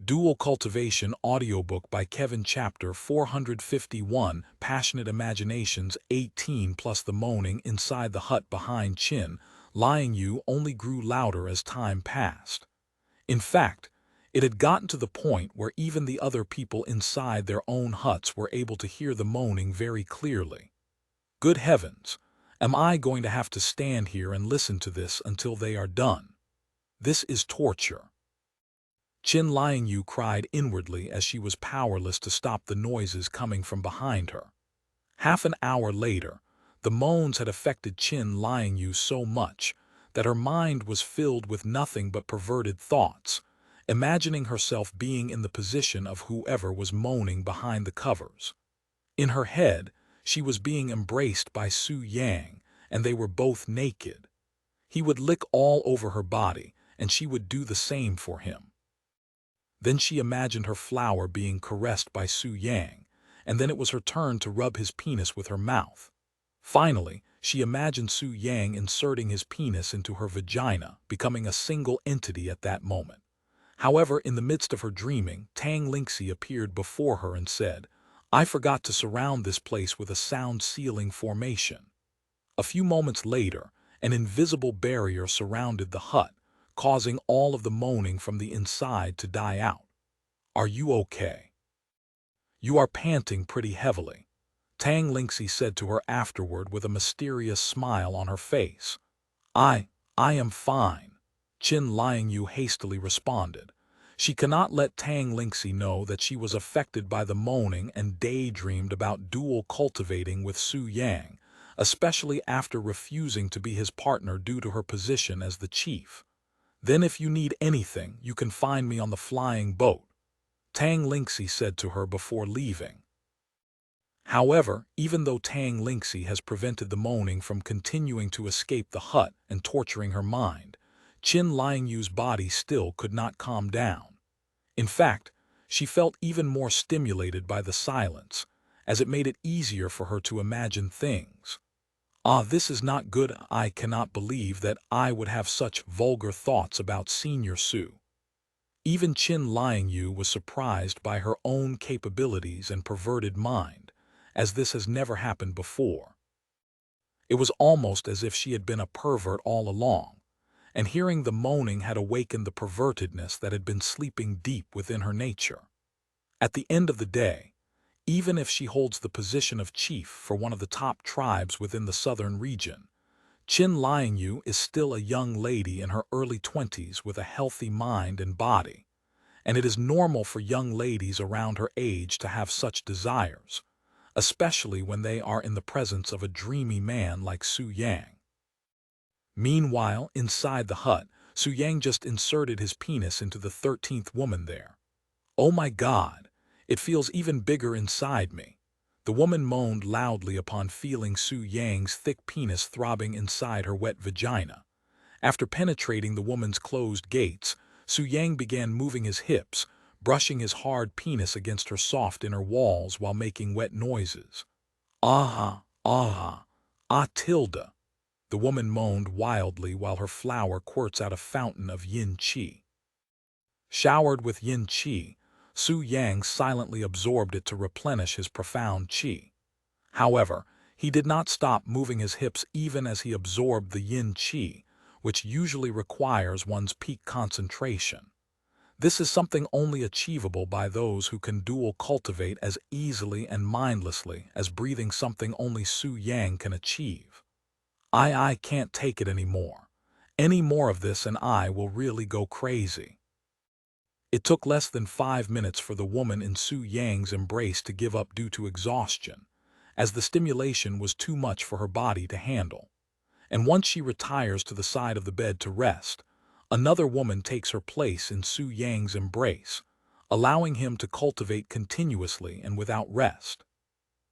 Dual Cultivation audiobook by Kevin Chapter 451, Passionate Imaginations 18 plus the moaning inside the hut behind Qin, lying you only grew louder as time passed. In fact, it had gotten to the point where even the other people inside their own huts were able to hear the moaning very clearly. Good heavens, am I going to have to stand here and listen to this until they are done? This is torture. Qin Liangyu cried inwardly as she was powerless to stop the noises coming from behind her. Half an hour later, the moans had affected Qin Liangyu so much that her mind was filled with nothing but perverted thoughts, imagining herself being in the position of whoever was moaning behind the covers. In her head, she was being embraced by Su Yang, and they were both naked. He would lick all over her body, and she would do the same for him. Then she imagined her flower being caressed by Su Yang, and then it was her turn to rub his penis with her mouth. Finally, she imagined Su Yang inserting his penis into her vagina, becoming a single entity at that moment. However, in the midst of her dreaming, Tang Lingxi appeared before her and said, "I forgot to surround this place with a sound sealing formation." A few moments later, an invisible barrier surrounded the hut, causing all of the moaning from the inside to die out. "Are you okay? You are panting pretty heavily," Tang Lingxi said to her afterward with a mysterious smile on her face. I am fine," Qin Liangyu hastily responded. She cannot let Tang Lingxi know that she was affected by the moaning and daydreamed about dual cultivating with Su Yang, especially after refusing to be his partner due to her position as the chief. "Then if you need anything, you can find me on the flying boat," Tang Lingxi said to her before leaving. However, even though Tang Lingxi has prevented the moaning from continuing to escape the hut and torturing her mind, Qin Liangyu's body still could not calm down. In fact, she felt even more stimulated by the silence, as it made it easier for her to imagine things. This is not good. I cannot believe that I would have such vulgar thoughts about Senior Su." Even Qin Liangyu was surprised by her own capabilities and perverted mind, as this has never happened before. It was almost as if she had been a pervert all along, and hearing the moaning had awakened the pervertedness that had been sleeping deep within her nature. At the end of the day, even if she holds the position of chief for one of the top tribes within the southern region, Qin Liangyu is still a young lady in her early 20s with a healthy mind and body, and it is normal for young ladies around her age to have such desires, especially when they are in the presence of a dreamy man like Su Yang. Meanwhile, inside the hut, Su Yang just inserted his penis into the 13th woman there. "Oh my God, it feels even bigger inside me," the woman moaned loudly upon feeling Su Yang's thick penis throbbing inside her wet vagina. After penetrating the woman's closed gates, Su Yang began moving his hips, brushing his hard penis against her soft inner walls while making wet noises. "Ah, ah, ah tilde," the woman moaned wildly while her flower quirts out a fountain of yin qi. Showered with yin qi, Su Yang silently absorbed it to replenish his profound qi. However, he did not stop moving his hips even as he absorbed the yin qi, which usually requires one's peak concentration. This is something only achievable by those who can dual cultivate as easily and mindlessly as breathing, something only Su Yang can achieve. I can't take it anymore. Any more of this and I will really go crazy." It took less than 5 minutes for the woman in Su Yang's embrace to give up due to exhaustion, as the stimulation was too much for her body to handle. And once she retires to the side of the bed to rest, another woman takes her place in Su Yang's embrace, allowing him to cultivate continuously and without rest.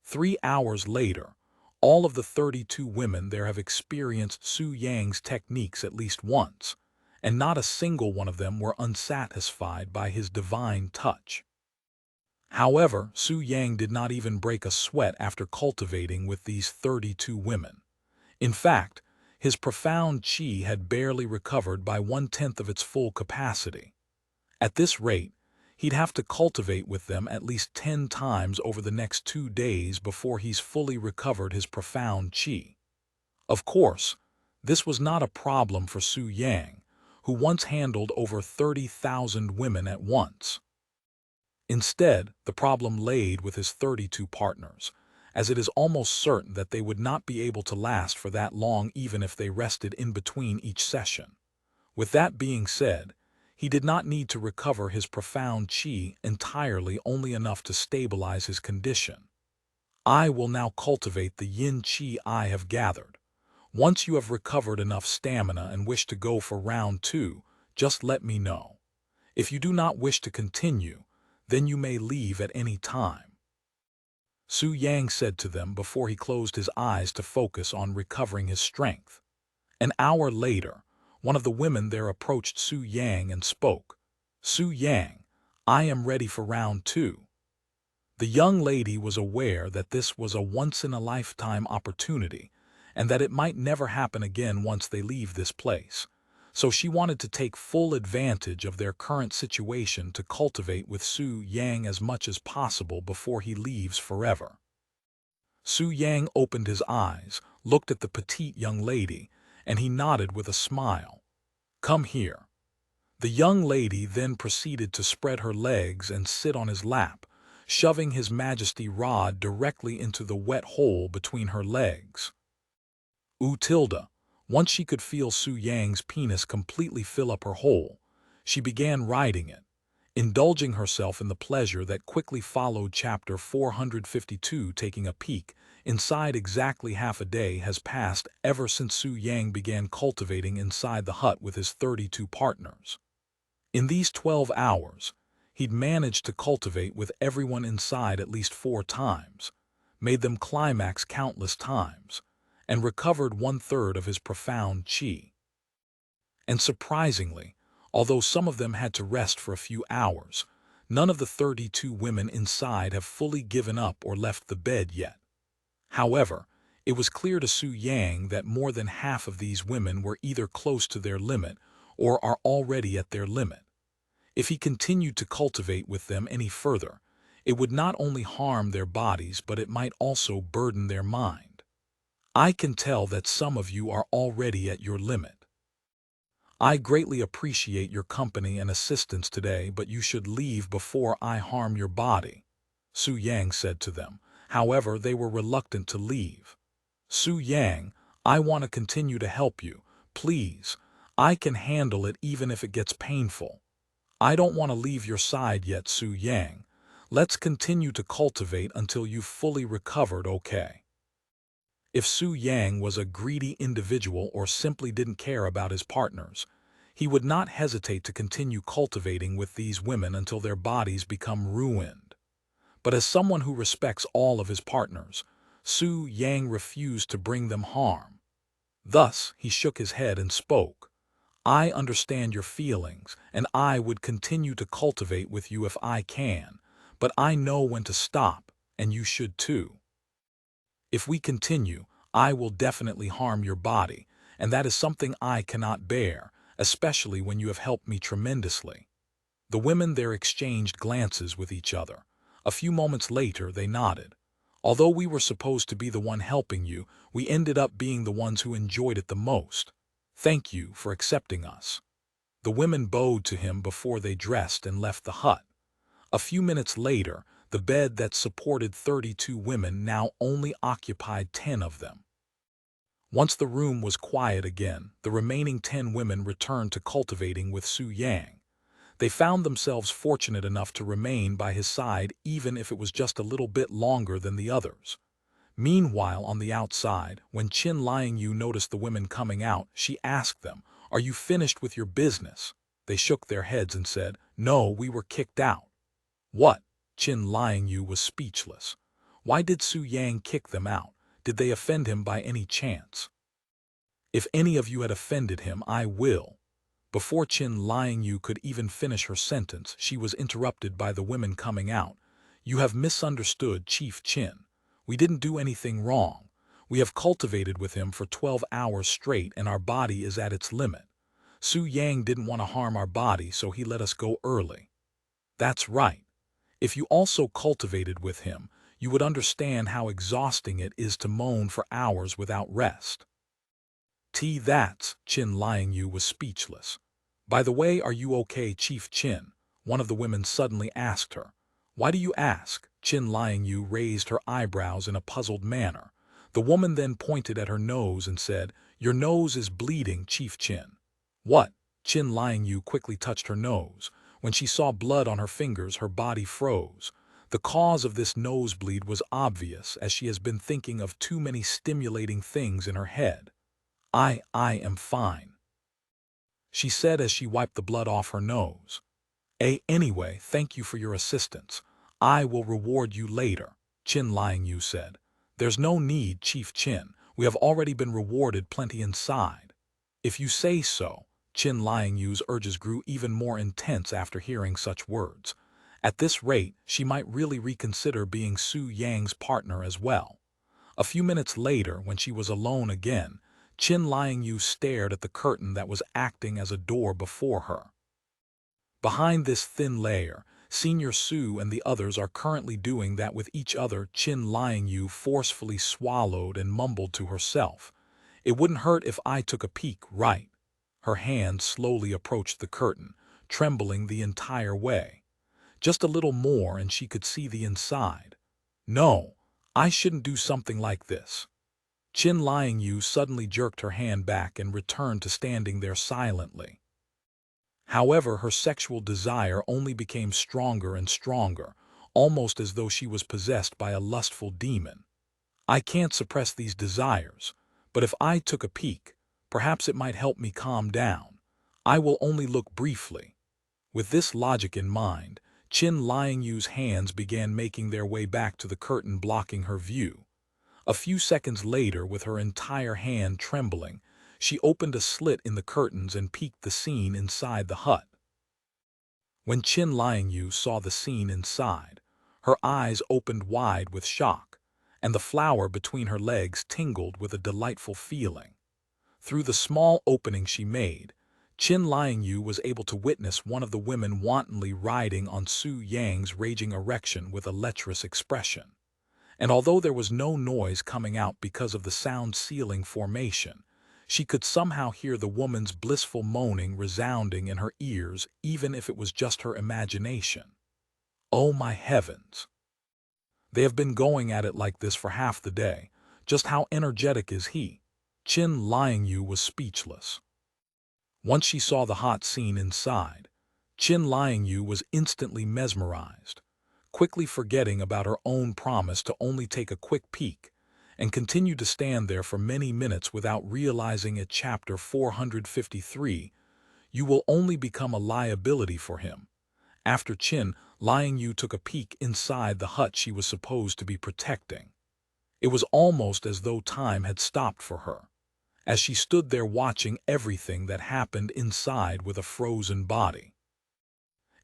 3 hours later, all of the 32 women there have experienced Su Yang's techniques at least once, and not a single one of them were unsatisfied by his divine touch. However, Su Yang did not even break a sweat after cultivating with these 32 women. In fact, his profound qi had barely recovered by 1/10 of its full capacity. At this rate, He'd have to cultivate with them at least 10 times over the next 2 days before he's fully recovered his profound qi. Of course, this was not a problem for Su Yang, who once handled over 30,000 women at once. Instead, the problem laid with his 32 partners, as it is almost certain that they would not be able to last for that long even if they rested in between each session. With that being said, he did not need to recover his profound qi entirely, only enough to stabilize his condition. I will now cultivate the yin qi I have gathered. Once you have recovered enough stamina and wish to go for round 2, just let me know. If you do not wish to continue, then you may leave at any time. Su Yang said to them before he closed his eyes to focus on recovering his strength. An hour later, one of the women there approached Su Yang and spoke. Su Yang, I am ready for round 2. The young lady was aware that this was a once-in-a-lifetime opportunity and that it might never happen again once they leave this place, so she wanted to take full advantage of their current situation to cultivate with Su Yang as much as possible before he leaves forever. Su Yang opened his eyes, looked at the petite young lady, and he nodded with a smile. Come here. The young lady then proceeded to spread her legs and sit on his lap, shoving his majesty rod directly into the wet hole between her legs. Once she could feel Su Yang's penis completely fill up her hole, she began riding it, indulging herself in the pleasure that quickly followed. Chapter 452. Taking a peek inside. Exactly half a day has passed ever since Su Yang began cultivating inside the hut with his 32 partners. In these 12 hours, he'd managed to cultivate with everyone inside at least 4 times, made them climax countless times, and recovered 1/3 of his profound qi. And surprisingly, although some of them had to rest for a few hours, none of the 32 women inside have fully given up or left the bed yet. However, it was clear to Su Yang that more than half of these women were either close to their limit or are already at their limit. If he continued to cultivate with them any further, it would not only harm their bodies but it might also burden their mind. I can tell that some of you are already at your limit. I greatly appreciate your company and assistance today, but you should leave before I harm your body, Su Yang said to them. However, they were reluctant to leave. Su Yang, I want to continue to help you. Please, I can handle it even if it gets painful. I don't want to leave your side yet, Su Yang. Let's continue to cultivate until you've fully recovered, okay? If Su Yang was a greedy individual or simply didn't care about his partners, he would not hesitate to continue cultivating with these women until their bodies become ruined. But as someone who respects all of his partners, Su Yang refused to bring them harm. Thus, he shook his head and spoke. I understand your feelings, and I would continue to cultivate with you if I can, but I know when to stop, and you should too. If we continue, I will definitely harm your body, and that is something I cannot bear, especially when you have helped me tremendously. The women there exchanged glances with each other. A few moments later, they nodded. Although we were supposed to be the one helping you, we ended up being the ones who enjoyed it the most. Thank you for accepting us. The women bowed to him before they dressed and left the hut. A few minutes later, the bed that supported 32 women now only occupied 10 of them. Once the room was quiet again, the remaining 10 women returned to cultivating with Su Yang. They found themselves fortunate enough to remain by his side even if it was just a little bit longer than the others. Meanwhile, on the outside, when Qin Liangyu noticed the women coming out, she asked them, "Are you finished with your business?" They shook their heads and said, "No, we were kicked out." What? Qin Liangyu was speechless. Why did Su Yang kick them out? Did they offend him by any chance? If any of you had offended him, I will. Before Qin Liangyu could even finish her sentence, she was interrupted by the women coming out. You have misunderstood Chief Qin. We didn't do anything wrong. We have cultivated with him for 12 hours straight and our body is at its limit. Su Yang didn't want to harm our body, so he let us go early. That's right. If you also cultivated with him, you would understand how exhausting it is to moan for hours without rest. That's, Qin Liangyu was speechless. By the way, are you okay, Chief Qin? One of the women suddenly asked her. Why do you ask? Qin Liangyu raised her eyebrows in a puzzled manner. The woman then pointed at her nose and said, Your nose is bleeding, Chief Qin. What? Qin Liangyu quickly touched her nose. When she saw blood on her fingers, her body froze. The cause of this nosebleed was obvious, as she has been thinking of too many stimulating things in her head. I am fine, she said as she wiped the blood off her nose. Anyway, thank you for your assistance. I will reward you later, Qin Liangyu said. There's no need, Chief Qin. We have already been rewarded plenty inside. If you say so. Qin Liangyu's urges grew even more intense after hearing such words. At this rate, she might really reconsider being Su Yang's partner as well. A few minutes later, when she was alone again, Qin Liangyu stared at the curtain that was acting as a door before her. Behind this thin layer, Senior Su and the others are currently doing that with each other. Qin Liangyu forcefully swallowed and mumbled to herself. It wouldn't hurt if I took a peek, right? Her hand slowly approached the curtain, trembling the entire way. Just a little more and she could see the inside. No, I shouldn't do something like this. Qin Liangyu suddenly jerked her hand back and returned to standing there silently. However, her sexual desire only became stronger and stronger, almost as though she was possessed by a lustful demon. I can't suppress these desires, but if I took a peek, perhaps it might help me calm down. I will only look briefly. With this logic in mind, Qin Liangyu's hands began making their way back to the curtain blocking her view. A few seconds later, with her entire hand trembling, she opened a slit in the curtains and peeked the scene inside the hut. When Qin Liangyu saw the scene inside, her eyes opened wide with shock, and the flower between her legs tingled with a delightful feeling. Through the small opening she made, Qin Liangyu was able to witness one of the women wantonly riding on Su Yang's raging erection with a lecherous expression. And although there was no noise coming out because of the sound ceiling formation, she could somehow hear the woman's blissful moaning resounding in her ears, even if it was just her imagination. Oh my heavens! They have been going at it like this for half the day. Just how energetic is he? Qin Liangyu was speechless. Once she saw the hot scene inside, Qin Liangyu was instantly mesmerized, quickly forgetting about her own promise to only take a quick peek, and continued to stand there for many minutes without realizing it. Chapter 453, You will only become a liability for him. After Qin Liangyu took a peek inside the hut she was supposed to be protecting, it was almost as though time had stopped for her, as she stood there watching everything that happened inside with a frozen body.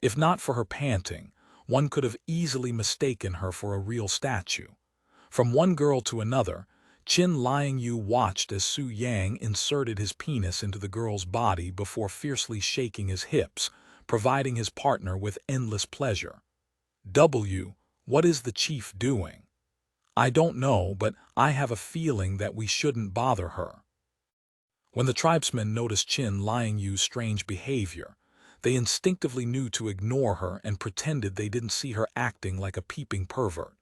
If not for her panting, one could have easily mistaken her for a real statue. From one girl to another, Qin Liangyu watched as Su Yang inserted his penis into the girl's body before fiercely shaking his hips, providing his partner with endless pleasure. What is the chief doing? I don't know, but I have a feeling that we shouldn't bother her. When the tribesmen noticed Qin Liangyu's strange behavior, they instinctively knew to ignore her and pretended they didn't see her acting like a peeping pervert.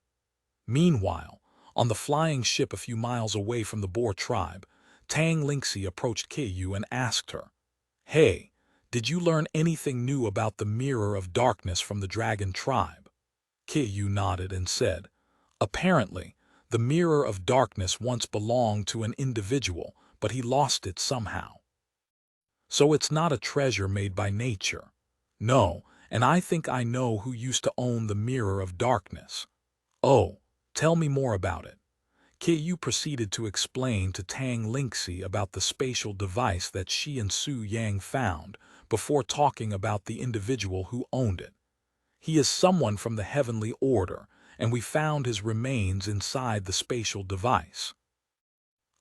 Meanwhile, on the flying ship a few miles away from the Boer tribe, Tang Lingxi approached Qiyu and asked her, Hey, did you learn anything new about the Mirror of Darkness from the Dragon tribe? Qiyu nodded and said, Apparently, the Mirror of Darkness once belonged to an individual, but he lost it somehow. So it's not a treasure made by nature. No, and I think I know who used to own the Mirror of Darkness. Oh, tell me more about it. Qiyu proceeded to explain to Tang Lingxi about the spatial device that she and Su Yang found, before talking about the individual who owned it. He is someone from the heavenly order, and we found his remains inside the spatial device.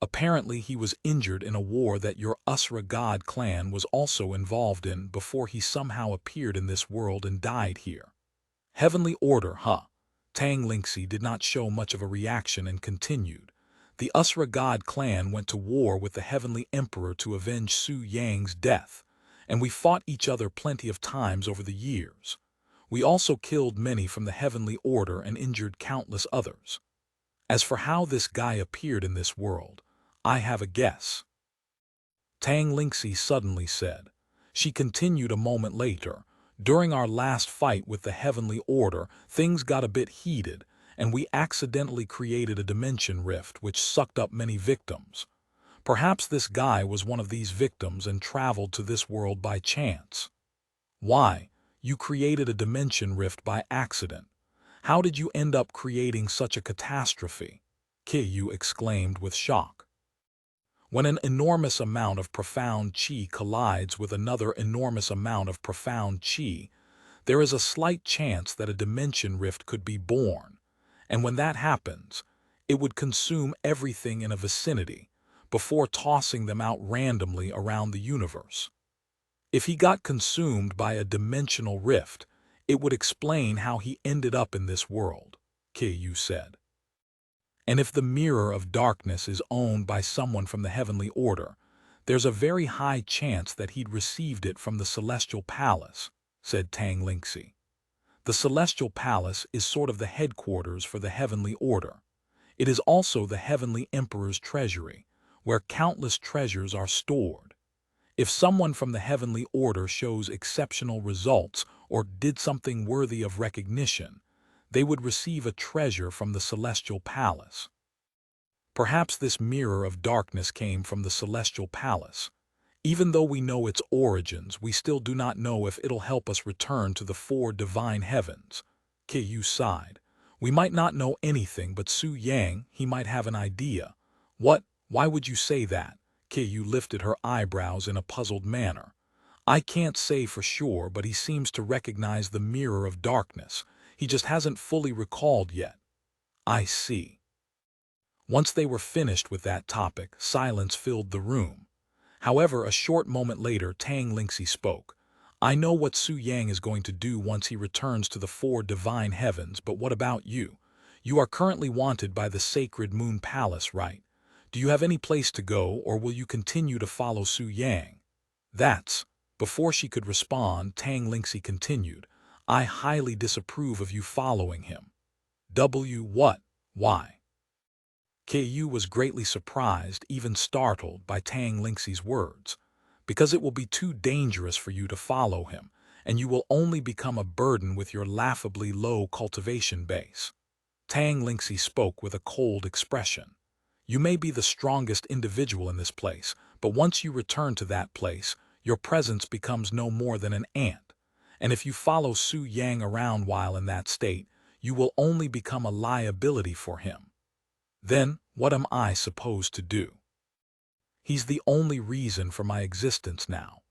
Apparently he was injured in a war that your Usra god clan was also involved in before he somehow appeared in this world and died here. Heavenly order, huh? Tang Lingxi did not show much of a reaction and continued. The Usra God clan went to war with the Heavenly Emperor to avenge Su Yang's death, and we fought each other plenty of times over the years. We also killed many from the Heavenly Order and injured countless others. As for how this guy appeared in this world, I have a guess. Tang Lingxi suddenly said. She continued a moment later. During our last fight with the Heavenly Order, things got a bit heated, and we accidentally created a dimension rift which sucked up many victims. Perhaps this guy was one of these victims and traveled to this world by chance. Why? You created a dimension rift by accident. How did you end up creating such a catastrophe? Qiyu exclaimed with shock. When an enormous amount of profound qi collides with another enormous amount of profound qi, there is a slight chance that a dimension rift could be born, and when that happens, it would consume everything in a vicinity before tossing them out randomly around the universe. If he got consumed by a dimensional rift, it would explain how he ended up in this world, Qiyu said. And if the mirror of darkness is owned by someone from the Heavenly Order, there's a very high chance that he'd received it from the Celestial Palace, said Tang Lingxi. The Celestial Palace is sort of the headquarters for the Heavenly Order. It is also the Heavenly Emperor's treasury, where countless treasures are stored. If someone from the Heavenly Order shows exceptional results or did something worthy of recognition, they would receive a treasure from the Celestial Palace. Perhaps this mirror of darkness came from the Celestial Palace. Even though we know its origins, we still do not know if it'll help us return to the four divine heavens. Qiyu sighed. We might not know anything, but Su Yang, he might have an idea. What? Why would you say that? Qiyu lifted her eyebrows in a puzzled manner. I can't say for sure, but he seems to recognize the mirror of darkness. He just hasn't fully recalled yet. I see. Once they were finished with that topic, silence filled the room. However, a short moment later, Tang Lingxi spoke. I know what Su Yang is going to do once he returns to the four divine heavens, but what about you? You are currently wanted by the Sacred Moon Palace, right? Do you have any place to go, or will you continue to follow Su Yang? That's. Before she could respond, Tang Lingxi continued. I highly disapprove of you following him. What? Why? Qiyu was greatly surprised, even startled, by Tang Lingxi's words. Because it will be too dangerous for you to follow him, and you will only become a burden with your laughably low cultivation base. Tang Lingxi spoke with a cold expression. You may be the strongest individual in this place, but once you return to that place, your presence becomes no more than an ant. And if you follow Su Yang around while in that state, you will only become a liability for him. Then, what am I supposed to do? He's the only reason for my existence now.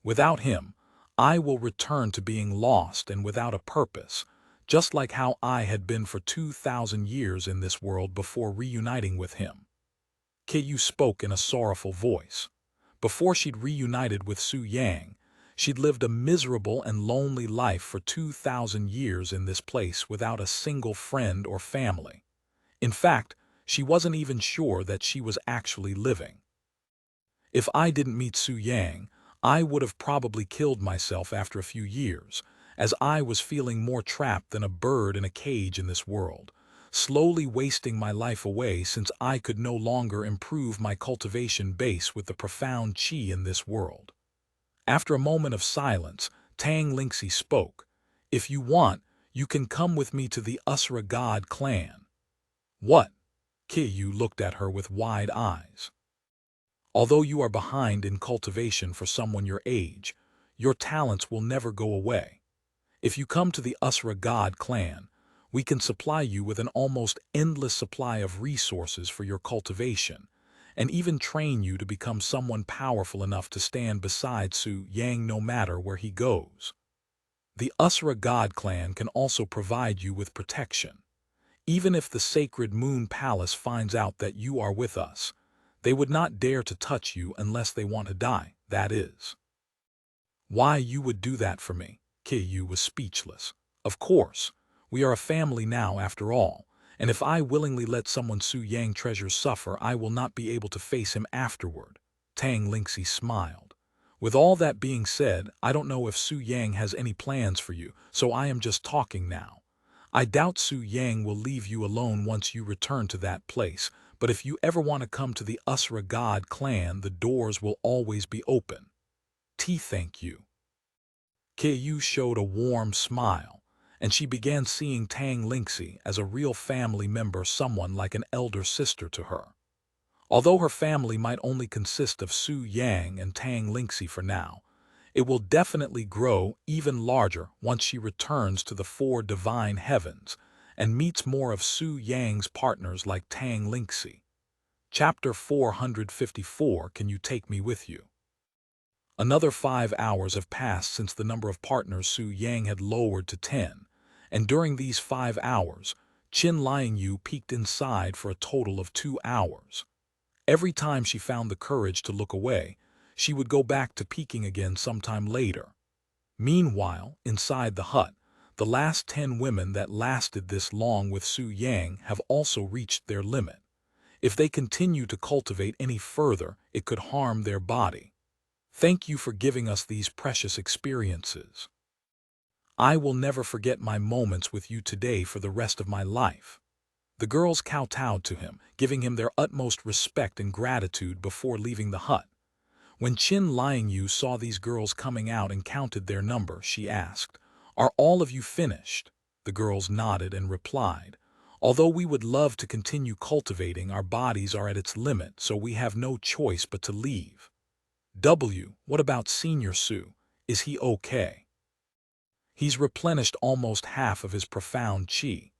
Without him, I will return to being lost and without a purpose, just like how I had been for 2,000 years in this world before reuniting with him. Qiyu spoke in a sorrowful voice. Before she'd reunited with Su Yang, she'd lived a miserable and lonely life for 2,000 years in this place without a single friend or family. In fact, she wasn't even sure that she was actually living. If I didn't meet Su Yang, I would have probably killed myself after a few years, as I was feeling more trapped than a bird in a cage in this world, slowly wasting my life away since I could no longer improve my cultivation base with the profound qi in this world. After a moment of silence, Tang Lingxi spoke. If you want, you can come with me to the Usra God clan. What? Qiyu looked at her with wide eyes. Although you are behind in cultivation for someone your age, your talents will never go away. If you come to the Usra God clan, we can supply you with an almost endless supply of resources for your cultivation, and even train you to become someone powerful enough to stand beside Su Yang no matter where he goes. The Usra God clan can also provide you with protection. Even if the Sacred Moon Palace finds out that you are with us, they would not dare to touch you unless they want to die, that is. Why you would do that for me? Qiyu was speechless. Of course, We are a family now after all, and if I willingly let someone Su Yang treasures suffer, I will not be able to face him afterward. Tang Lingxi smiled. With all that being said, I don't know if Su Yang has any plans for you, so I am just talking now. I doubt Su Yang will leave you alone once you return to that place, but if you ever want to come to the Usra God clan, the doors will always be open. Thank you. Yu showed a warm smile, and she began seeing Tang Lingxi as a real family member, someone like an elder sister to her. Although her family might only consist of Su Yang and Tang Lingxi for now, it will definitely grow even larger once she returns to the four divine heavens and meets more of Su Yang's partners like Tang Lingxi. Chapter 454. Can you take me with you? Another 5 hours have passed since the number of partners Su Yang had lowered to 10, and during these 5 hours, Qin Liangyu peeked inside for a total of 2 hours. Every time she found the courage to look away, she would go back to peeking again sometime later. Meanwhile, inside the hut, the last 10 women that lasted this long with Su Yang have also reached their limit. If they continue to cultivate any further, it could harm their body. Thank you for giving us these precious experiences. I will never forget my moments with you today for the rest of my life. The girls kowtowed to him, giving him their utmost respect and gratitude before leaving the hut. When Qin Liangyu saw these girls coming out and counted their number, she asked, "Are all of you finished?" The girls nodded and replied, "Although we would love to continue cultivating, our bodies are at its limit, so we have no choice but to leave." What about Senior Su? Is he okay? He's replenished almost half of his profound qi.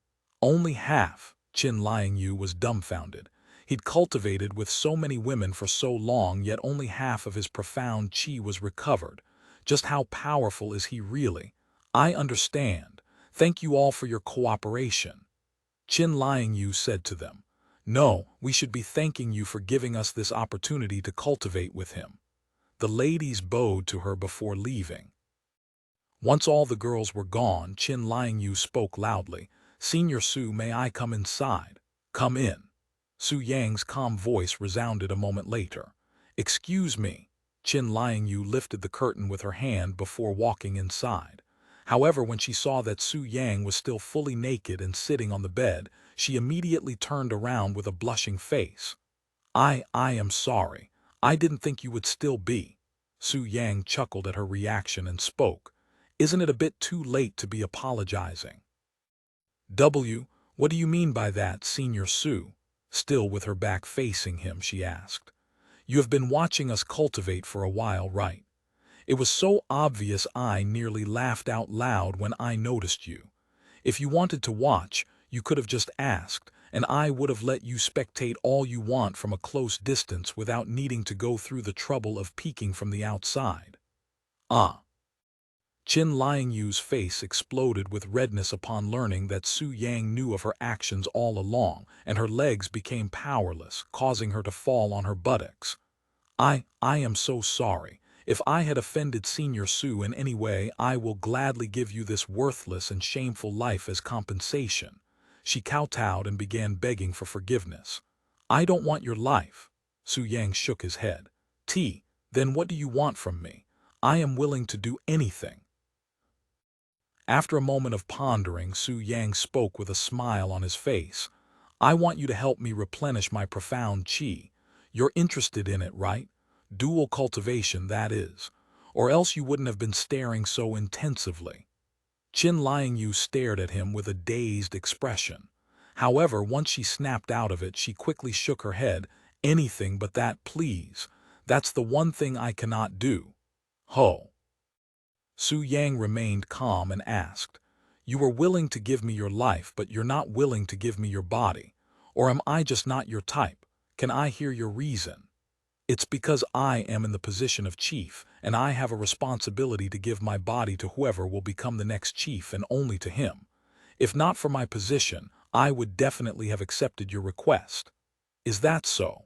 Only half? Qin Liangyu was dumbfounded. He'd cultivated with so many women for so long, yet only half of his profound qi was recovered. Just how powerful is he really? I understand. Thank you all for your cooperation. Qin Liangyu said to them. No, we should be thanking you for giving us this opportunity to cultivate with him. The ladies bowed to her before leaving. Once all the girls were gone, Qin Liangyu spoke loudly. Senior Su, may I come inside? Come in. Su Yang's calm voice resounded a moment later. Excuse me. Qin Liangyu lifted the curtain with her hand before walking inside. However, when she saw that Su Yang was still fully naked and sitting on the bed, she immediately turned around with a blushing face. I am sorry. I didn't think you would still be. Su Yang chuckled at her reaction and spoke. Isn't it a bit too late to be apologizing? What do you mean by that, Senior Su? Still with her back facing him, she asked. You have been watching us cultivate for a while, right? It was so obvious I nearly laughed out loud when I noticed you. If you wanted to watch, you could have just asked, and I would have let you spectate all you want from a close distance without needing to go through the trouble of peeking from the outside. Ah. Qin Liangyu's face exploded with redness upon learning that Su Yang knew of her actions all along, and her legs became powerless, causing her to fall on her buttocks. I am so sorry. If I had offended Senior Su in any way, I will gladly give you this worthless and shameful life as compensation. She kowtowed and began begging for forgiveness. I don't want your life. Su Yang shook his head. Then what do you want from me? I am willing to do anything. After a moment of pondering, Su Yang spoke with a smile on his face. I want you to help me replenish my profound qi. You're interested in it, right? Dual cultivation, that is. Or else you wouldn't have been staring so intensively. Qin Liangyu stared at him with a dazed expression. However, once she snapped out of it, she quickly shook her head. Anything but that, please. That's the one thing I cannot do. Ho. Su Yang remained calm and asked, You are willing to give me your life, but you're not willing to give me your body. Or am I just not your type? Can I hear your reason? It's because I am in the position of chief, and I have a responsibility to give my body to whoever will become the next chief, and only to him. If not for my position, I would definitely have accepted your request. Is that so?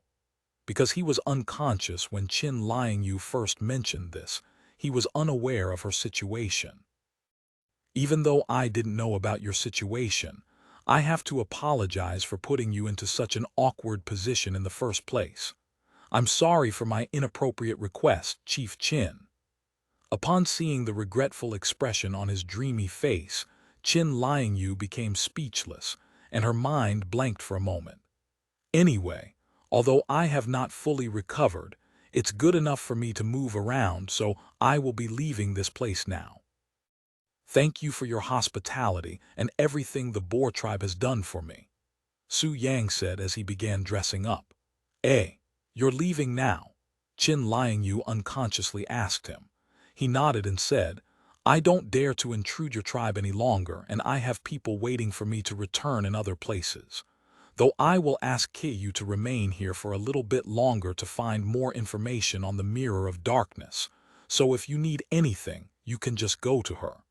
Because he was unconscious when Qin Liangyu first mentioned this, he was unaware of her situation. Even though I didn't know about your situation, I have to apologize for putting you into such an awkward position in the first place. I'm sorry for my inappropriate request, Chief Qin." Upon seeing the regretful expression on his dreamy face, Qin Liangyu became speechless, and her mind blanked for a moment. "Anyway, although I have not fully recovered, it's good enough for me to move around, so I will be leaving this place now. Thank you for your hospitality and everything the Boar tribe has done for me," Su Yang said as he began dressing up. "Eh, you're leaving now?" Qin Liangyu unconsciously asked him. He nodded and said, "I don't dare to intrude your tribe any longer, and I have people waiting for me to return in other places. Though I will ask Kiyu to remain here for a little bit longer to find more information on the Mirror of Darkness, so if you need anything, you can just go to her."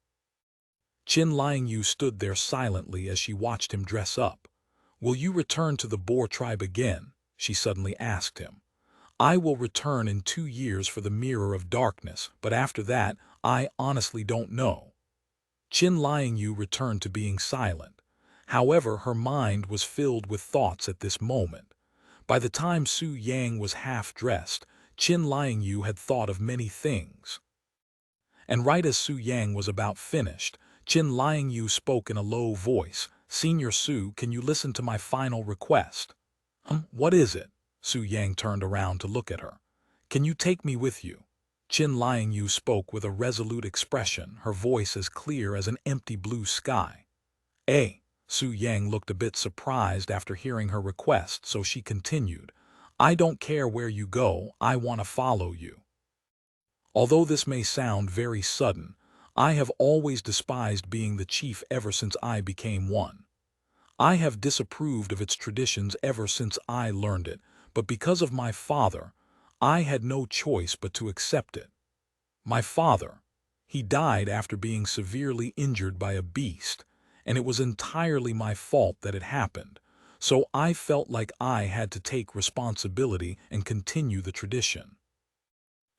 Qin Liangyu stood there silently as she watched him dress up. "Will you return to the Boar tribe again?" she suddenly asked him. "I will return in 2 years for the Mirror of Darkness, but after that, I honestly don't know." Qin Liangyu returned to being silent. However, her mind was filled with thoughts at this moment. By the time Su Yang was half-dressed, Qin Liangyu had thought of many things. And right as Su Yang was about finished, Qin Liangyu spoke in a low voice, "Senior Su, can you listen to my final request?" What is it?" Su Yang turned around to look at her. "Can you take me with you?" Qin Liangyu spoke with a resolute expression, her voice as clear as an empty blue sky. "Eh?" Su Yang looked a bit surprised after hearing her request, so she continued, "I don't care where you go, I want to follow you. Although this may sound very sudden, I have always despised being the chief ever since I became one. I have disapproved of its traditions ever since I learned it, but because of my father, I had no choice but to accept it. My father, he died after being severely injured by a beast, and it was entirely my fault that it happened, so I felt like I had to take responsibility and continue the tradition.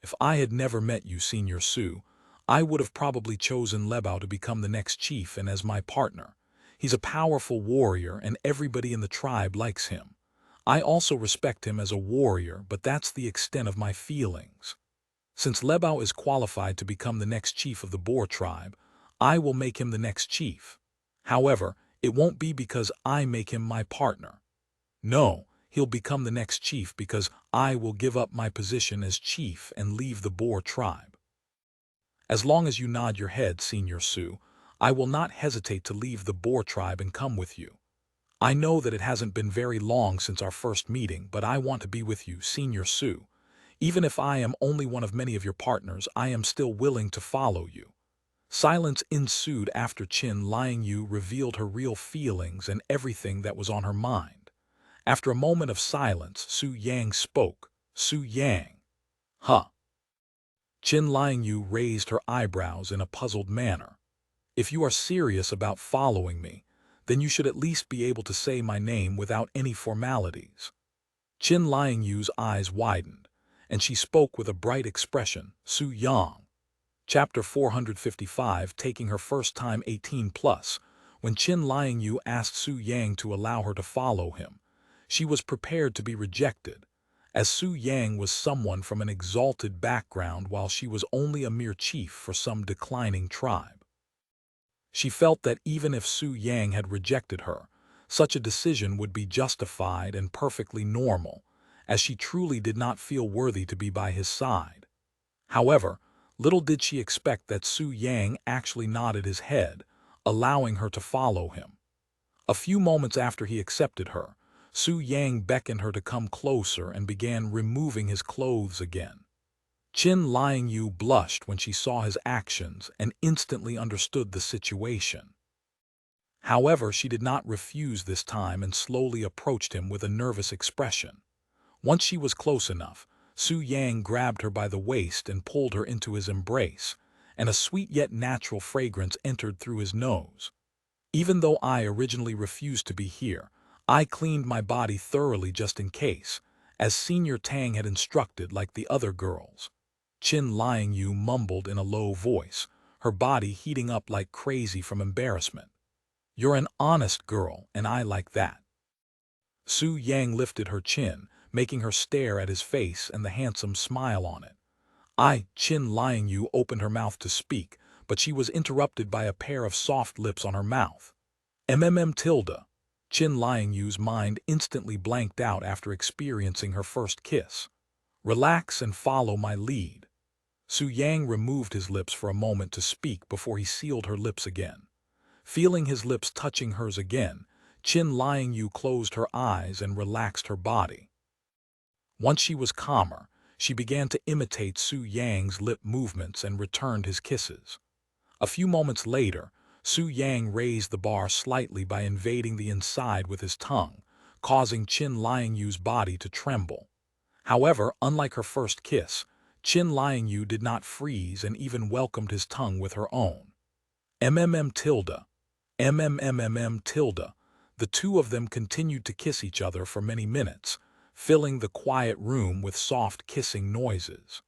If I had never met you, Senior Su, I would have probably chosen Lebao to become the next chief and as my partner. He's a powerful warrior and everybody in the tribe likes him. I also respect him as a warrior, but that's the extent of my feelings. Since Lebao is qualified to become the next chief of the Boar tribe, I will make him the next chief. However, it won't be because I make him my partner. No, he'll become the next chief because I will give up my position as chief and leave the Boar tribe. As long as you nod your head, Senior Su, I will not hesitate to leave the Boar tribe and come with you. I know that it hasn't been very long since our first meeting, but I want to be with you, Senior Su. Even if I am only one of many of your partners, I am still willing to follow you." Silence ensued after Qin Liangyu revealed her real feelings and everything that was on her mind. After a moment of silence, Su Yang spoke. "Su Yang." "Huh?" Qin Liangyu raised her eyebrows in a puzzled manner. "If you are serious about following me, then you should at least be able to say my name without any formalities." Qin Liangyu's eyes widened, and she spoke with a bright expression, "Su Yang." Chapter 455, taking her first time 18+, when Qin Liangyu asked Su Yang to allow her to follow him, she was prepared to be rejected, as Su Yang was someone from an exalted background while she was only a mere chief for some declining tribe. She felt that even if Su Yang had rejected her, such a decision would be justified and perfectly normal, as she truly did not feel worthy to be by his side. However, little did she expect that Su Yang actually nodded his head, allowing her to follow him. A few moments after he accepted her, Su Yang beckoned her to come closer and began removing his clothes again. Qin Liangyu blushed when she saw his actions and instantly understood the situation. However, she did not refuse this time and slowly approached him with a nervous expression. Once she was close enough, Su Yang grabbed her by the waist and pulled her into his embrace, and a sweet yet natural fragrance entered through his nose. "Even though I originally refused to be here, I cleaned my body thoroughly just in case, as Senior Tang had instructed like the other girls." Qin Liangyu mumbled in a low voice, her body heating up like crazy from embarrassment. "You're an honest girl, and I like that." Su Yang lifted her chin, making her stare at his face and the handsome smile on it. Qin Liangyu opened her mouth to speak, but she was interrupted by a pair of soft lips on her mouth. Tilde. Qin Liangyu's mind instantly blanked out after experiencing her first kiss. "Relax and follow my lead." Su Yang removed his lips for a moment to speak before he sealed her lips again. Feeling his lips touching hers again, Qin Liangyu closed her eyes and relaxed her body. Once she was calmer, she began to imitate Su Yang's lip movements and returned his kisses. A few moments later, Su Yang raised the bar slightly by invading the inside with his tongue, causing Qin Liangyu's body to tremble. However, unlike her first kiss, Qin Liangyu did not freeze and even welcomed his tongue with her own. Tilde. Tilde. The two of them continued to kiss each other for many minutes, filling the quiet room with soft kissing noises.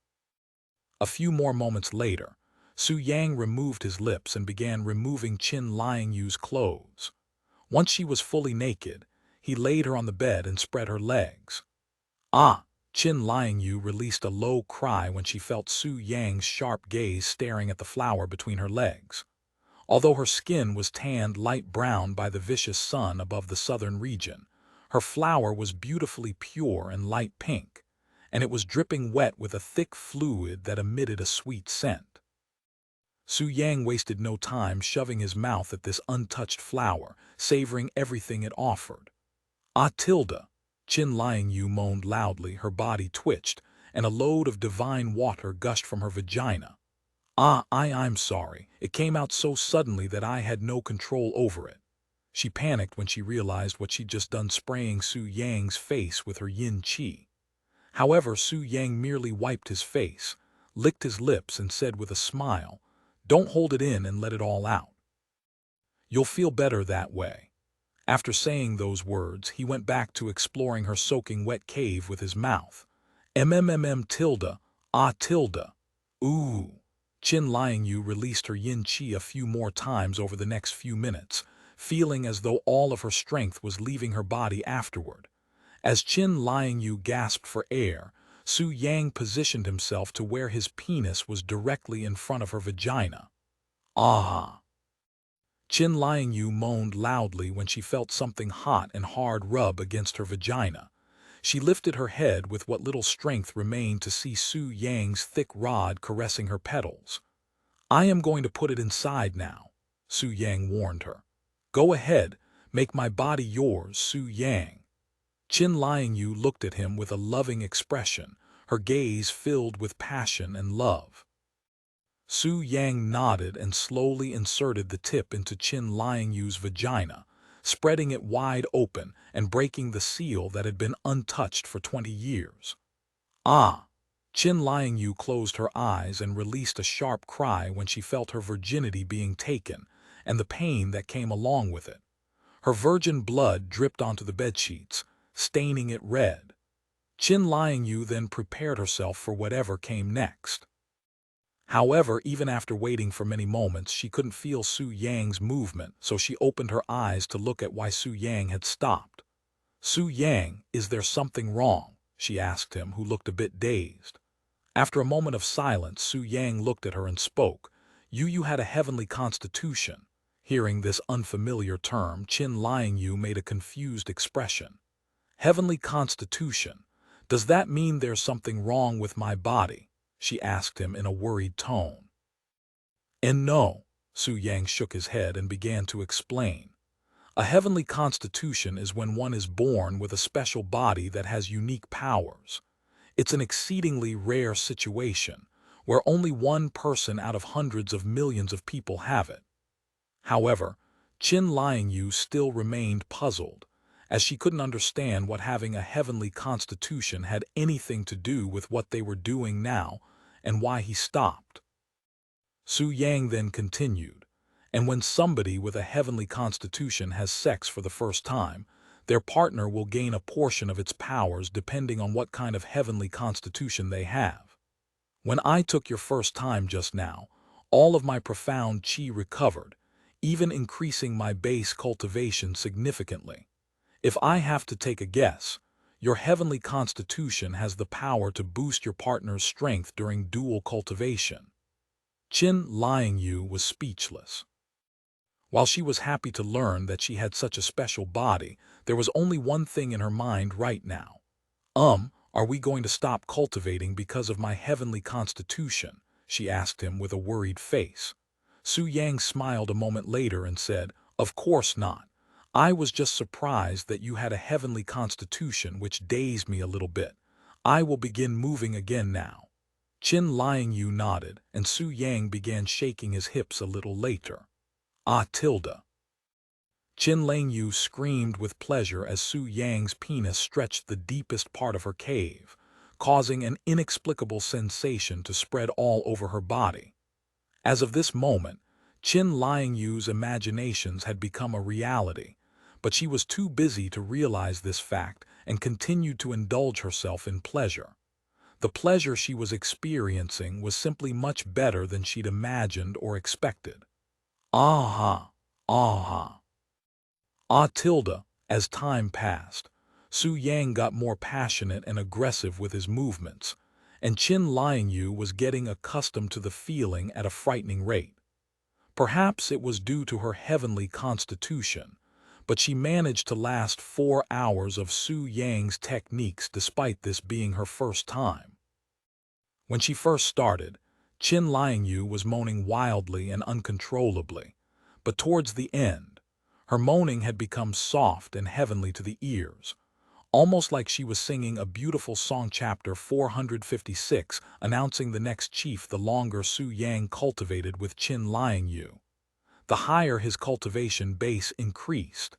A few more moments later, Su Yang removed his lips and began removing Qin Liangyu's clothes. Once she was fully naked, he laid her on the bed and spread her legs. Qin Liangyu released a low cry when she felt Su Yang's sharp gaze staring at the flower between her legs. Although her skin was tanned light brown by the vicious sun above the southern region, her flower was beautifully pure and light pink, and it was dripping wet with a thick fluid that emitted a sweet scent. Su Yang wasted no time shoving his mouth at this untouched flower, savoring everything it offered. Tilde. Qin Liangyu moaned loudly, her body twitched, and a load of divine water gushed from her vagina. I'm sorry. It came out so suddenly that I had no control over it." She panicked when she realized what she'd just done, spraying Su Yang's face with her yin qi. However, Su Yang merely wiped his face, licked his lips, and said with a smile, "Don't hold it in and let it all out. You'll feel better that way." After saying those words, he went back to exploring her soaking wet cave with his mouth. Tilde. Tilde. Ooh. Qin Liangyu released her yin qi a few more times over the next few minutes, feeling as though all of her strength was leaving her body afterward. As Qin Liangyu gasped for air, Su Yang positioned himself to where his penis was directly in front of her vagina. "Ah!" Qin Liangyu moaned loudly when she felt something hot and hard rub against her vagina. She lifted her head with what little strength remained to see Su Yang's thick rod caressing her petals. "I am going to put it inside now," Su Yang warned her. "Go ahead, make my body yours, Su Yang." Qin Liangyu looked at him with a loving expression, her gaze filled with passion and love. Su Yang nodded and slowly inserted the tip into Qin Liangyu's vagina, spreading it wide open and breaking the seal that had been untouched for 20 years. Qin Liangyu closed her eyes and released a sharp cry when she felt her virginity being taken and the pain that came along with it. Her virgin blood dripped onto the bedsheets, staining it red. Qin Liangyu then prepared herself for whatever came next. However, even after waiting for many moments, she couldn't feel Su Yang's movement, so she opened her eyes to look at why Su Yang had stopped. "Su Yang, is there something wrong?" she asked him, who looked a bit dazed. After a moment of silence, Su Yang looked at her and spoke. You had a heavenly constitution." Hearing this unfamiliar term, Qin Liangyu made a confused expression. "Heavenly constitution? Does that mean there's something wrong with my body?" she asked him in a worried tone. "And no," Su Yang shook his head and began to explain. "A heavenly constitution is when one is born with a special body that has unique powers. It's an exceedingly rare situation, where only one person out of hundreds of millions of people have it." However, Qin Liangyu still remained puzzled, as she couldn't understand what having a heavenly constitution had anything to do with what they were doing now and why he stopped. Su Yang then continued, "And when somebody with a heavenly constitution has sex for the first time, their partner will gain a portion of its powers depending on what kind of heavenly constitution they have. When I took your first time just now, All of my profound qi recovered, even increasing my base cultivation significantly. If I have to take a guess, your heavenly constitution has the power to boost your partner's strength during dual cultivation. Qin Liangyu was speechless. While she was happy to learn that she had such a special body, there was only one thing in her mind right now. Are we going to stop cultivating because of my heavenly constitution? She asked him with a worried face. Su Yang smiled a moment later and said, Of course not. I was just surprised that you had a heavenly constitution which dazed me a little bit. I will begin moving again now. Qin Liangyu nodded, and Su Yang began shaking his hips a little later. Ah tilde. Qin Liangyu screamed with pleasure as Su Yang's penis stretched the deepest part of her cave, causing an inexplicable sensation to spread all over her body. As of this moment, Qin Liangyu's imaginations had become a reality, but she was too busy to realize this fact and continued to indulge herself in pleasure. The pleasure she was experiencing was simply much better than she'd imagined or expected. Aha! Aha! Ah tilde, as time passed, Su Yang got more passionate and aggressive with his movements, and Qin Liangyu was getting accustomed to the feeling at a frightening rate. Perhaps it was due to her heavenly constitution, but she managed to last 4 hours of Su Yang's techniques despite this being her first time. When she first started, Qin Liangyu was moaning wildly and uncontrollably, but towards the end, her moaning had become soft and heavenly to the ears, almost like she was singing a beautiful song. Chapter 456, announcing the next chief. The longer Su Yang cultivated with Qin Liangyu, the higher his cultivation base increased,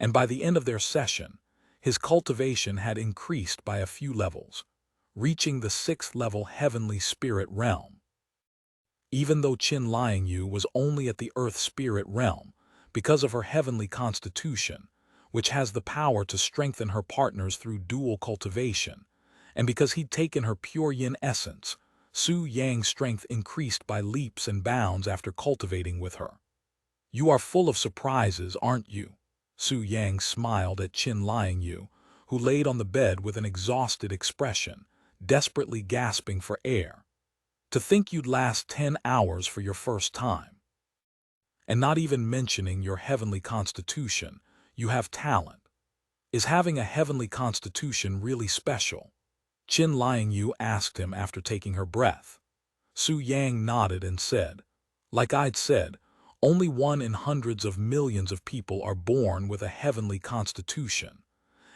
and by the end of their session, his cultivation had increased by a few levels, reaching the 6th level heavenly spirit realm. Even though Qin Liangyu was only at the earth spirit realm, because of her heavenly constitution, which has the power to strengthen her partners through dual cultivation, and because he'd taken her pure yin essence, Su Yang's strength increased by leaps and bounds after cultivating with her. You are full of surprises, aren't you? Su Yang smiled at Qin Liangyu, who laid on the bed with an exhausted expression, desperately gasping for air. To think you'd last 10 hours for your first time. And not even mentioning your heavenly constitution, you have talent. Is having a heavenly constitution really special? Qin Liangyu asked him after taking her breath. Su Yang nodded and said, Like I'd said, only 1 in hundreds of millions of people are born with a heavenly constitution.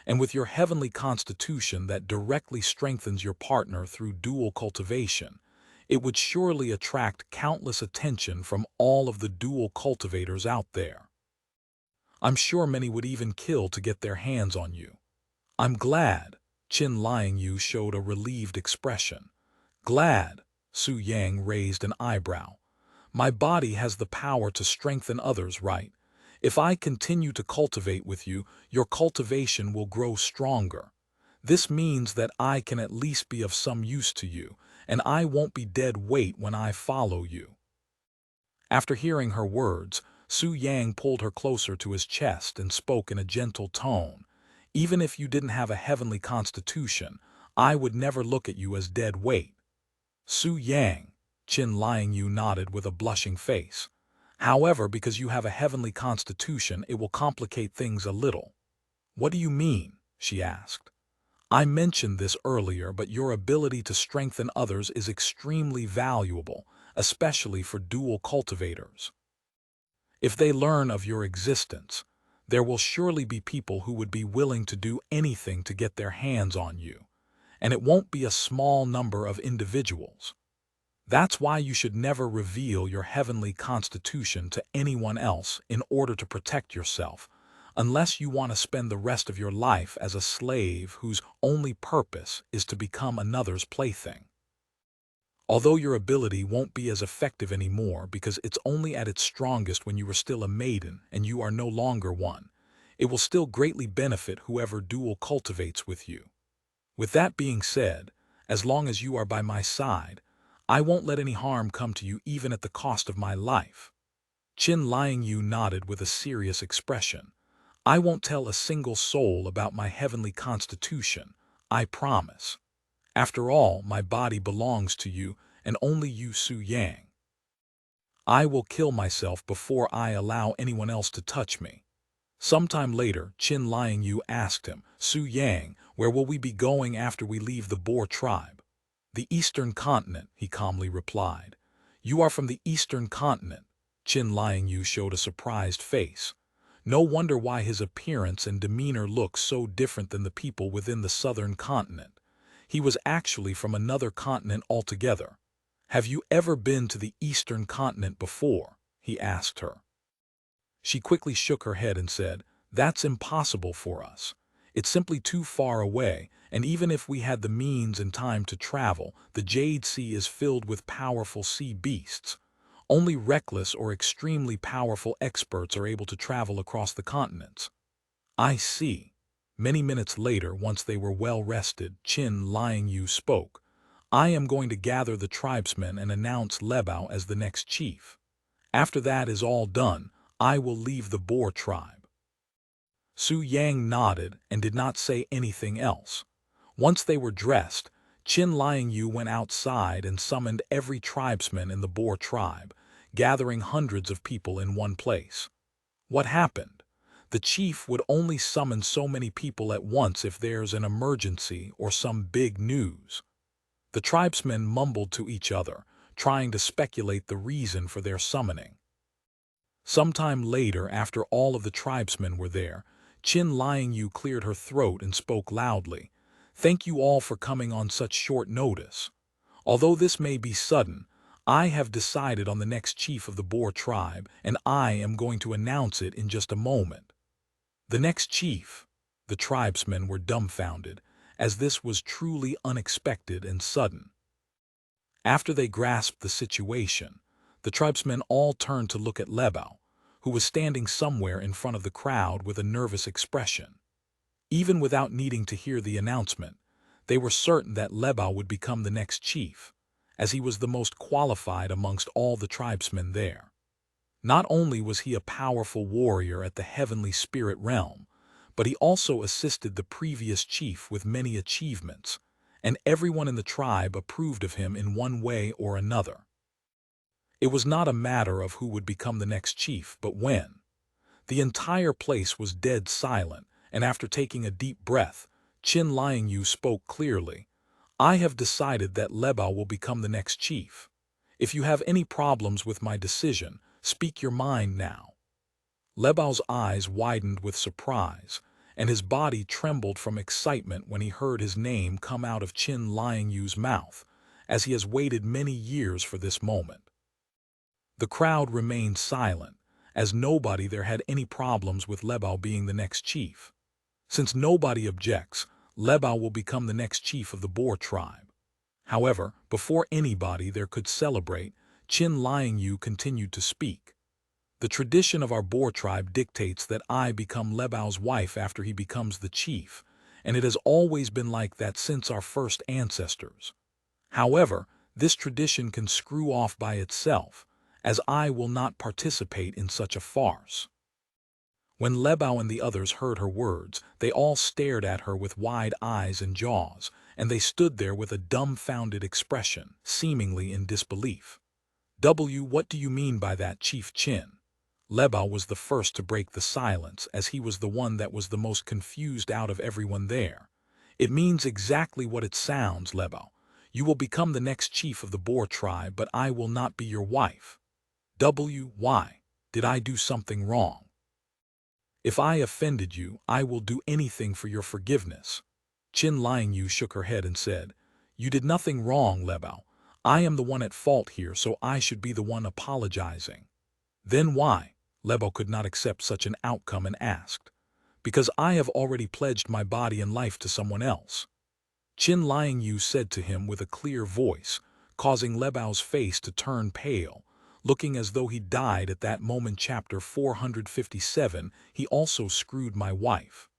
And with your heavenly constitution that directly strengthens your partner through dual cultivation, it would surely attract countless attention from all of the dual cultivators out there. I'm sure many would even kill to get their hands on you. I'm glad. Qin Liangyu showed a relieved expression. Glad? Su Yang raised an eyebrow. My body has the power to strengthen others, right? If I continue to cultivate with you, your cultivation will grow stronger. This means that I can at least be of some use to you, and I won't be dead weight when I follow you. After hearing her words, Su Yang pulled her closer to his chest and spoke in a gentle tone. Even if you didn't have a heavenly constitution, I would never look at you as dead weight. Su Yang, Qin Liangyu nodded with a blushing face. However, because you have a heavenly constitution, it will complicate things a little. What do you mean? She asked. I mentioned this earlier, but your ability to strengthen others is extremely valuable, especially for dual cultivators. If they learn of your existence, there will surely be people who would be willing to do anything to get their hands on you, and it won't be a small number of individuals. That's why you should never reveal your heavenly constitution to anyone else in order to protect yourself, unless you want to spend the rest of your life as a slave whose only purpose is to become another's plaything. Although your ability won't be as effective anymore because it's only at its strongest when you are still a maiden and you are no longer one, it will still greatly benefit whoever dual cultivates with you. With that being said, as long as you are by my side, I won't let any harm come to you even at the cost of my life." Qin Liangyu nodded with a serious expression. "I won't tell a single soul about my heavenly constitution, I promise. After all, my body belongs to you, and only you, Su Yang. I will kill myself before I allow anyone else to touch me." Sometime later, Qin Liangyu asked him, "Su Yang, where will we be going after we leave the Boer tribe?" "The Eastern Continent," he calmly replied. "You are from the Eastern Continent?" Qin Liangyu showed a surprised face. No wonder why his appearance and demeanor looked so different than the people within the Southern Continent. He was actually from another continent altogether. "Have you ever been to the Eastern Continent before?" he asked her. She quickly shook her head and said, "That's impossible for us. It's simply too far away, and even if we had the means and time to travel, the Jade Sea is filled with powerful sea beasts. Only reckless or extremely powerful experts are able to travel across the continents." "I see." Many minutes later, once they were well rested, Qin Liangyu spoke. "I am going to gather the tribesmen and announce Lebao as the next chief. After that is all done, I will leave the Boer tribe." Su Yang nodded and did not say anything else. Once they were dressed, Qin Liangyu went outside and summoned every tribesman in the Boer tribe, gathering hundreds of people in one place. What happened? The chief would only summon so many people at once if there's an emergency or some big news. The tribesmen mumbled to each other, trying to speculate the reason for their summoning. Sometime later, after all of the tribesmen were there, Qin Liangyu cleared her throat and spoke loudly. "Thank you all for coming on such short notice. Although this may be sudden, I have decided on the next chief of the Boer tribe, and I am going to announce it in just a moment." The next chief? The tribesmen were dumbfounded, as this was truly unexpected and sudden. After they grasped the situation, the tribesmen all turned to look at Lebao, who was standing somewhere in front of the crowd with a nervous expression. Even without needing to hear the announcement, they were certain that Lebao would become the next chief, as he was the most qualified amongst all the tribesmen there. Not only was he a powerful warrior at the heavenly spirit realm, but he also assisted the previous chief with many achievements, and everyone in the tribe approved of him in one way or another. It was not a matter of who would become the next chief, but when. The entire place was dead silent, and after taking a deep breath, Qin Liangyu spoke clearly. "I have decided that Lebao will become the next chief. If you have any problems with my decision, speak your mind now." Lebao's eyes widened with surprise, and his body trembled from excitement when he heard his name come out of Qin Liangyu's mouth, as he has waited many years for this moment. The crowd remained silent, as nobody there had any problems with Lebao being the next chief. Since nobody objects, Lebao will become the next chief of the Boer tribe. However, before anybody there could celebrate, Qin Liangyu continued to speak. "The tradition of our Boer tribe dictates that I become Lebao's wife after he becomes the chief, and it has always been like that since our first ancestors. However, this tradition can screw off by itself, as I will not participate in such a farce." When Lebao and the others heard her words, they all stared at her with wide eyes and jaws, and they stood there with a dumbfounded expression, seemingly in disbelief. What do you mean by that, Chief Qin?" Lebao was the first to break the silence, as he was the one that was the most confused out of everyone there. "It means exactly what it sounds, Lebao. You will become the next chief of the Boer tribe, but I will not be your wife." Why? Did I do something wrong? If I offended you, I will do anything for your forgiveness." Qin Liangyu shook her head and said, "You did nothing wrong, Lebao. I am the one at fault here, so I should be the one apologizing." "Then why?" Lebao could not accept such an outcome and asked. "Because I have already pledged my body and life to someone else." Qin Liangyu said to him with a clear voice, causing Lebao's face to turn pale, looking as though he died at that moment. Chapter 457, He also screwed my wife.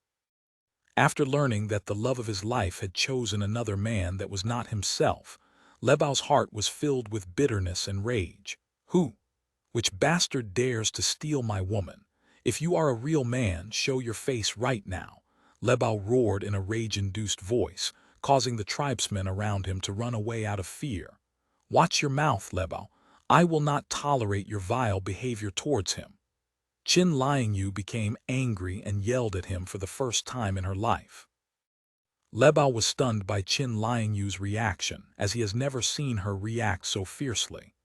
After learning that the love of his life had chosen another man that was not himself, Lebao's heart was filled with bitterness and rage. Who? Which bastard dares to steal my woman? If you are a real man, show your face right now, Lebao roared in a rage-induced voice, causing the tribesmen around him to run away out of fear. Watch your mouth, Lebao. I will not tolerate your vile behavior towards him. Qin Liangyu became angry and yelled at him for the first time in her life. Lebao was stunned by Qin Liangyu's reaction, as he has never seen her react so fiercely.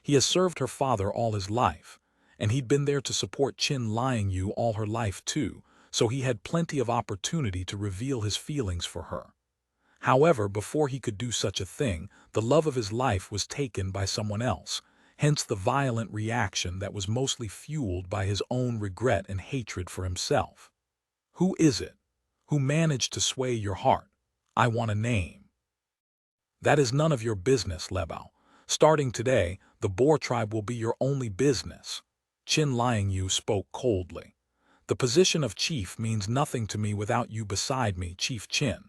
He has served her father all his life, and he'd been there to support Qin Liangyu all her life too, so he had plenty of opportunity to reveal his feelings for her. However, before he could do such a thing, the love of his life was taken by someone else, hence the violent reaction that was mostly fueled by his own regret and hatred for himself. Who is it? Who managed to sway your heart? I want a name. That is none of your business, Lebao. Starting today, the Boer tribe will be your only business. Qin Liangyu spoke coldly. The position of chief means nothing to me without you beside me, Chief Qin.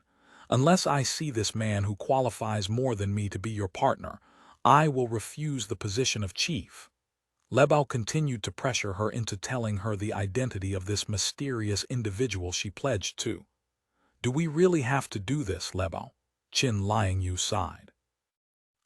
Unless I see this man who qualifies more than me to be your partner, I will refuse the position of chief. Lebao continued to pressure her into telling her the identity of this mysterious individual she pledged to. Do we really have to do this, Lebao? Qin Liangyu sighed.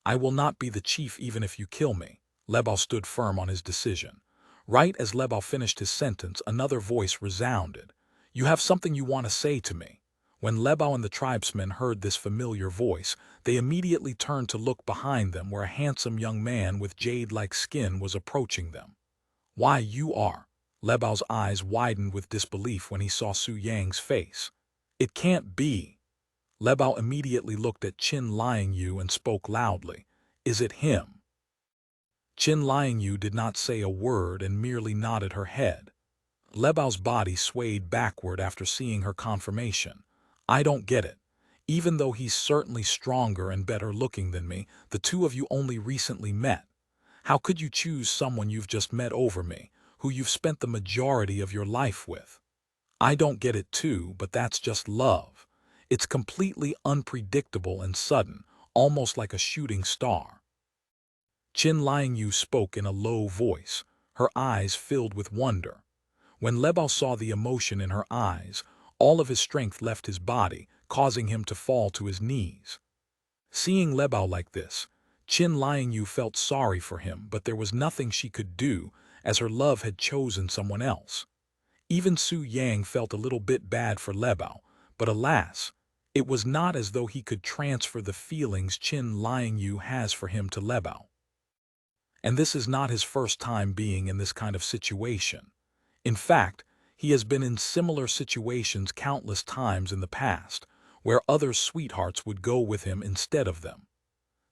I will not be the chief even if you kill me. Lebao stood firm on his decision. Right as Lebao finished his sentence, another voice resounded. You have something you want to say to me. When Lebao and the tribesmen heard this familiar voice, they immediately turned to look behind them where a handsome young man with jade-like skin was approaching them. Why, you are. Lebao's eyes widened with disbelief when he saw Su Yang's face. It can't be. Lebao immediately looked at Qin Liangyu and spoke loudly. Is it him? Qin Liangyu did not say a word and merely nodded her head. Lebao's body swayed backward after seeing her confirmation. I don't get it. Even though he's certainly stronger and better looking than me, the two of you only recently met. How could you choose someone you've just met over me, who you've spent the majority of your life with? I don't get it too, but that's just love. It's completely unpredictable and sudden, almost like a shooting star. Qin Liangyu spoke in a low voice, her eyes filled with wonder. When Lebao saw the emotion in her eyes, all of his strength left his body, causing him to fall to his knees. Seeing Lebao like this, Qin Liangyu felt sorry for him, but there was nothing she could do, as her love had chosen someone else. Even Su Yang felt a little bit bad for Lebao, but alas, it was not as though he could transfer the feelings Qin Liangyu has for him to Lebao. And this is not his first time being in this kind of situation. In fact, he has been in similar situations countless times in the past, where other sweethearts would go with him instead of them.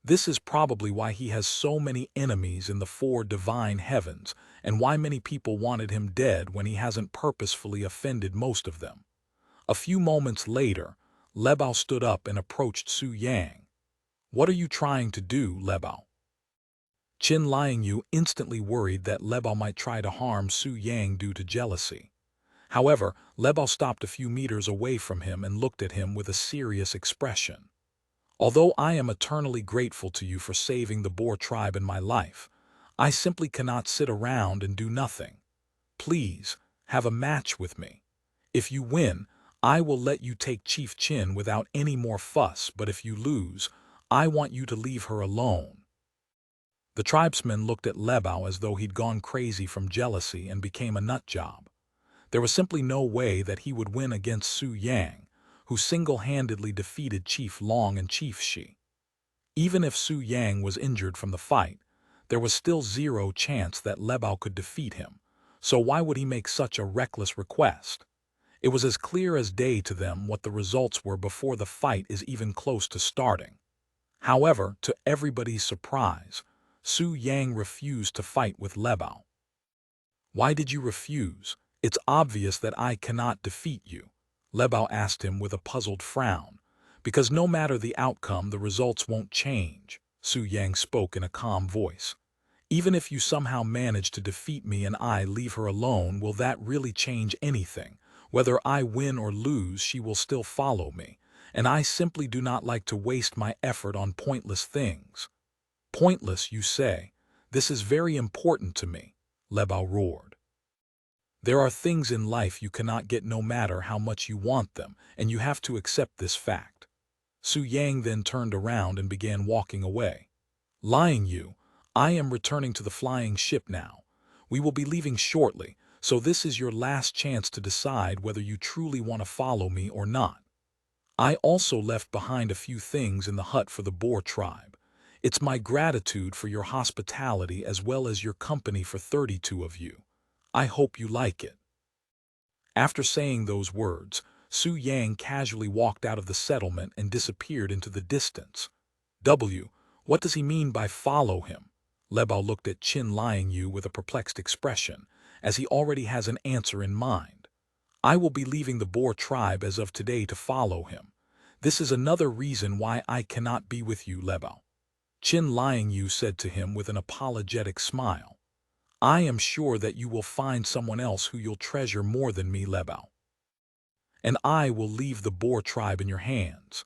This is probably why he has so many enemies in the four divine heavens, and why many people wanted him dead when he hasn't purposefully offended most of them. A few moments later, Lebao stood up and approached Su Yang. What are you trying to do, Lebao? Qin Liangyu instantly worried that Lebao might try to harm Su Yang due to jealousy. However, Lebao stopped a few meters away from him and looked at him with a serious expression. Although I am eternally grateful to you for saving the Boer tribe in my life, I simply cannot sit around and do nothing. Please, have a match with me. If you win, I will let you take Chief Qin without any more fuss, but if you lose, I want you to leave her alone. The tribesmen looked at Lebao as though he'd gone crazy from jealousy and became a nut job. There was simply no way that he would win against Su Yang, who single-handedly defeated Chief Long and Chief Shi. Even if Su Yang was injured from the fight, there was still zero chance that Lebao could defeat him, so why would he make such a reckless request? It was as clear as day to them what the results were before the fight is even close to starting. However, to everybody's surprise, Su Yang refused to fight with Lebao. Why did you refuse? It's obvious that I cannot defeat you, Lebao asked him with a puzzled frown. Because no matter the outcome, the results won't change, Su Yang spoke in a calm voice. Even if you somehow manage to defeat me and I leave her alone, will that really change anything? Whether I win or lose, she will still follow me, and I simply do not like to waste my effort on pointless things." "Pointless, you say? This is very important to me," Lebao roared. "There are things in life you cannot get no matter how much you want them, and you have to accept this fact." Su Yang then turned around and began walking away. "Lying you, I am returning to the flying ship now. We will be leaving shortly, so this is your last chance to decide whether you truly want to follow me or not. I also left behind a few things in the hut for the Boer tribe. It's my gratitude for your hospitality as well as your company for 32 of you. I hope you like it." After saying those words, Su Yang casually walked out of the settlement and disappeared into the distance. What does he mean by follow him? Lebao looked at Qin Liangyu with a perplexed expression, as he already has an answer in mind. "I will be leaving the Boer tribe as of today to follow him. This is another reason why I cannot be with you, Lebao." Qin Liangyu said to him with an apologetic smile. "I am sure that you will find someone else who you'll treasure more than me, Lebao. And I will leave the Boer tribe in your hands."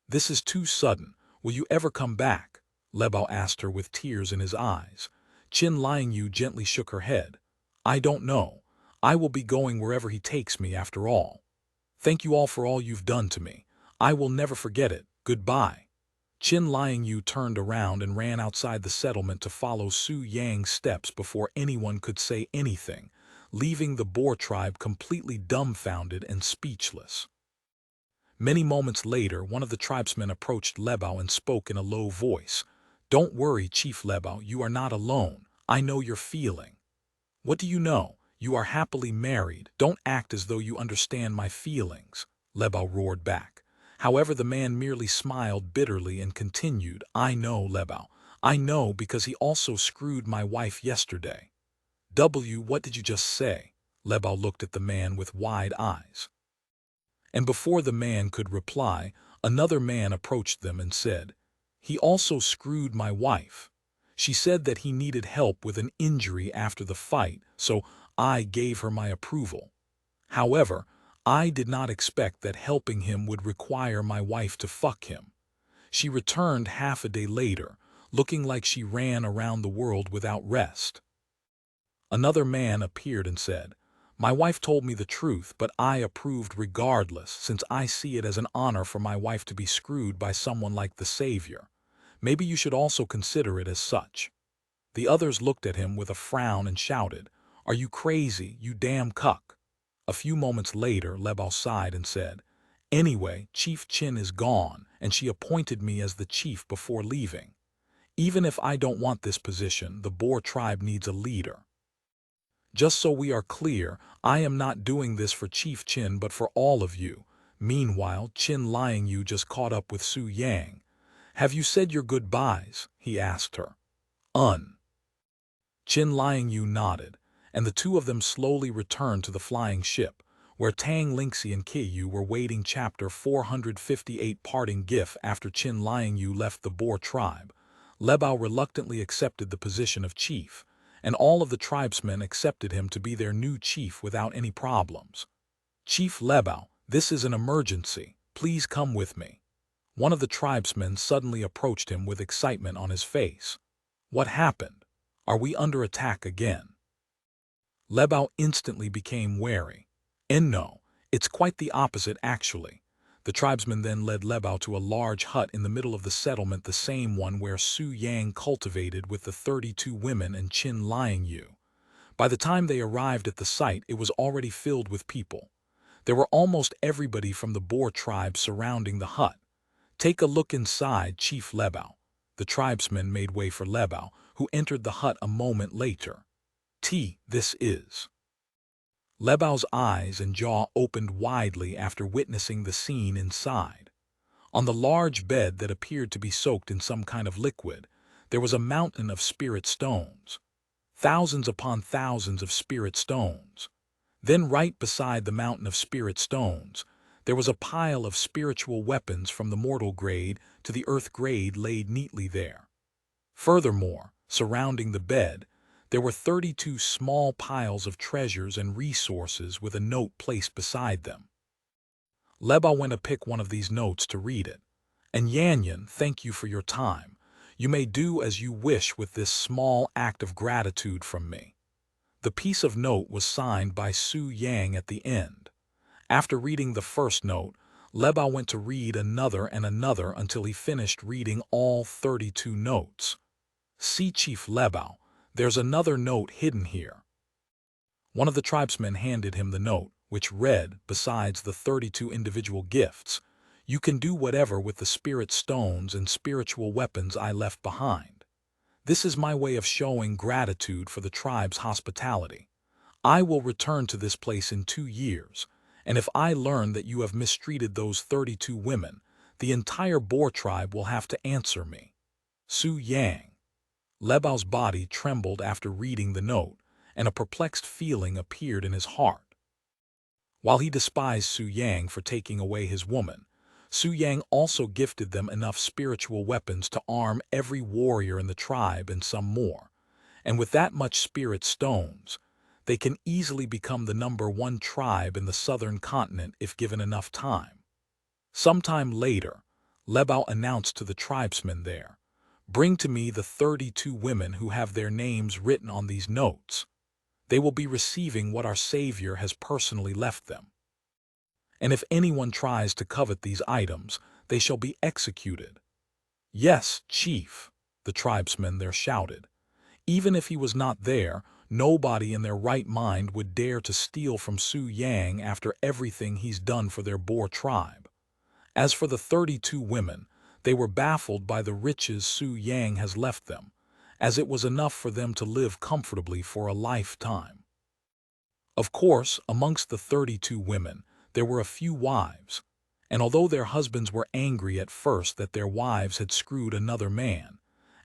"This is too sudden. Will you ever come back?" Lebao asked her with tears in his eyes. Qin Liangyu gently shook her head. "I don't know. I will be going wherever he takes me after all. Thank you all for all you've done to me. I will never forget it. Goodbye." Qin Liangyu turned around and ran outside the settlement to follow Su Yang's steps before anyone could say anything, leaving the Boer tribe completely dumbfounded and speechless. Many moments later, one of the tribesmen approached Lebao and spoke in a low voice. "Don't worry, Chief Lebao, you are not alone. I know your feeling." "What do you know? You are happily married. Don't act as though you understand my feelings," Lebao roared back. However, the man merely smiled bitterly and continued, "I know, Lebao. I know because he also screwed my wife yesterday." What did you just say?" Lebao looked at the man with wide eyes. And before the man could reply, another man approached them and said, "He also screwed my wife. She said that he needed help with an injury after the fight, so I gave her my approval. However, I did not expect that helping him would require my wife to fuck him. She returned half a day later, looking like she ran around the world without rest." Another man appeared and said, "My wife told me the truth, but I approved regardless, since I see it as an honor for my wife to be screwed by someone like the Savior. Maybe you should also consider it as such." The others looked at him with a frown and shouted, "Are you crazy, you damn cuck?" A few moments later, Lebao sighed and said, "Anyway, Chief Qin is gone, and she appointed me as the chief before leaving. Even if I don't want this position, the Boer tribe needs a leader. Just so we are clear, I am not doing this for Chief Qin but for all of you." Meanwhile, Qin Liangyu just caught up with Su Yang. "Have you said your goodbyes?" he asked her. Qin Liangyu nodded, and the two of them slowly returned to the flying ship, where Tang Lingxi and Qiyu were waiting. Chapter 458 Parting Gift. After Qin Liangyu left the Boer tribe, Lebao reluctantly accepted the position of chief, and all of the tribesmen accepted him to be their new chief without any problems. "Chief Lebao, this is an emergency. Please come with me." One of the tribesmen suddenly approached him with excitement on his face. "What happened? Are we under attack again?" Lebao instantly became wary. "No, it's quite the opposite actually." The tribesman then led Lebao to a large hut in the middle of the settlement, the same one where Su Yang cultivated with the 32 women and Qin Liangyu. By the time they arrived at the site, it was already filled with people. There were almost everybody from the Boer tribe surrounding the hut. "Take a look inside, Chief Lebao." The tribesman made way for Lebao, who entered the hut a moment later. This is..." Lebao's eyes and jaw opened widely after witnessing the scene inside. On the large bed that appeared to be soaked in some kind of liquid, there was a mountain of spirit stones. Thousands upon thousands of spirit stones. Then right beside the mountain of spirit stones, there was a pile of spiritual weapons from the mortal grade to the earth grade laid neatly there. Furthermore, surrounding the bed, there were 32 small piles of treasures and resources with a note placed beside them. Lebao went to pick one of these notes to read it. And Yanyan, thank you for your time. You may do as you wish with this small act of gratitude from me. The piece of note was signed by Su Yang at the end. After reading the first note, Lebao went to read another and another until he finished reading all 32 notes. See Chief Lebao, there's another note hidden here. One of the tribesmen handed him the note, which read, besides the 32 individual gifts, you can do whatever with the spirit stones and spiritual weapons I left behind. This is my way of showing gratitude for the tribe's hospitality. I will return to this place in 2 years, and if I learn that you have mistreated those 32 women, the entire Boer tribe will have to answer me. Su Yang. Lebao's body trembled after reading the note, and a perplexed feeling appeared in his heart. While he despised Su Yang for taking away his woman, Su Yang also gifted them enough spiritual weapons to arm every warrior in the tribe and some more. And with that much spirit stones, they can easily become the #1 tribe in the southern continent if given enough time. Sometime later, Lebao announced to the tribesmen there, bring to me the 32 women who have their names written on these notes. They will be receiving what our Savior has personally left them. And if anyone tries to covet these items, they shall be executed. Yes, chief, the tribesmen there shouted. Even if he was not there, nobody in their right mind would dare to steal from Su Yang after everything he's done for their Boer tribe. As for the 32 women, they were baffled by the riches Su Yang has left them, as it was enough for them to live comfortably for a lifetime. Of course, amongst the 32 women, there were a few wives, and although their husbands were angry at first that their wives had screwed another man,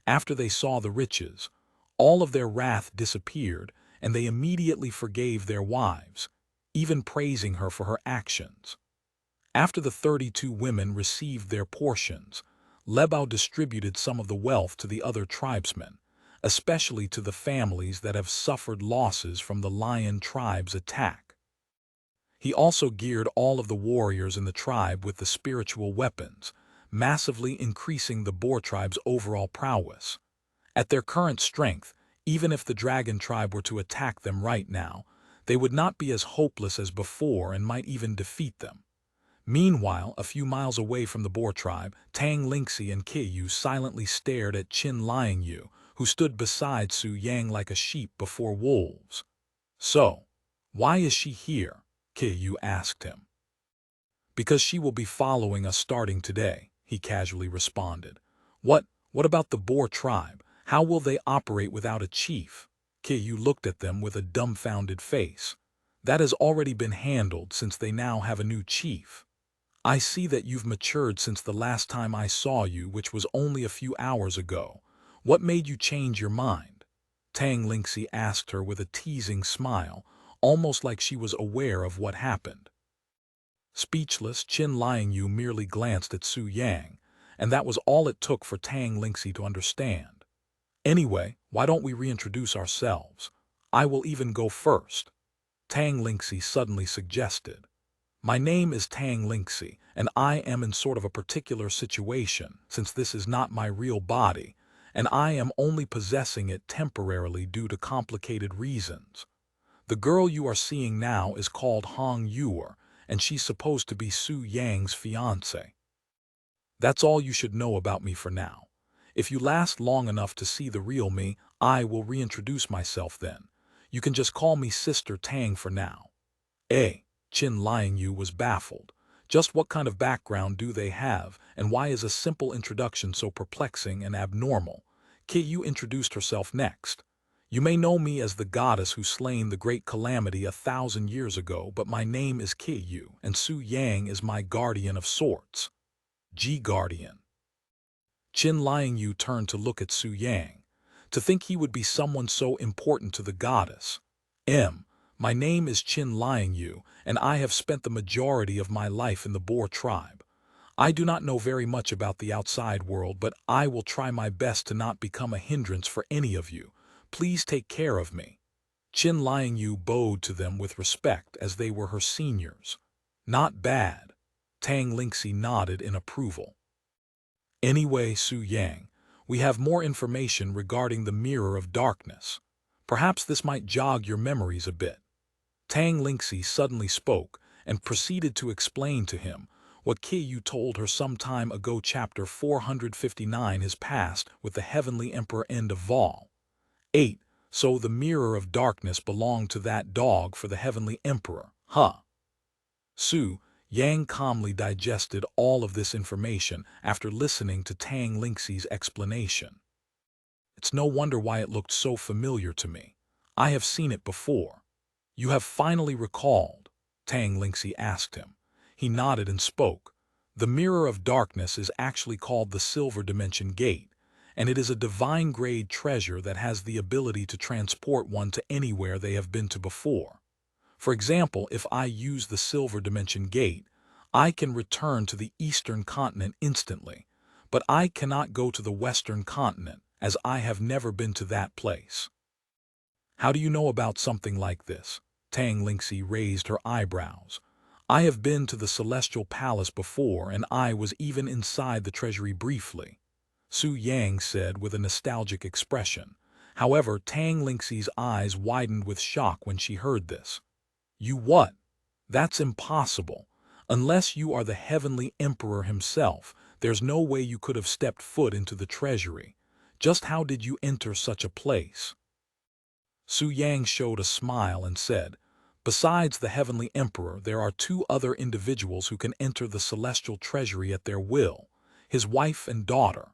after they saw the riches, all of their wrath disappeared, and they immediately forgave their wives, even praising her for her actions. After the 32 women received their portions, Lebao distributed some of the wealth to the other tribesmen, especially to the families that have suffered losses from the Lion tribe's attack. He also geared all of the warriors in the tribe with the spiritual weapons, massively increasing the Boer tribe's overall prowess. At their current strength, even if the Dragon tribe were to attack them right now, they would not be as hopeless as before and might even defeat them. Meanwhile, a few miles away from the Boer tribe, Tang Lingxi and Qiyu silently stared at Qin Liangyu, who stood beside Su Yang like a sheep before wolves. So, why is she here? Qiyu asked him. Because she will be following us starting today, he casually responded. What about the Boer tribe? How will they operate without a chief? Qiyu looked at them with a dumbfounded face. That has already been handled since they now have a new chief. I see that you've matured since the last time I saw you, which was only a few hours ago. What made you change your mind? Tang Lingxi asked her with a teasing smile, almost like she was aware of what happened. Speechless, Qin Liangyu merely glanced at Su Yang, and that was all it took for Tang Lingxi to understand. Anyway, why don't we reintroduce ourselves? I will even go first. Tang Lingxi suddenly suggested. My name is Tang Lingxi, and I am in sort of a particular situation, since this is not my real body, and I am only possessing it temporarily due to complicated reasons. The girl you are seeing now is called Hong Yuer, and she's supposed to be Su Yang's fiancé. That's all you should know about me for now. If you last long enough to see the real me, I will reintroduce myself then. You can just call me Sister Tang for now. Qin Liangyu was baffled. Just what kind of background do they have, and why is a simple introduction so perplexing and abnormal? Qiyu introduced herself next. You may know me as the goddess who slain the great calamity 1,000 years ago, but my name is Qiyu, and Su Yang is my guardian of sorts. Guardian. Qin Liangyu turned to look at Su Yang. To think he would be someone so important to the goddess. My name is Qin Liangyu, and I have spent the majority of my life in the Boer tribe. I do not know very much about the outside world, but I will try my best to not become a hindrance for any of you. Please take care of me. Qin Liangyu bowed to them with respect as they were her seniors. Not bad. Tang Lingxi nodded in approval. Anyway, Su Yang, we have more information regarding the Mirror of Darkness. Perhaps this might jog your memories a bit. Tang Lingxi suddenly spoke and proceeded to explain to him what Qiyu told her some time ago. Chapter 459 is passed with the Heavenly Emperor. End of Vol. 8. So the Mirror of Darkness belonged to that dog for the Heavenly Emperor, huh? Su Yang calmly digested all of this information after listening to Tang Lingxi's explanation. It's no wonder why it looked so familiar to me. I have seen it before. You have finally recalled? Tang Lingxi asked him. He nodded and spoke. The Mirror of Darkness is actually called the Silver Dimension Gate, and it is a divine-grade treasure that has the ability to transport one to anywhere they have been to before. For example, if I use the Silver Dimension Gate, I can return to the Eastern Continent instantly, but I cannot go to the Western Continent, as I have never been to that place. How do you know about something like this? Tang Lingxi raised her eyebrows. I have been to the Celestial Palace before, and I was even inside the treasury briefly, Su Yang said with a nostalgic expression. However, Tang Lingxi's eyes widened with shock when she heard this. You what? That's impossible. Unless you are the Heavenly Emperor himself, there's no way you could have stepped foot into the treasury. Just how did you enter such a place? Su Yang showed a smile and said, besides the Heavenly Emperor, there are two other individuals who can enter the celestial treasury at their will, his wife and daughter.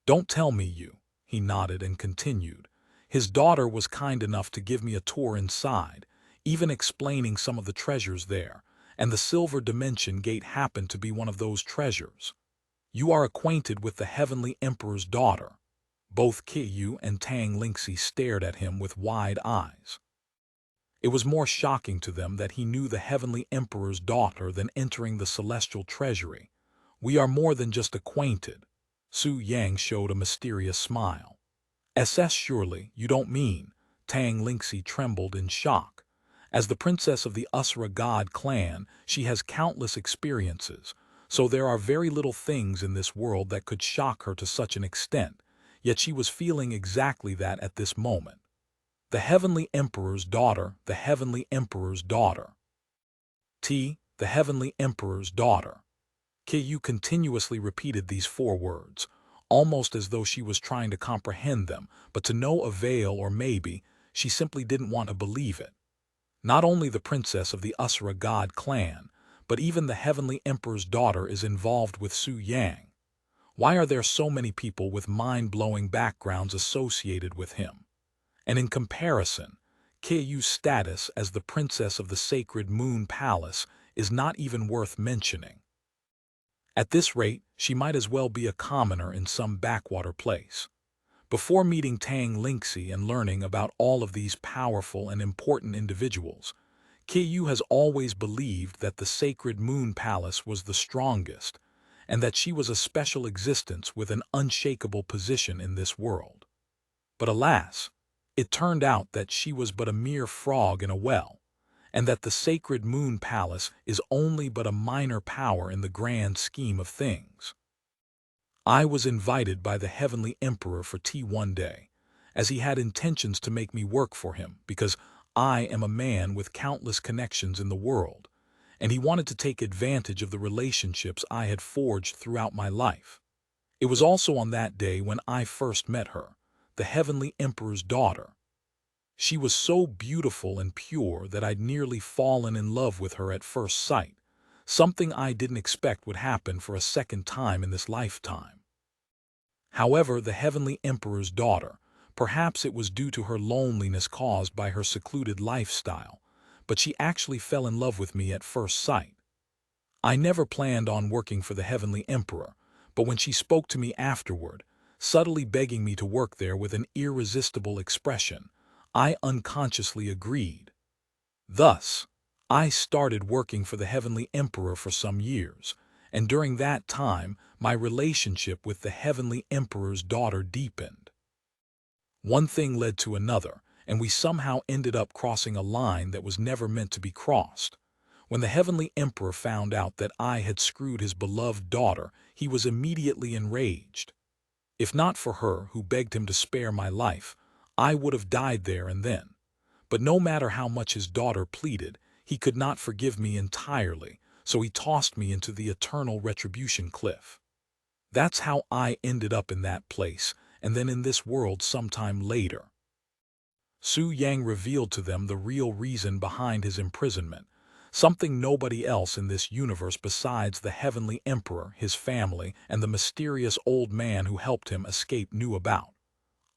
Don't tell me you. He nodded and continued. His daughter was kind enough to give me a tour inside, even explaining some of the treasures there, and the Silver Dimension Gate happened to be one of those treasures. You are acquainted with the Heavenly Emperor's daughter. Both Qiyu and Tang Lingxi stared at him with wide eyes. It was more shocking to them that he knew the Heavenly Emperor's daughter than entering the celestial treasury. We are more than just acquainted. Su Yang showed a mysterious smile. SS, surely you don't mean? Tang Lingxi trembled in shock. As the princess of the Usura God clan, she has countless experiences, so there are very little things in this world that could shock her to such an extent, yet she was feeling exactly that at this moment. The Heavenly Emperor's daughter, the Heavenly Emperor's daughter. The Heavenly Emperor's daughter. Qiyu continuously repeated these four words, almost as though she was trying to comprehend them, but to no avail, or maybe she simply didn't want to believe it. Not only the princess of the Usura God clan, but even the Heavenly Emperor's daughter is involved with Su Yang. Why are there so many people with mind-blowing backgrounds associated with him? And in comparison, Qiyu's status as the princess of the Sacred Moon Palace is not even worth mentioning. At this rate, she might as well be a commoner in some backwater place. Before meeting Tang Lingxi and learning about all of these powerful and important individuals, Qiyu has always believed that the Sacred Moon Palace was the strongest, and that she was a special existence with an unshakable position in this world. But alas, it turned out that she was but a mere frog in a well, and that the Sacred Moon Palace is only but a minor power in the grand scheme of things. I was invited by the Heavenly Emperor for tea one day, as he had intentions to make me work for him because I am a man with countless connections in the world, and he wanted to take advantage of the relationships I had forged throughout my life. It was also on that day when I first met her, the Heavenly Emperor's daughter. She was so beautiful and pure that I'd nearly fallen in love with her at first sight, something I didn't expect would happen for a second time in this lifetime. However, the Heavenly Emperor's daughter, perhaps it was due to her loneliness caused by her secluded lifestyle, but she actually fell in love with me at first sight. I never planned on working for the Heavenly Emperor, but when she spoke to me afterward, subtly begging me to work there with an irresistible expression, I unconsciously agreed. Thus, I started working for the Heavenly Emperor for some years, and during that time, my relationship with the Heavenly Emperor's daughter deepened. One thing led to another, and we somehow ended up crossing a line that was never meant to be crossed. When the Heavenly Emperor found out that I had screwed his beloved daughter, he was immediately enraged. If not for her, who begged him to spare my life, I would have died there and then. But no matter how much his daughter pleaded, he could not forgive me entirely, so he tossed me into the eternal retribution cliff. That's how I ended up in that place, and then in this world sometime later. Su Yang revealed to them the real reason behind his imprisonment, something nobody else in this universe besides the Heavenly Emperor, his family, and the mysterious old man who helped him escape knew about.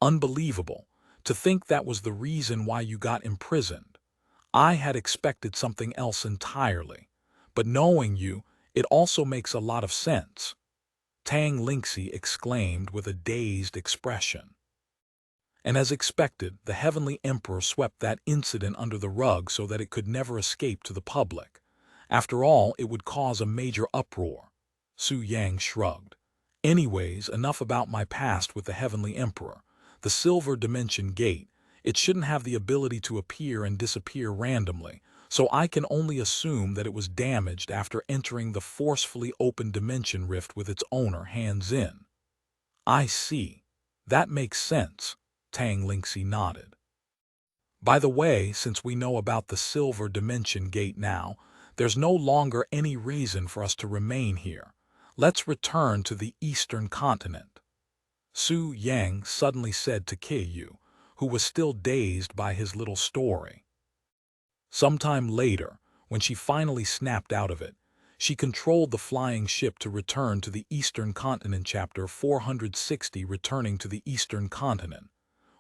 Unbelievable. To think that was the reason why you got imprisoned. I had expected something else entirely. But knowing you, it also makes a lot of sense. Tang Lingxi exclaimed with a dazed expression. And as expected, the Heavenly Emperor swept that incident under the rug so that it could never escape to the public. After all, it would cause a major uproar. Su Yang shrugged. Anyways, enough about my past with the Heavenly Emperor. The Silver Dimension Gate, it shouldn't have the ability to appear and disappear randomly, so I can only assume that it was damaged after entering the forcefully open dimension rift with its owner hands in. I see. That makes sense. Tang Lingxi nodded. By the way, since we know about the Silver Dimension Gate now, there's no longer any reason for us to remain here. Let's return to the Eastern Continent. Su Yang suddenly said to Qiyu, who was still dazed by his little story. Sometime later, when she finally snapped out of it, she controlled the flying ship to return to the Eastern Continent. Chapter 460. Returning to the Eastern Continent.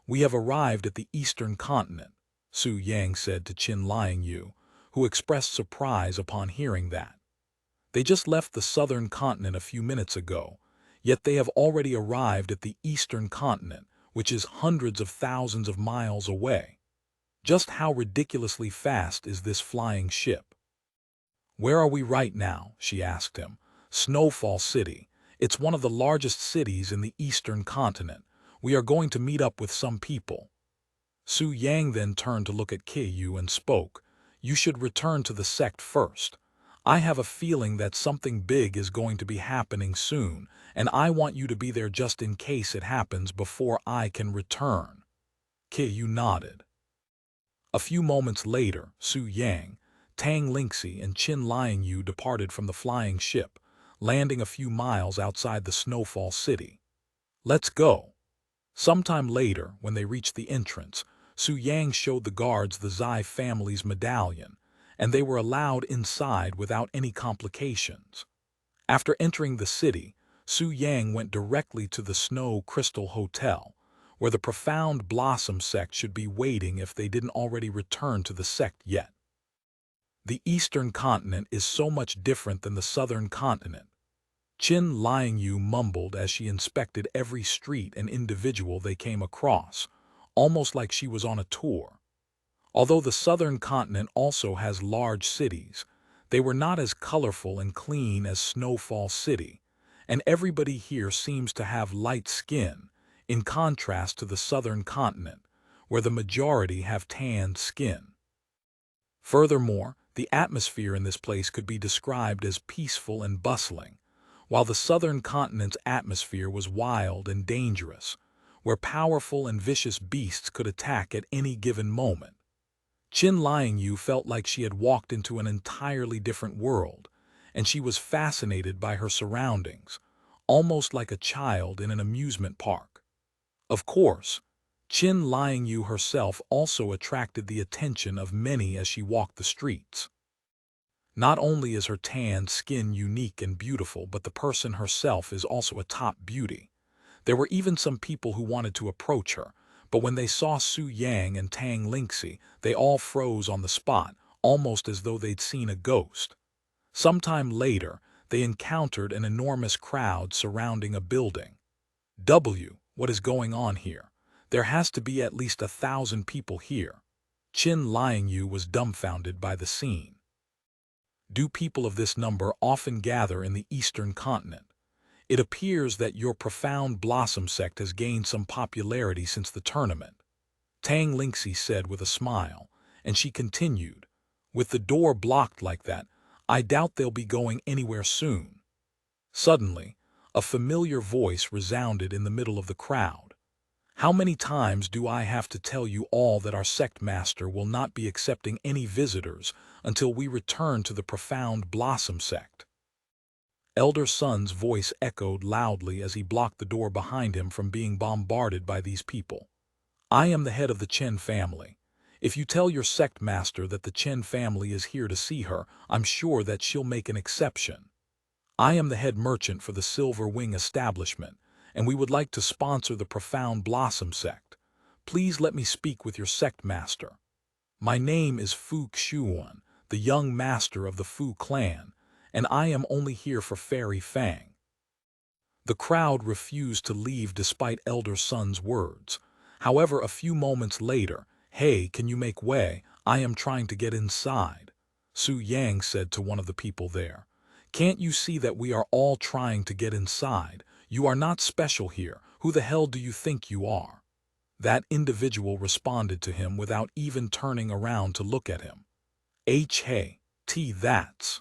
We have arrived at the Eastern Continent, Su Yang said to Qin Liangyu, who expressed surprise upon hearing that. They just left the Southern Continent a few minutes ago, yet they have already arrived at the Eastern Continent, which is hundreds of thousands of miles away. Just how ridiculously fast is this flying ship? Where are we right now? She asked him. Snowfall City. It's one of the largest cities in the Eastern Continent. We are going to meet up with some people. Su Yang then turned to look at Qiyu and spoke. You should return to the sect first. I have a feeling that something big is going to be happening soon, and I want you to be there just in case it happens before I can return. Qiyu nodded. A few moments later, Su Yang, Tang Lingxi, and Qin Liangyu departed from the flying ship, landing a few miles outside the Snowfall City. Let's go. Sometime later, when they reached the entrance, Su Yang showed the guards the Zai family's medallion, and they were allowed inside without any complications. After entering the city, Su Yang went directly to the Snow Crystal Hotel, where the Profound Blossom Sect should be waiting if they didn't already return to the sect yet. The Eastern Continent is so much different than the Southern Continent. Qin Liangyu mumbled as she inspected every street and individual they came across, almost like she was on a tour. Although the Southern Continent also has large cities, they were not as colorful and clean as Snowfall City, and everybody here seems to have light skin, in contrast to the Southern Continent, where the majority have tanned skin. Furthermore, the atmosphere in this place could be described as peaceful and bustling, while the Southern Continent's atmosphere was wild and dangerous, where powerful and vicious beasts could attack at any given moment. Qin Liangyu felt like she had walked into an entirely different world, and she was fascinated by her surroundings, almost like a child in an amusement park. Of course, Qin Liangyu herself also attracted the attention of many as she walked the streets. Not only is her tanned skin unique and beautiful, but the person herself is also a top beauty. There were even some people who wanted to approach her, but when they saw Su Yang and Tang Lingxi, they all froze on the spot, almost as though they'd seen a ghost. Sometime later, they encountered an enormous crowd surrounding a building. What is going on here? There has to be at least 1,000 people here. Qin Liangyu was dumbfounded by the scene. Do people of this number often gather in the Eastern Continent? It appears that your Profound Blossom Sect has gained some popularity since the tournament. Tang Lingxi said with a smile, and she continued, With the door blocked like that, I doubt they'll be going anywhere soon. Suddenly, a familiar voice resounded in the middle of the crowd. How many times do I have to tell you all that our sect master will not be accepting any visitors until we return to the Profound Blossom Sect? Elder Sun's voice echoed loudly as he blocked the door behind him from being bombarded by these people. I am the head of the Chen family. If you tell your sect master that the Chen family is here to see her, I'm sure that she'll make an exception. I am the head merchant for the Silver Wing establishment, and we would like to sponsor the Profound Blossom Sect. Please let me speak with your sect master. My name is Fu Xuan, the young master of the Fu clan, and I am only here for Fairy Fang. The crowd refused to leave despite Elder Sun's words. However, a few moments later, "Hey, can you make way? I am trying to get inside," Su Yang said to one of the people there. "Can't you see that we are all trying to get inside? You are not special here. Who the hell do you think you are?" That individual responded to him without even turning around to look at him. Hey, that's.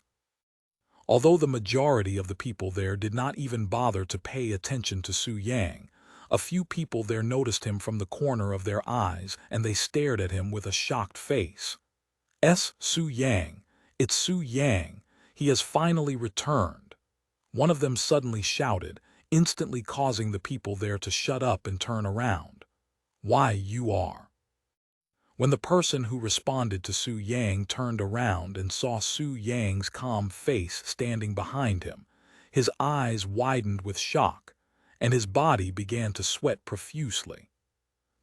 Although the majority of the people there did not even bother to pay attention to Su Yang, a few people there noticed him from the corner of their eyes, and they stared at him with a shocked face. Su Yang, it's Su Yang. He has finally returned. One of them suddenly shouted, instantly causing the people there to shut up and turn around. Why, you are. When the person who responded to Su Yang turned around and saw Su Yang's calm face standing behind him, his eyes widened with shock, and his body began to sweat profusely.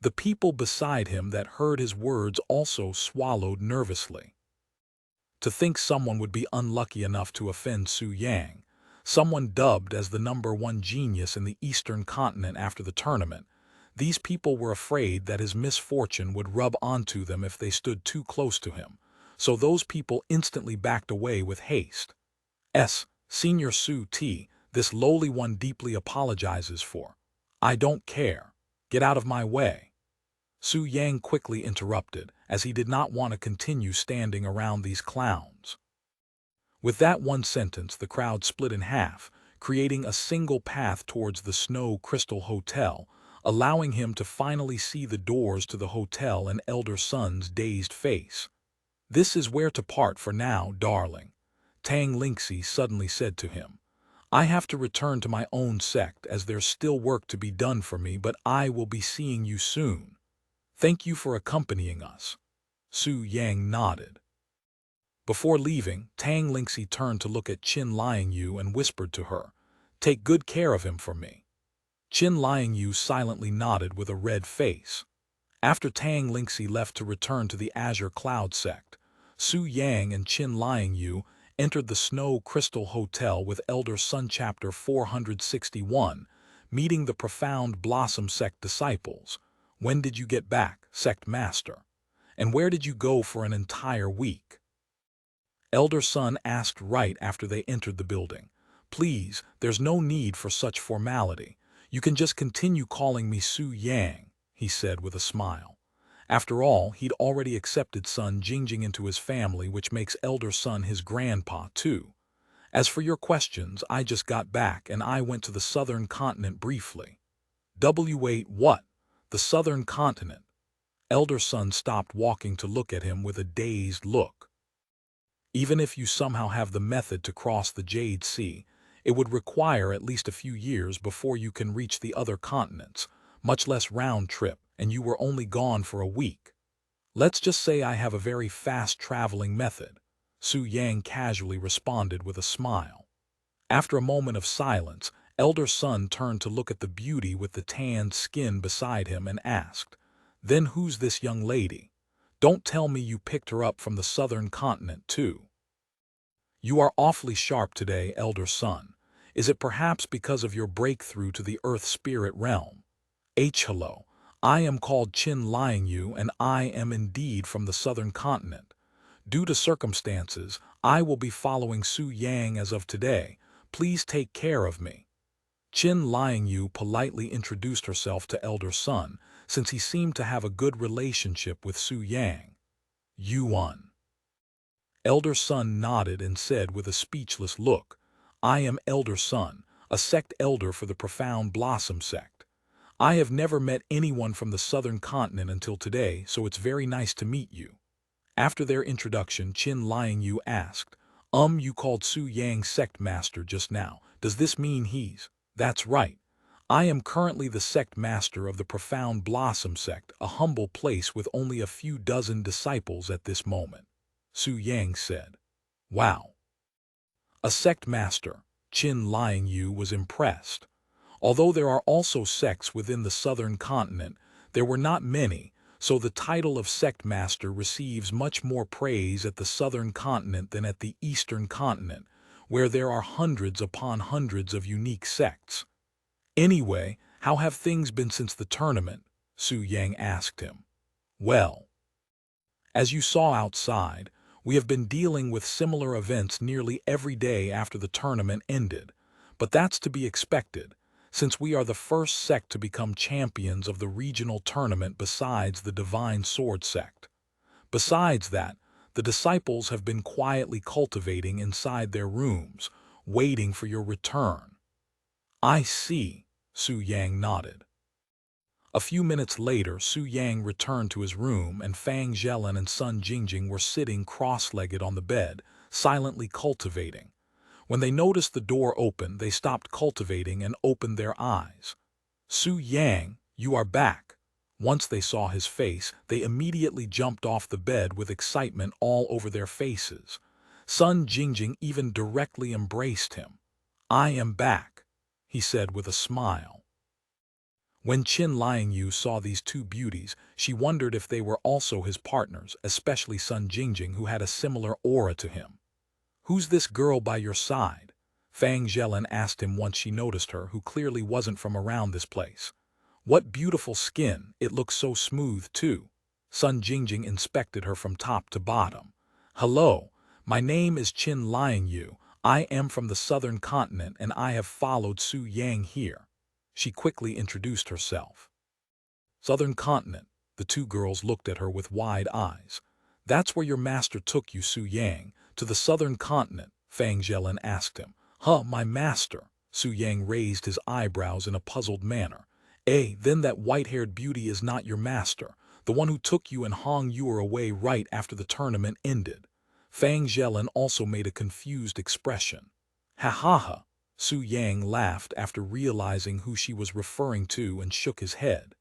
The people beside him that heard his words also swallowed nervously. To think someone would be unlucky enough to offend Su Yang, someone dubbed as the #1 genius in the Eastern continent after the tournament, these people were afraid that his misfortune would rub onto them if they stood too close to him, so those people instantly backed away with haste. Senior Su T, this lowly one deeply apologizes for. I don't care. Get out of my way. Su Yang quickly interrupted, as he did not want to continue standing around these clowns. With that one sentence, the crowd split in half, creating a single path towards the Snow Crystal Hotel, allowing him to finally see the doors to the hotel and Elder Sun's dazed face. "This is where to part for now, darling," Tang Lingxi suddenly said to him. "I have to return to my own sect as there's still work to be done for me, but I will be seeing you soon. Thank you for accompanying us." Su Yang nodded. Before leaving, Tang Lingxi turned to look at Qin Liangyu and whispered to her, "Take good care of him for me." Qin Liangyu silently nodded with a red face. After Tang Lingxi left to return to the Azure Cloud Sect, Su Yang and Qin Liangyu entered the Snow Crystal Hotel with Elder Sun Chapter 461, meeting the Profound Blossom Sect disciples. "When did you get back, Sect Master? And where did you go for an entire week?" Elder Sun asked right after they entered the building. "Please, there's no need for such formality. You can just continue calling me Su Yang," he said with a smile. After all, he'd already accepted Sun Jingjing into his family, which makes Elder Sun his grandpa too. "As for your questions, I just got back and I went to the southern continent briefly." "Wait, what? The southern continent?" Elder Sun stopped walking to look at him with a dazed look. "Even if you somehow have the method to cross the Jade Sea, it would require at least a few years before you can reach the other continents, much less round trip, and you were only gone for a week. Let's just say I have a very fast traveling method," Su Yang casually responded with a smile. After a moment of silence, Elder Sun turned to look at the beauty with the tanned skin beside him and asked, "Then who's this young lady? Don't tell me you picked her up from the southern continent too." "You are awfully sharp today, Elder Sun. Is it perhaps because of your breakthrough to the Earth Spirit realm?" Hello. I am called Qin Liangyu and I am indeed from the southern continent. Due to circumstances, I will be following Su Yang as of today. Please take care of me. Qin Liangyu politely introduced herself to Elder Sun, since he seemed to have a good relationship with Su Yang. Yuan. Elder Sun nodded and said with a speechless look, "I am Elder Sun, a sect elder for the Profound Blossom Sect. I have never met anyone from the southern continent until today, so it's very nice to meet you." After their introduction, Qin Liangyu asked, You called Su Yang sect master just now. Does this mean he's—" "That's right. I am currently the sect master of the Profound Blossom Sect, a humble place with only a few dozen disciples at this moment," Su Yang said. "Wow. A sect master." Qin Liangyu was impressed. Although there are also sects within the southern continent, there were not many, so the title of sect master receives much more praise at the southern continent than at the eastern continent, where there are hundreds upon hundreds of unique sects. "Anyway, how have things been since the tournament?" Su Yang asked him. "Well, as you saw outside, we have been dealing with similar events nearly every day after the tournament ended, but that's to be expected, since we are the first sect to become champions of the regional tournament besides the Divine Sword sect. Besides that, the disciples have been quietly cultivating inside their rooms, waiting for your return." "I see," Su Yang nodded. A few minutes later, Su Yang returned to his room and Fang Zhelan and Sun Jingjing were sitting cross-legged on the bed, silently cultivating. When they noticed the door open, they stopped cultivating and opened their eyes. "Su Yang, you are back." Once they saw his face, they immediately jumped off the bed with excitement all over their faces. Sun Jingjing even directly embraced him. "I am back," he said with a smile. When Qin Liangyu saw these two beauties, she wondered if they were also his partners, especially Sun Jingjing, who had a similar aura to him. "Who's this girl by your side?" Fang Zhelan asked him once she noticed her, who clearly wasn't from around this place. "What beautiful skin, it looks so smooth too." Sun Jingjing inspected her from top to bottom. "Hello, my name is Qin Liangyu. I am from the southern continent and I have followed Su Yang here." She quickly introduced herself. "Southern continent." The two girls looked at her with wide eyes. "That's where your master took you, Su Yang, to the southern continent?" Fang Zhelan asked him. "Huh, my master?" Su Yang raised his eyebrows in a puzzled manner. Then that white-haired beauty is not your master, the one who took you and hung you away right after the tournament ended." Fang Zhelan also made a confused expression. "Ha ha ha." Su Yang laughed after realizing who she was referring to and shook his head.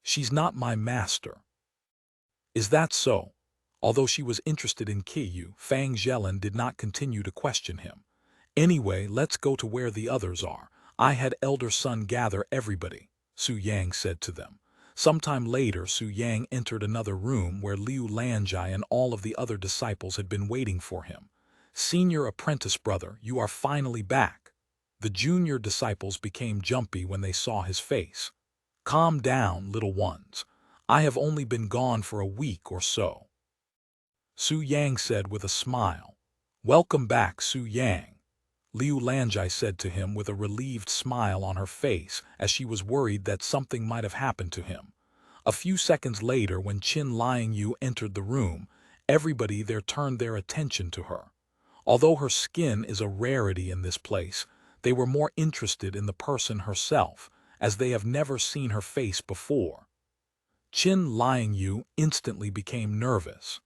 "She's not my master." "Is that so?" Although she was interested in Qiyu, Fang Zhelan did not continue to question him. "Anyway, let's go to where the others are. I had Elder Sun gather everybody," Su Yang said to them. Sometime later, Su Yang entered another room where Liu Lanjai and all of the other disciples had been waiting for him. "Senior apprentice brother, you are finally back." The junior disciples became jumpy when they saw his face. "Calm down, little ones. I have only been gone for a week or so," Su Yang said with a smile. "Welcome back, Su Yang," Liu Lanjai said to him with a relieved smile on her face, as she was worried that something might have happened to him. A few seconds later, when Qin Liangyu entered the room, everybody there turned their attention to her. Although her skin is a rarity in this place, they were more interested in the person herself, as they have never seen her face before. Qin Liangyu instantly became nervous.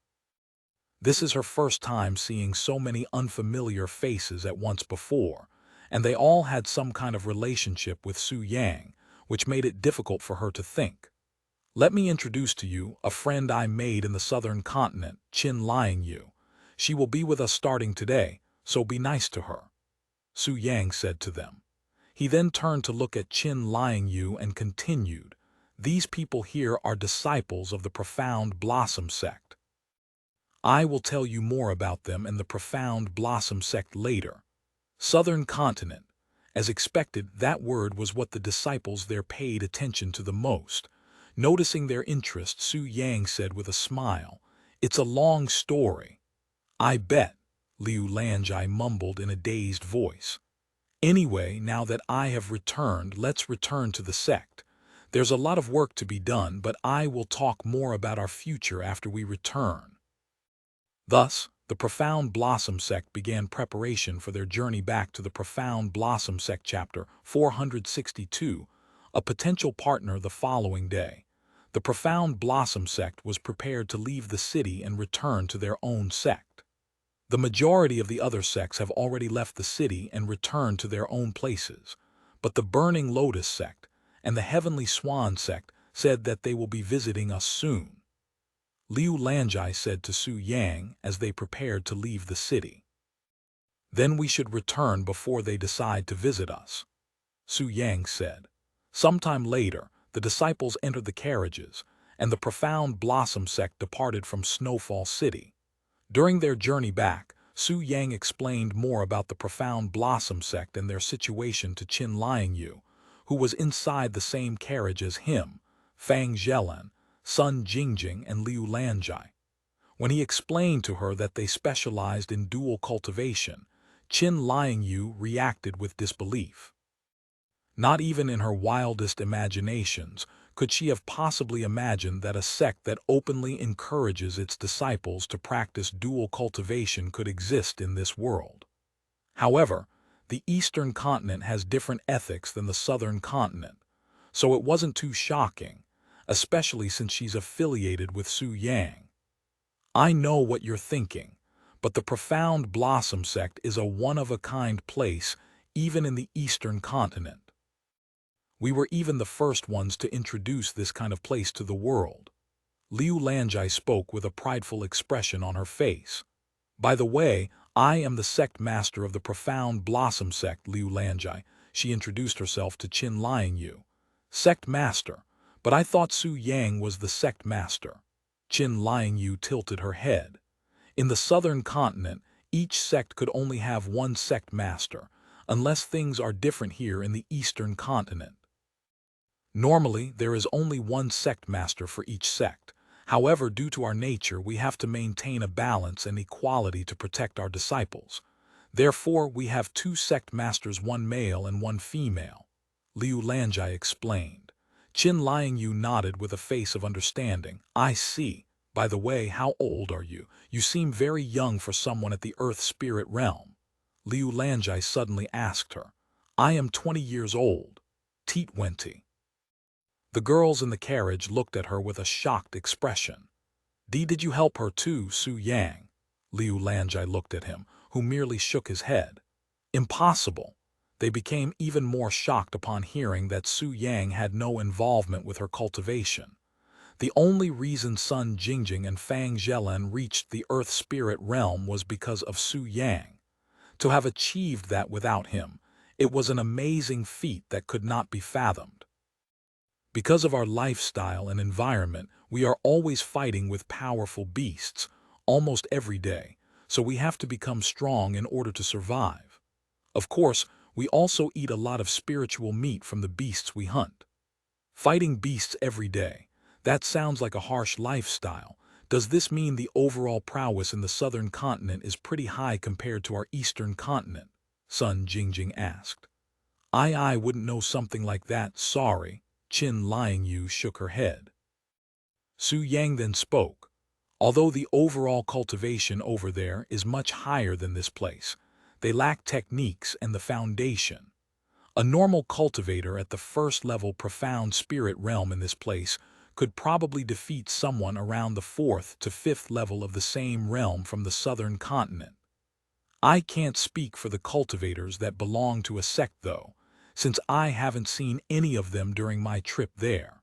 This is her first time seeing so many unfamiliar faces at once before, and they all had some kind of relationship with Su Yang, which made it difficult for her to think. "Let me introduce to you a friend I made in the southern continent, Qin Liangyu. She will be with us starting today, so be nice to her," Su Yang said to them. He then turned to look at Qin Liangyu and continued, "These people here are disciples of the Profound Blossom Sect. I will tell you more about them and the Profound Blossom Sect later." Southern continent. As expected, that word was what the disciples there paid attention to the most. Noticing their interest, Su Yang said with a smile, "It's a long story." "I bet," Liu Lanjai mumbled in a dazed voice. "Anyway, now that I have returned, let's return to the sect. There's a lot of work to be done, but I will talk more about our future after we return." Thus, the Profound Blossom Sect began preparation for their journey back to the Profound Blossom Sect chapter 462, a potential partner the following day. The Profound Blossom Sect was prepared to leave the city and return to their own sect. The majority of the other sects have already left the city and returned to their own places, but the Burning Lotus Sect and the Heavenly Swan Sect said that they will be visiting us soon. Liu Lanjai said to Su Yang as they prepared to leave the city. Then we should return before they decide to visit us, Su Yang said. Sometime later, the disciples entered the carriages, and the Profound Blossom Sect departed from Snowfall City. During their journey back, Su Yang explained more about the Profound Blossom Sect and their situation to Qin Liangyu, who was inside the same carriage as him, Fang Zhelan, Sun Jingjing, and Liu Lanjai. When he explained to her that they specialized in dual cultivation, Qin Liangyu reacted with disbelief. Not even in her wildest imaginations could she have possibly imagined that a sect that openly encourages its disciples to practice dual cultivation could exist in this world. However, the Eastern continent has different ethics than the Southern continent, so it wasn't too shocking, especially since she's affiliated with Su Yang. I know what you're thinking, but the Profound Blossom Sect is a one-of-a-kind place even in the Eastern continent. We were even the first ones to introduce this kind of place to the world. Liu Lanjai spoke with a prideful expression on her face. By the way, I am the sect master of the Profound Blossom Sect, Liu Lanjai. She introduced herself to Qin Liangyu. Sect master, but I thought Su Yang was the sect master. Qin Liangyu tilted her head. In the southern continent, each sect could only have one sect master, unless things are different here in the eastern continent. Normally, there is only one sect master for each sect. However, due to our nature, we have to maintain a balance and equality to protect our disciples. Therefore, we have two sect masters, one male and one female, Liu Lanjai explained. Qin Liangyu nodded with a face of understanding. I see. By the way, how old are you? You seem very young for someone at the Earth Spirit realm. Liu Lanjai suddenly asked her. I am 20 years old. Teat Wenti. The girls in the carriage looked at her with a shocked expression. Did you help her too, Su Yang? Liu Lanjai looked at him, who merely shook his head. Impossible. They became even more shocked upon hearing that Su Yang had no involvement with her cultivation. The only reason Sun Jingjing and Fang Zhelan reached the Earth Spirit realm was because of Su Yang. To have achieved that without him, it was an amazing feat that could not be fathomed. Because of our lifestyle and environment, we are always fighting with powerful beasts, almost every day, so we have to become strong in order to survive. Of course, we also eat a lot of spiritual meat from the beasts we hunt. Fighting beasts every day, that sounds like a harsh lifestyle. Does this mean the overall prowess in the southern continent is pretty high compared to our eastern continent? Sun Jingjing asked. I wouldn't know something like that, sorry. Qin Liangyu shook her head. Su Yang then spoke. Although the overall cultivation over there is much higher than this place, they lack techniques and the foundation. A normal cultivator at the first level profound spirit realm in this place could probably defeat someone around the 4th to 5th level of the same realm from the southern continent. I can't speak for the cultivators that belong to a sect though, since I haven't seen any of them during my trip there.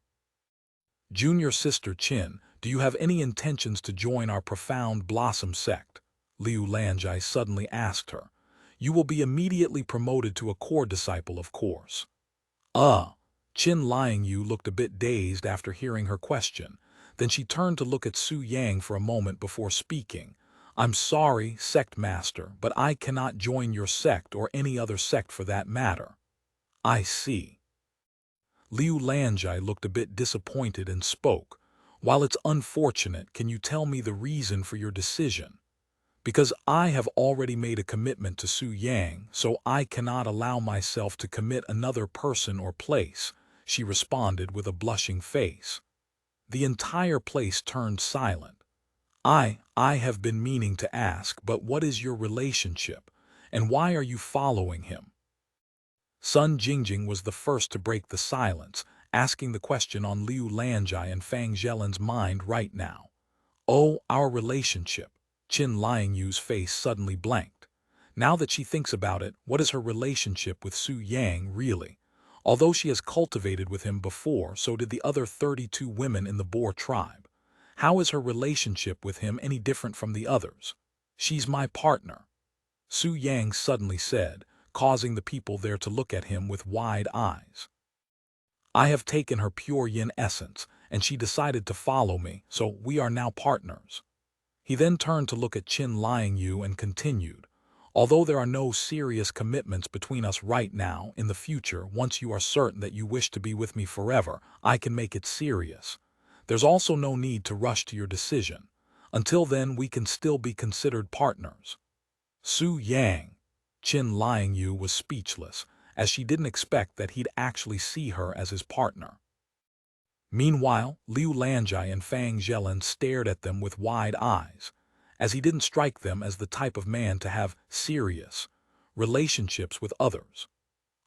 Junior sister Qin, do you have any intentions to join our Profound Blossom Sect? Liu Lanjai suddenly asked her. You will be immediately promoted to a core disciple, of course. Qin Liangyu looked a bit dazed after hearing her question. Then she turned to look at Su Yang for a moment before speaking. I'm sorry, sect master, but I cannot join your sect or any other sect for that matter. I see. Liu Lanjai looked a bit disappointed and spoke. While it's unfortunate, can you tell me the reason for your decision? Because I have already made a commitment to Su Yang, so I cannot allow myself to commit another person or place, she responded with a blushing face. The entire place turned silent. I have been meaning to ask, but what is your relationship, and why are you following him? Sun Jingjing was the first to break the silence, asking the question on Liu Lanjai and Fang Zhelin's mind right now. Oh, our relationship. Qin Liangyu's face suddenly blanked. Now that she thinks about it, what is her relationship with Su Yang really? Although she has cultivated with him before, so did the other 32 women in the Boer tribe. How is her relationship with him any different from the others? She's my partner, Su Yang suddenly said, causing the people there to look at him with wide eyes. I have taken her pure yin essence, and she decided to follow me, so we are now partners. He then turned to look at Qin Liangyu and continued, although there are no serious commitments between us right now, in the future, once you are certain that you wish to be with me forever, I can make it serious. There's also no need to rush to your decision. Until then, we can still be considered partners. Su Yang. Qin Liangyu was speechless, as she didn't expect that he'd actually see her as his partner. Meanwhile, Liu Lanjai and Fang Zhelin stared at them with wide eyes, as he didn't strike them as the type of man to have serious relationships with others.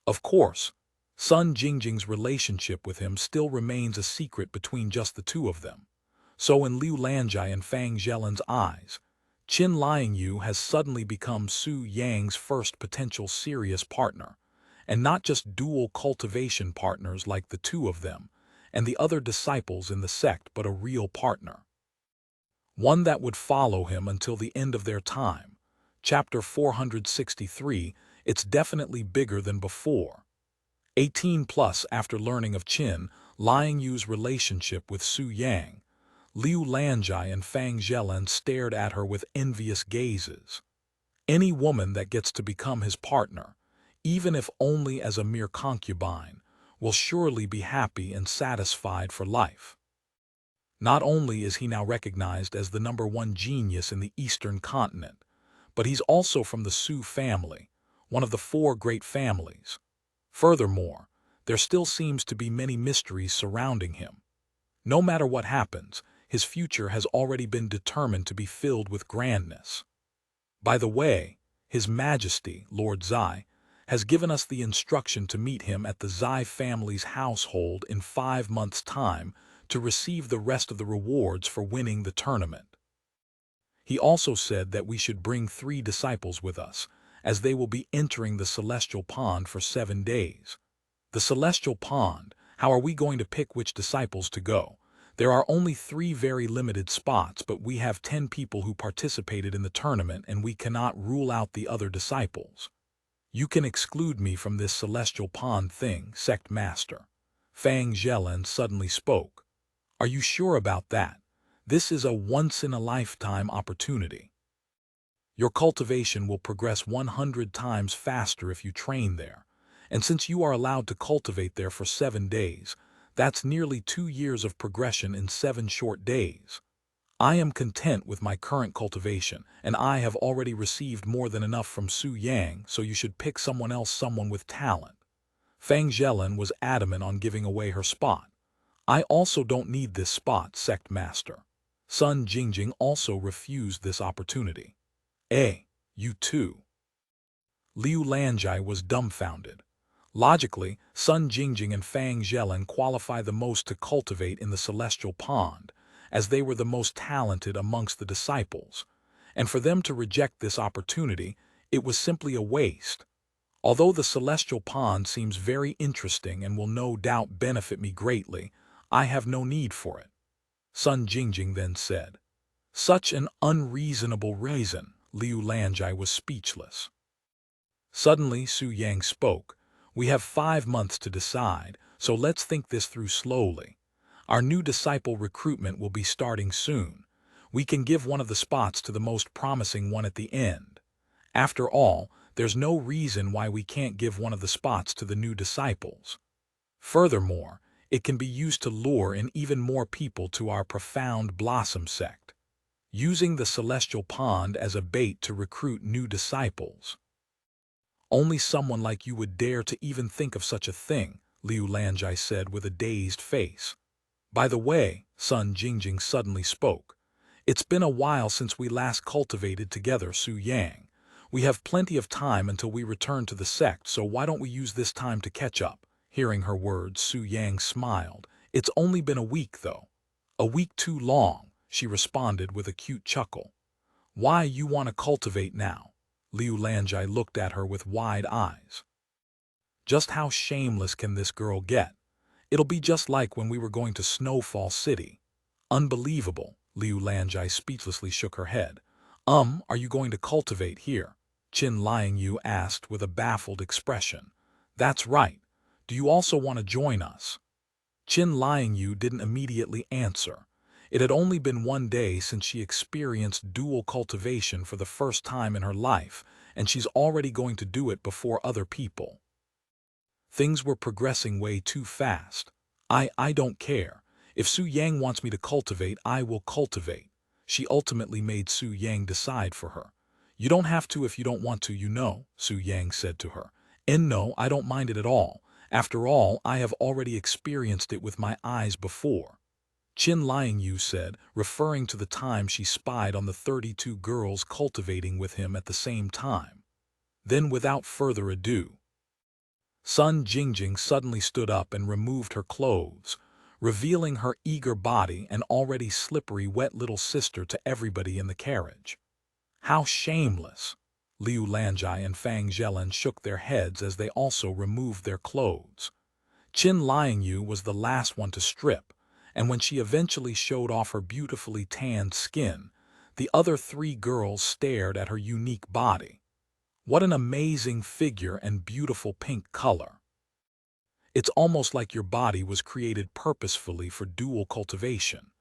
Of course, Sun Jingjing's relationship with him still remains a secret between just the two of them. So in Liu Lanjai and Fang Zhelin's eyes, Qin Liangyu has suddenly become Su Yang's first potential serious partner, and not just dual cultivation partners like the two of them and the other disciples in the sect, but a real partner. One that would follow him until the end of their time. Chapter 463, it's definitely bigger than before. 18 plus after learning of Qin Liangyu's relationship with Su Yang, Liu Lanjai and Fang Zhelin stared at her with envious gazes. Any woman that gets to become his partner, even if only as a mere concubine, will surely be happy and satisfied for life. Not only is he now recognized as the #1 genius in the Eastern continent, but he's also from the Su family, one of the 4 great families. Furthermore, there still seems to be many mysteries surrounding him. No matter what happens, his future has already been determined to be filled with grandness. By the way, His Majesty, Lord Zai, has given us the instruction to meet him at the Zai family's household in 5 months' time to receive the rest of the rewards for winning the tournament. He also said that we should bring 3 disciples with us, as they will be entering the Celestial Pond for 7 days. The Celestial Pond, how are we going to pick which disciples to go? There are only 3 very limited spots, but we have 10 people who participated in the tournament and we cannot rule out the other disciples. You can exclude me from this Celestial Pond thing, Sect Master. Fang Zhelin suddenly spoke. Are you sure about that? This is a once-in-a-lifetime opportunity. Your cultivation will progress 100 times faster if you train there. And since you are allowed to cultivate there for 7 days, that's nearly 2 years of progression in 7 short days. I am content with my current cultivation, and I have already received more than enough from Su Yang, so you should pick someone else, someone with talent. Fang Zhelin was adamant on giving away her spot. I also don't need this spot, Sect Master. Sun Jingjing also refused this opportunity. You too. Liu Lanjai was dumbfounded. Logically, Sun Jingjing and Fang Zhelin qualify the most to cultivate in the Celestial Pond, as they were the most talented amongst the disciples, and for them to reject this opportunity, it was simply a waste. Although the Celestial Pond seems very interesting and will no doubt benefit me greatly, I have no need for it. Sun Jingjing then said. Such an unreasonable reason, Liu Lanjai was speechless. Suddenly Su Yang spoke. We have 5 months to decide, so let's think this through slowly. Our new disciple recruitment will be starting soon. We can give one of the spots to the most promising one at the end. After all, there's no reason why we can't give one of the spots to the new disciples. Furthermore, it can be used to lure in even more people to our Profound Blossom Sect, using the Celestial Pond as a bait to recruit new disciples. Only someone like you would dare to even think of such a thing, Liu Lanjai said with a dazed face. By the way, Sun Jingjing suddenly spoke. It's been a while since we last cultivated together, Su Yang. We have plenty of time until we return to the sect, so why don't we use this time to catch up? Hearing her words, Su Yang smiled. It's only been a week, though. A week too long, she responded with a cute chuckle. Why you want to cultivate now? Liu Lanjai looked at her with wide eyes. Just how shameless can this girl get? It'll be just like when we were going to Snowfall City. Unbelievable, Liu Lanjai speechlessly shook her head. Are you going to cultivate here? Qin Liangyu asked with a baffled expression. That's right. Do you also want to join us? Qin Liangyu didn't immediately answer. It had only been one day since she experienced dual cultivation for the first time in her life, and she's already going to do it before other people. Things were progressing way too fast. I don't care. If Su Yang wants me to cultivate, I will cultivate. She ultimately made Su Yang decide for her. You don't have to if you don't want to, you know, Su Yang said to her. And no, I don't mind it at all. After all, I have already experienced it with my eyes before. Qin Liangyu said, referring to the time she spied on the 32 girls cultivating with him at the same time. Then without further ado, Sun Jingjing suddenly stood up and removed her clothes, revealing her eager body and already slippery wet little sister to everybody in the carriage. How shameless! Liu Lanjai and Fang Zhelan shook their heads as they also removed their clothes. Qin Liangyu was the last one to strip, and when she eventually showed off her beautifully tanned skin, the other 3 girls stared at her unique body. What an amazing figure and beautiful pink color. It's almost like your body was created purposefully for dual cultivation.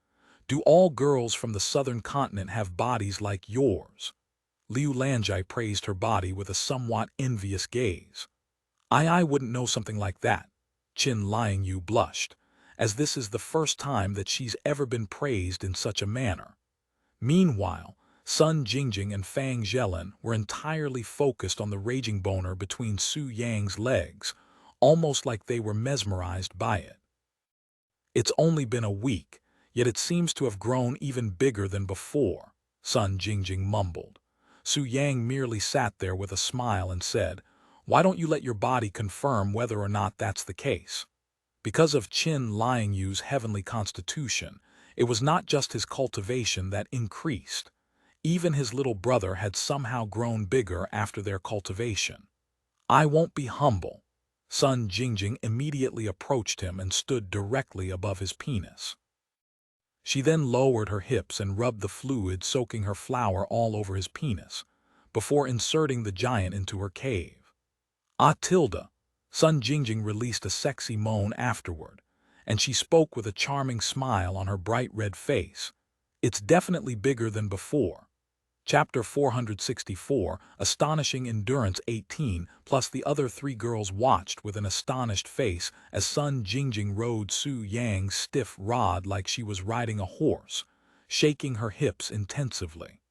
Do all girls from the southern continent have bodies like yours? Liu Lanjai praised her body with a somewhat envious gaze. I wouldn't know something like that. Qin Liangyu blushed, as this is the first time that she's ever been praised in such a manner. Meanwhile, Sun Jingjing and Fang Zhelan were entirely focused on the raging boner between Su Yang's legs, almost like they were mesmerized by it. It's only been a week, yet it seems to have grown even bigger than before, Sun Jingjing mumbled. Su Yang merely sat there with a smile and said, Why don't you let your body confirm whether or not that's the case? Because of Qin Liangyu's heavenly constitution, it was not just his cultivation that increased. Even his little brother had somehow grown bigger after their cultivation. I won't be humble. Sun Jingjing immediately approached him and stood directly above his penis. She then lowered her hips and rubbed the fluid soaking her flower all over his penis, before inserting the giant into her cave. Ah tilde! Sun Jingjing released a sexy moan afterward, and she spoke with a charming smile on her bright red face. It's definitely bigger than before. Chapter 464, Astonishing Endurance 18, plus the other 3 girls watched with an astonished face as Sun Jingjing rode Su Yang's stiff rod like she was riding a horse, shaking her hips intensively.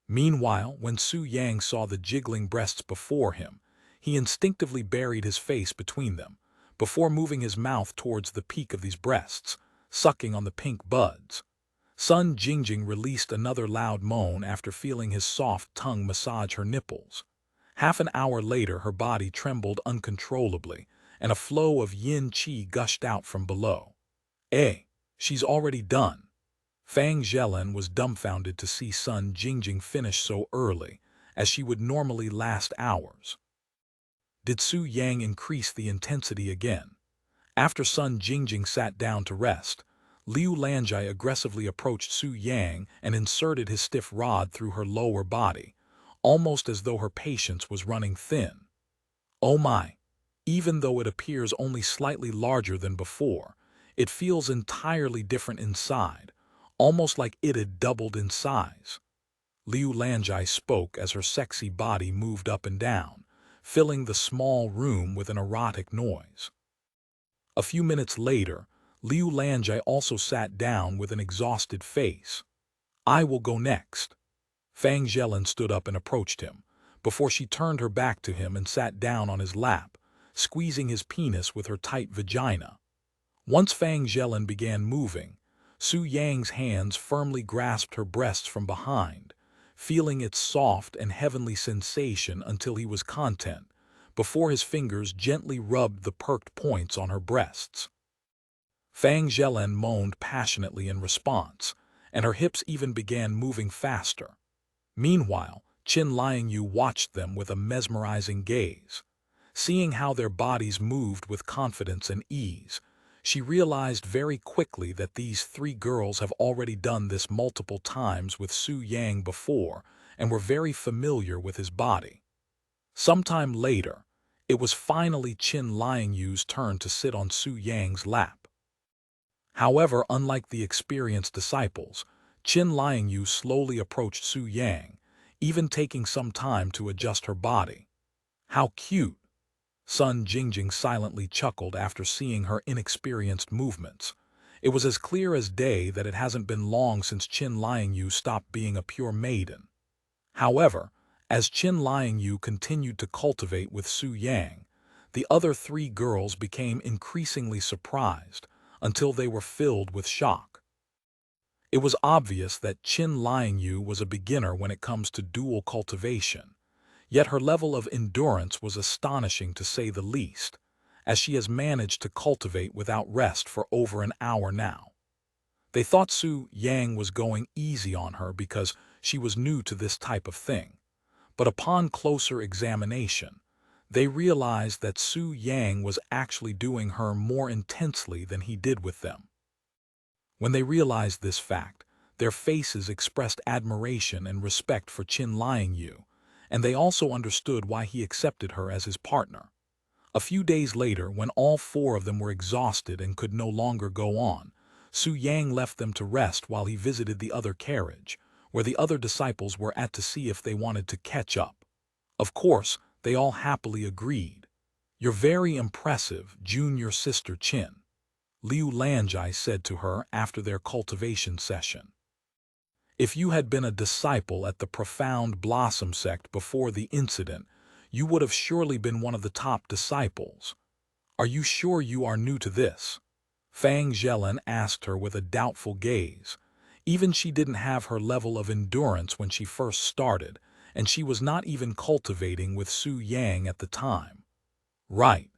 Meanwhile, when Su Yang saw the jiggling breasts before him, he instinctively buried his face between them, before moving his mouth towards the peak of these breasts, sucking on the pink buds. Sun Jingjing released another loud moan after feeling his soft tongue massage her nipples. Half an hour later, her body trembled uncontrollably, and a flow of yin qi gushed out from below. She's already done. Fang Zhelan was dumbfounded to see Sun Jingjing finish so early, as she would normally last hours. Did Su Yang increase the intensity again? After Sun Jingjing sat down to rest, Liu Lanjai aggressively approached Su Yang and inserted his stiff rod through her lower body, almost as though her patience was running thin. Oh my! Even though it appears only slightly larger than before, it feels entirely different inside, almost like it had doubled in size. Liu Lanjai spoke as her sexy body moved up and down, filling the small room with an erotic noise. A few minutes later, Liu Lanjai also sat down with an exhausted face. I will go next. Fang Zhelan stood up and approached him, before she turned her back to him and sat down on his lap, squeezing his penis with her tight vagina. Once Fang Zhelan began moving, Su Yang's hands firmly grasped her breasts from behind, feeling its soft and heavenly sensation until he was content, before his fingers gently rubbed the perked points on her breasts. Fang Zhelen moaned passionately in response, and her hips even began moving faster. Meanwhile, Qin Liangyu watched them with a mesmerizing gaze. Seeing how their bodies moved with confidence and ease, she realized very quickly that these three girls have already done this multiple times with Su Yang before and were very familiar with his body. Sometime later, it was finally Qin Liangyu's turn to sit on Su Yang's lap. However, unlike the experienced disciples, Qin Liangyu slowly approached Su Yang, even taking some time to adjust her body. "How cute!" Sun Jingjing silently chuckled after seeing her inexperienced movements. It was as clear as day that it hasn't been long since Qin Liangyu stopped being a pure maiden. However, as Qin Liangyu continued to cultivate with Su Yang, the other three girls became increasingly surprised until they were filled with shock. It was obvious that Qin Liangyu was a beginner when it comes to dual cultivation, yet her level of endurance was astonishing to say the least, as she has managed to cultivate without rest for over an hour now. They thought Su Yang was going easy on her because she was new to this type of thing, but upon closer examination, they realized that Su Yang was actually doing her more intensely than he did with them. When they realized this fact, their faces expressed admiration and respect for Qin Liangyu, and they also understood why he accepted her as his partner. A few days later, when all four of them were exhausted and could no longer go on, Su Yang left them to rest while he visited the other carriage, where the other disciples were at to see if they wanted to catch up. Of course, they all happily agreed. "You're very impressive, junior sister Qin," Liu Lanjai said to her after their cultivation session. "If you had been a disciple at the Profound Blossom Sect before the incident, you would have surely been one of the top disciples. Are you sure you are new to this?" Fang Zhelen asked her with a doubtful gaze. Even she didn't have her level of endurance when she first started, and she was not even cultivating with Su Yang at the time. "Right.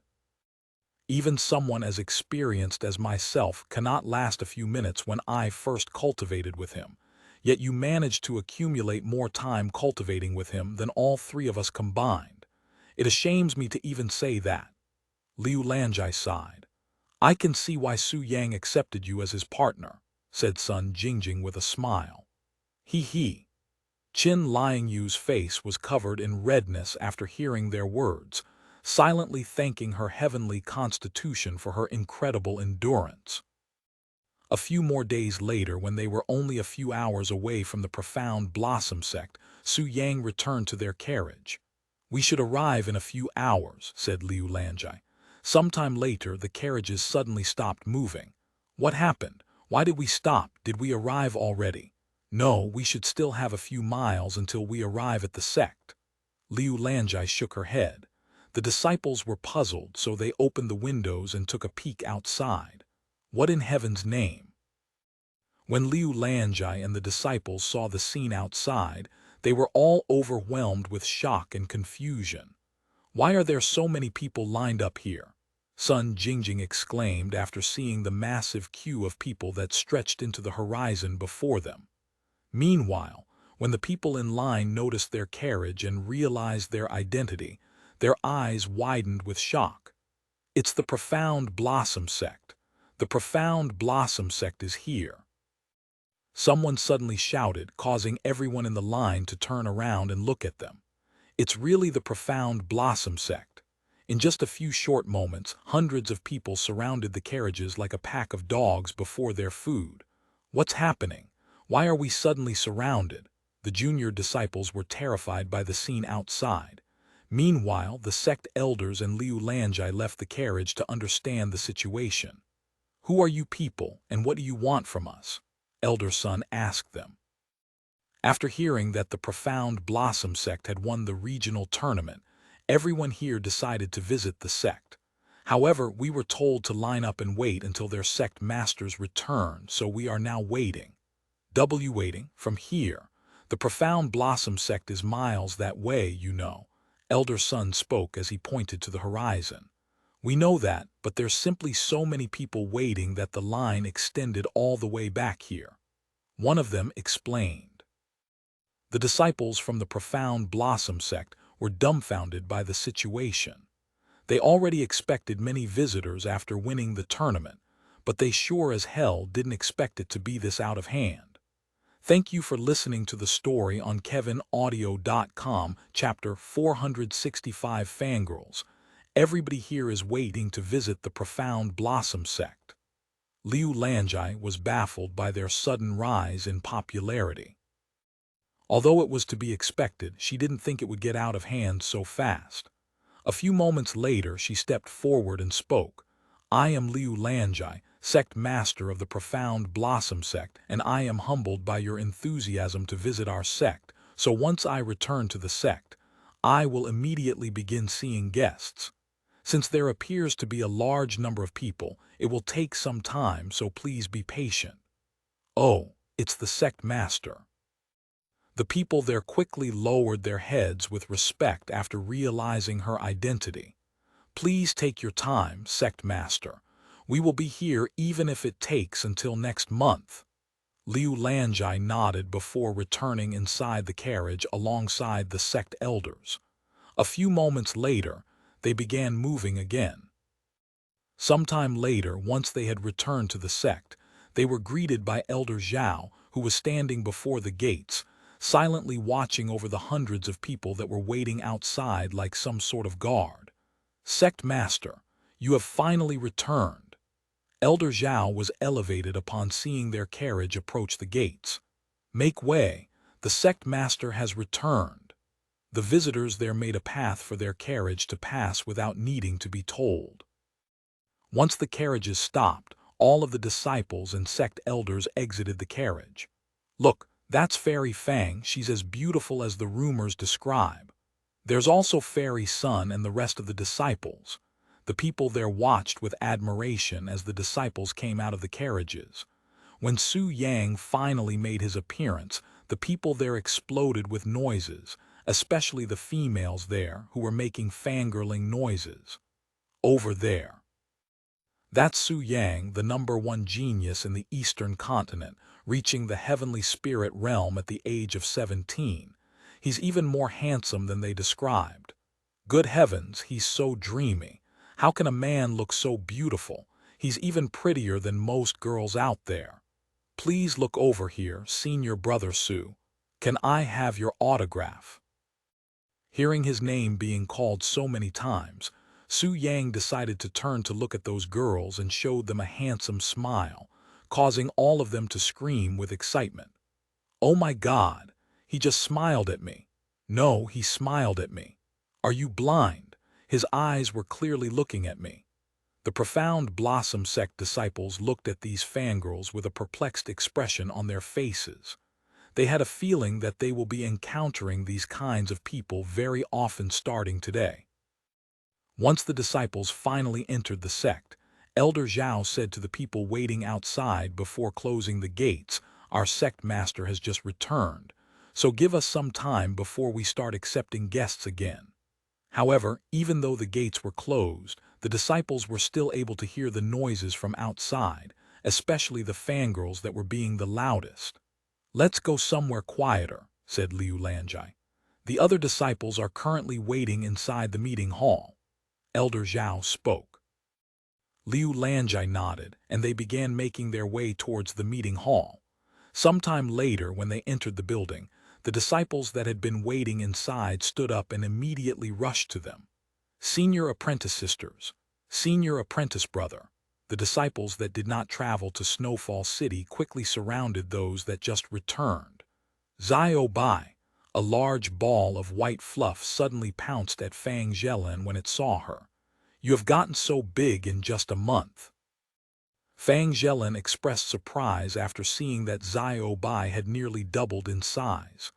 Even someone as experienced as myself cannot last a few minutes when I first cultivated with him. Yet you managed to accumulate more time cultivating with him than all three of us combined. It ashames me to even say that." Liu Lanjai sighed. "I can see why Su Yang accepted you as his partner," said Sun Jingjing with a smile. He. Qin Liangyu's face was covered in redness after hearing their words, silently thanking her heavenly constitution for her incredible endurance. A few more days later, when they were only a few hours away from the Profound Blossom Sect, Su Yang returned to their carriage. "We should arrive in a few hours," said Liu Lanjai. Sometime later, the carriages suddenly stopped moving. "What happened? Why did we stop? Did we arrive already?" "No, we should still have a few miles until we arrive at the sect." Liu Lanjai shook her head. The disciples were puzzled, so they opened the windows and took a peek outside. What in heaven's name? When Liu Lanjai and the disciples saw the scene outside, they were all overwhelmed with shock and confusion. "Why are there so many people lined up here?" Sun Jingjing exclaimed after seeing the massive queue of people that stretched into the horizon before them. Meanwhile, when the people in line noticed their carriage and realized their identity, their eyes widened with shock. "It's the Profound Blossom Sect. The Profound Blossom Sect is here." Someone suddenly shouted, causing everyone in the line to turn around and look at them. It's really the Profound Blossom Sect. In just a few short moments, hundreds of people surrounded the carriages like a pack of dogs before their food. "What's happening? Why are we suddenly surrounded?" The junior disciples were terrified by the scene outside. Meanwhile, the sect elders and Liu Lanjai left the carriage to understand the situation. "Who are you people, and what do you want from us?" Elder Sun asked them. After hearing that the Profound Blossom Sect had won the regional tournament, everyone here decided to visit the sect. However, we were told to line up and wait until their sect masters return, so we are now waiting. Waiting from here. The Profound Blossom Sect is miles that way, you know. Elder Sun spoke as he pointed to the horizon. We know that, but there's simply so many people waiting that the line extended all the way back here. One of them explained. The disciples from the Profound Blossom Sect were dumbfounded by the situation. They already expected many visitors after winning the tournament, but they sure as hell didn't expect it to be this out of hand. Thank you for listening to the story on KevinAudio.com, Chapter 465 Fangirls. Everybody here is waiting to visit the Profound Blossom Sect. Liu Lanjai was baffled by their sudden rise in popularity. Although it was to be expected, she didn't think it would get out of hand so fast. A few moments later, she stepped forward and spoke. I am Liu Lanjai, sect master of the Profound Blossom Sect, and I am humbled by your enthusiasm to visit our sect, so once I return to the sect, I will immediately begin seeing guests. Since there appears to be a large number of people, it will take some time, so please be patient. Oh, it's the sect master. The people there quickly lowered their heads with respect after realizing her identity. Please take your time, sect master. We will be here even if it takes until next month. Liu Lanjai nodded before returning inside the carriage alongside the sect elders. A few moments later, they began moving again. Sometime later, once they had returned to the sect, they were greeted by Elder Zhao, who was standing before the gates, silently watching over the hundreds of people that were waiting outside like some sort of guard. Sect Master, you have finally returned. Elder Zhao was elevated upon seeing their carriage approach the gates. Make way, the Sect Master has returned. The visitors there made a path for their carriage to pass without needing to be told. Once the carriages stopped, all of the disciples and sect elders exited the carriage. Look, that's Fairy Fang, she's as beautiful as the rumors describe. There's also Fairy Sun and the rest of the disciples. The people there watched with admiration as the disciples came out of the carriages. When Su Yang finally made his appearance, the people there exploded with noises, especially the females there who were making fangirling noises. Over there. That's Su Yang, the #1 genius in the Eastern continent, reaching the heavenly spirit realm at the age of 17. He's even more handsome than they described. Good heavens, he's so dreamy. How can a man look so beautiful? He's even prettier than most girls out there. Please look over here, senior brother Su. Can I have your autograph? Hearing his name being called so many times, Su Yang decided to turn to look at those girls and showed them a handsome smile, causing all of them to scream with excitement. Oh my God, he just smiled at me. No, he smiled at me. Are you blind? His eyes were clearly looking at me. The Profound Blossom Sect disciples looked at these fangirls with a perplexed expression on their faces. They had a feeling that they will be encountering these kinds of people very often starting today. Once the disciples finally entered the sect, Elder Zhao said to the people waiting outside before closing the gates, our sect master has just returned, so give us some time before we start accepting guests again. However, even though the gates were closed, the disciples were still able to hear the noises from outside, especially the fangirls that were being the loudest. Let's go somewhere quieter, said Liu Lanjai. The other disciples are currently waiting inside the meeting hall. Elder Zhao spoke. Liu Lanjai nodded, and they began making their way towards the meeting hall. Sometime later, when they entered the building, the disciples that had been waiting inside stood up and immediately rushed to them. Senior apprentice sisters, senior apprentice brother. The disciples that did not travel to Snowfall City quickly surrounded those that just returned. Zio Bai, a large ball of white fluff, suddenly pounced at Fang Zhelin when it saw her. You have gotten so big in just a month. Fang Zhelin expressed surprise after seeing that Zio Bai had nearly doubled in size.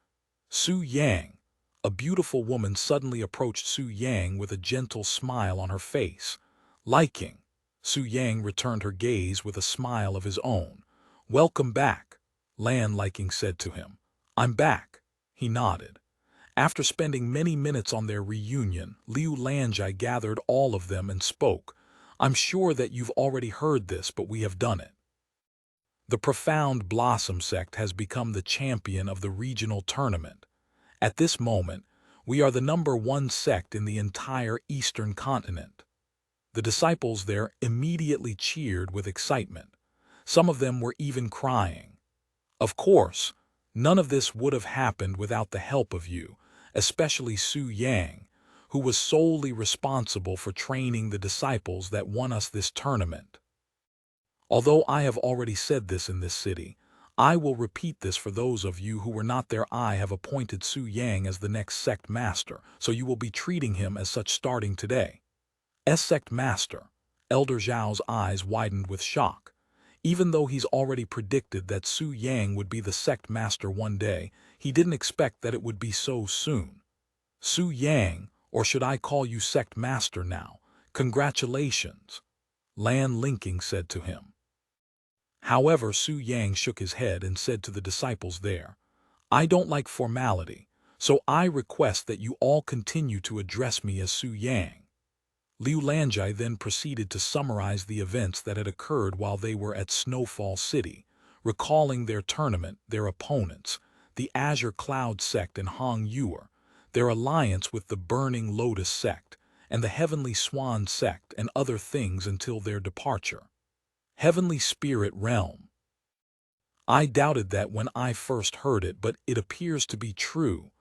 Su Yang, a beautiful woman, suddenly approached Su Yang with a gentle smile on her face. Liking. Su Yang returned her gaze with a smile of his own. "Welcome back," Lan Liking said to him. "I'm back." He nodded. After spending many minutes on their reunion, Liu Lanjai gathered all of them and spoke. "I'm sure that you've already heard this, but we have done it. The Profound Blossom Sect has become the champion of the regional tournament. At this moment, we are the #1 sect in the entire Eastern continent." The disciples there immediately cheered with excitement. Some of them were even crying. Of course, none of this would have happened without the help of you, especially Su Yang, who was solely responsible for training the disciples that won us this tournament. Although I have already said this in this city, I will repeat this for those of you who were not there. I have appointed Su Yang as the next sect master, so you will be treating him as such starting today. As sect master, Elder Zhao's eyes widened with shock. Even though he's already predicted that Su Yang would be the sect master one day, he didn't expect that it would be so soon. "Su Yang, or should I call you sect master now? Congratulations," Lan Linking said to him. However, Su Yang shook his head and said to the disciples there, "I don't like formality, so I request that you all continue to address me as Su Yang." Liu Lanjai then proceeded to summarize the events that had occurred while they were at Snowfall City, recalling their tournament, their opponents, the Azure Cloud Sect and Hong Yuer, their alliance with the Burning Lotus Sect, and the Heavenly Swan Sect and other things until their departure. Heavenly Spirit Realm. I doubted that when I first heard it, but it appears to be true.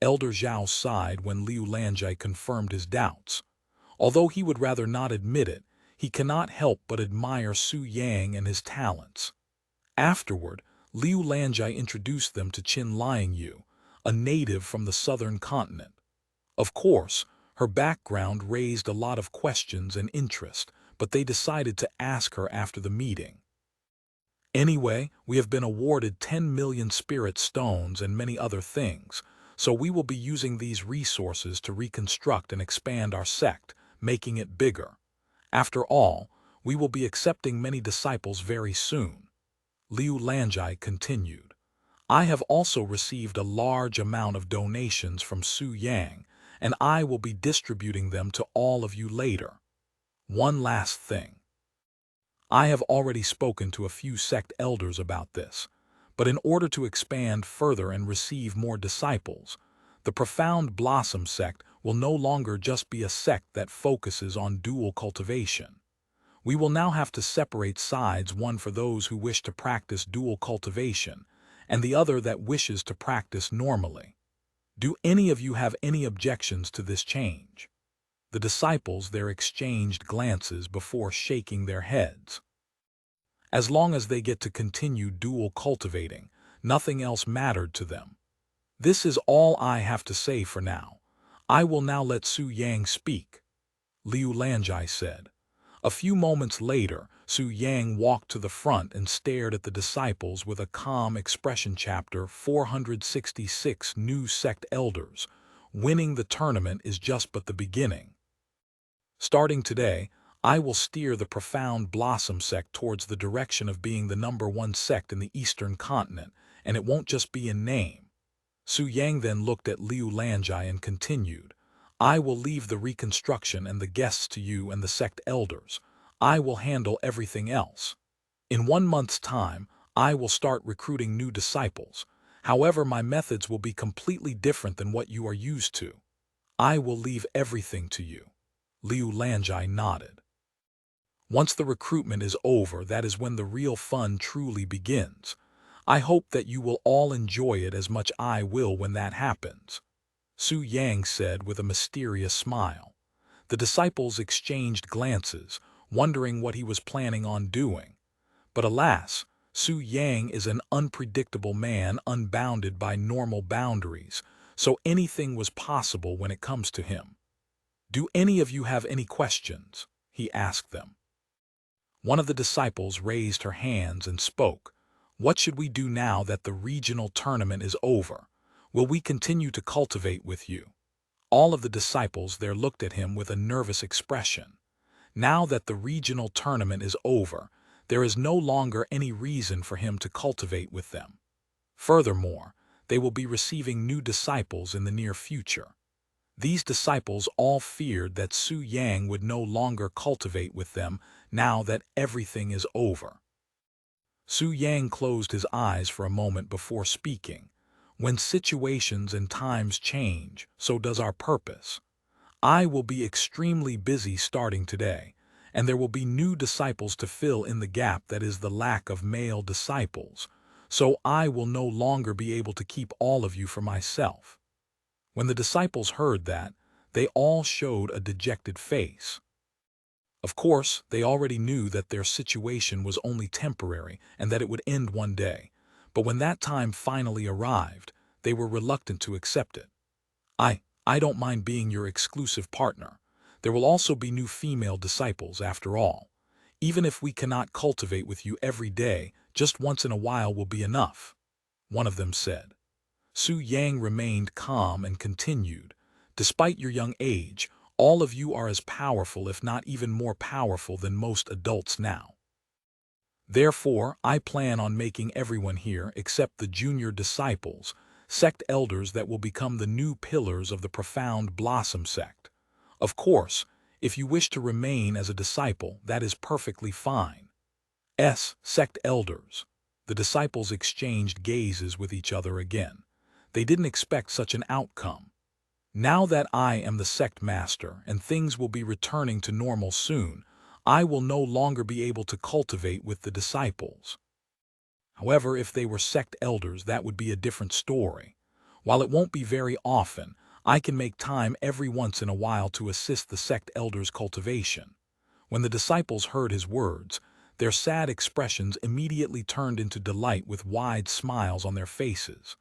Elder Zhao sighed when Liu Lanjai confirmed his doubts. Although he would rather not admit it, he cannot help but admire Su Yang and his talents. Afterward, Liu Lanjai introduced them to Qin Liangyu, a native from the southern continent. Of course, her background raised a lot of questions and interest, but they decided to ask her after the meeting. "Anyway, we have been awarded 10 million spirit stones and many other things, so we will be using these resources to reconstruct and expand our sect, making it bigger. After all, we will be accepting many disciples very soon," Liu Lanjai continued. "I have also received a large amount of donations from Su Yang, and I will be distributing them to all of you later. One last thing. I have already spoken to a few sect elders about this, but in order to expand further and receive more disciples, the Profound Blossom Sect will no longer just be a sect that focuses on dual cultivation. We will now have to separate sides, one for those who wish to practice dual cultivation, and the other that wishes to practice normally. Do any of you have any objections to this change?" The disciples there exchanged glances before shaking their heads. As long as they get to continue dual cultivating, nothing else mattered to them. "This is all I have to say for now. I will now let Su Yang speak," Liu Lanjai said. A few moments later, Su Yang walked to the front and stared at the disciples with a calm expression. Chapter 466. New Sect Elders. Winning the tournament is just but the beginning. Starting today, I will steer the Profound Blossom Sect towards the direction of being the #1 sect in the Eastern continent, and it won't just be in name. Su Yang then looked at Liu Lanjai and continued, "I will leave the reconstruction and the guests to you and the sect elders. I will handle everything else. In 1 month's time, I will start recruiting new disciples. However, my methods will be completely different than what you are used to. I will leave everything to you." Liu Lanjai nodded. "Once the recruitment is over, that is when the real fun truly begins. I hope that you will all enjoy it as much I will when that happens," Su Yang said with a mysterious smile. The disciples exchanged glances, wondering what he was planning on doing. But alas, Su Yang is an unpredictable man, unbounded by normal boundaries, so anything was possible when it comes to him. "Do any of you have any questions?" he asked them. One of the disciples raised her hands and spoke. "What should we do now that the regional tournament is over? Will we continue to cultivate with you?" All of the disciples there looked at him with a nervous expression. Now that the regional tournament is over, there is no longer any reason for him to cultivate with them. Furthermore, they will be receiving new disciples in the near future. These disciples all feared that Su Yang would no longer cultivate with them now that everything is over. Su Yang closed his eyes for a moment before speaking. When situations and times change, so does our purpose. I will be extremely busy starting today, and there will be new disciples to fill in the gap that is the lack of male disciples, so I will no longer be able to keep all of you for myself. When the disciples heard that, they all showed a dejected face. Of course, they already knew that their situation was only temporary and that it would end one day, but when that time finally arrived, they were reluctant to accept it. I don't mind being your exclusive partner. There will also be new female disciples after all. Even if we cannot cultivate with you every day, just once in a while will be enough, one of them said. Su Yang remained calm and continued, despite your young age, all of you are as powerful if not even more powerful than most adults now. Therefore, I plan on making everyone here except the junior disciples, sect elders that will become the new pillars of the Profound Blossom Sect. Of course, if you wish to remain as a disciple, that is perfectly fine. Sect elders. The disciples exchanged gazes with each other again. They didn't expect such an outcome. Now that I am the sect master and things will be returning to normal soon, I will no longer be able to cultivate with the disciples. However, if they were sect elders, that would be a different story. While it won't be very often, I can make time every once in a while to assist the sect elders' cultivation. When the disciples heard his words, their sad expressions immediately turned into delight with wide smiles on their faces.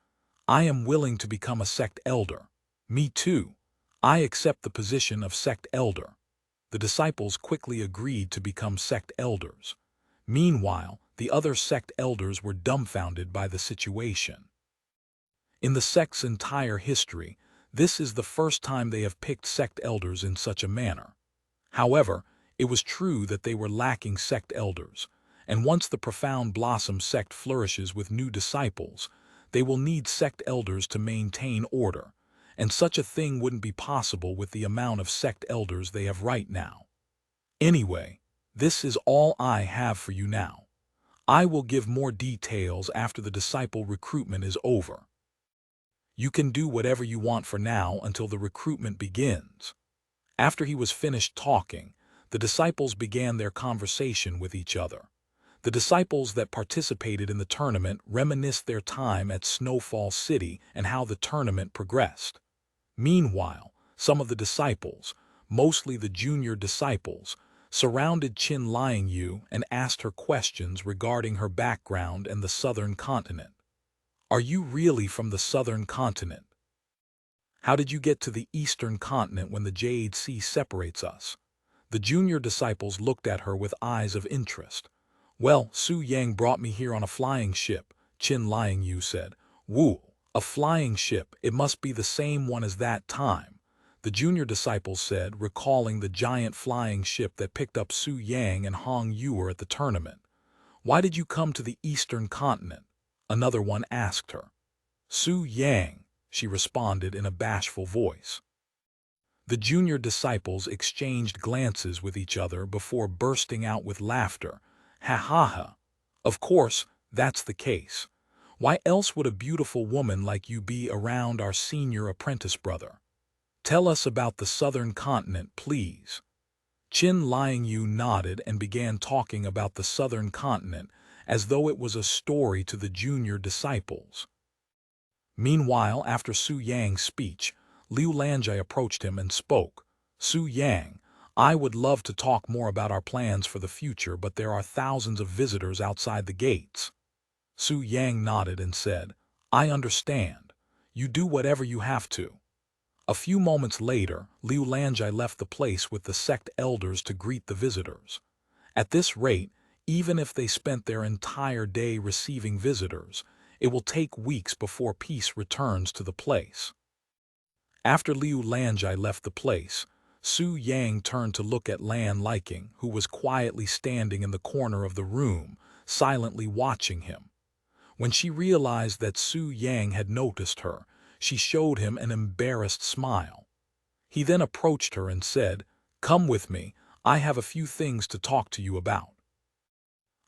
I am willing to become a sect elder. Me too. I accept the position of sect elder. The disciples quickly agreed to become sect elders. Meanwhile, the other sect elders were dumbfounded by the situation. In the sect's entire history, this is the first time they have picked sect elders in such a manner. However, it was true that they were lacking sect elders, and once the Profound Blossom Sect flourishes with new disciples, they will need sect elders to maintain order, and such a thing wouldn't be possible with the amount of sect elders they have right now. Anyway, this is all I have for you now. I will give more details after the disciple recruitment is over. You can do whatever you want for now until the recruitment begins. After he was finished talking, the disciples began their conversation with each other. The disciples that participated in the tournament reminisced their time at Snowfall City and how the tournament progressed. Meanwhile, some of the disciples, mostly the junior disciples, surrounded Qin Liangyu and asked her questions regarding her background and the southern continent. Are you really from the southern continent? How did you get to the eastern continent when the Jade Sea separates us? The junior disciples looked at her with eyes of interest. Well, Su Yang brought me here on a flying ship, Qin Liangyu said. Woo, a flying ship, it must be the same one as that time, the junior disciples said, recalling the giant flying ship that picked up Su Yang and Hong Yuer at the tournament. Why did you come to the eastern continent? Another one asked her. Su Yang, she responded in a bashful voice. The junior disciples exchanged glances with each other before bursting out with laughter. Ha ha ha. Of course, that's the case. Why else would a beautiful woman like you be around our senior apprentice brother? Tell us about the southern continent, please. Qin Liangyu nodded and began talking about the southern continent as though it was a story to the junior disciples. Meanwhile, after Su Yang's speech, Liu Lanjai approached him and spoke. Su Yang, I would love to talk more about our plans for the future, but there are thousands of visitors outside the gates. Su Yang nodded and said, I understand. You do whatever you have to. A few moments later, Liu Lanjai left the place with the sect elders to greet the visitors. At this rate, even if they spent their entire day receiving visitors, it will take weeks before peace returns to the place. After Liu Lanjai left the place, Su Yang turned to look at Lan Liking, who was quietly standing in the corner of the room, silently watching him. When she realized that Su Yang had noticed her, she showed him an embarrassed smile. He then approached her and said, "Come with me, I have a few things to talk to you about."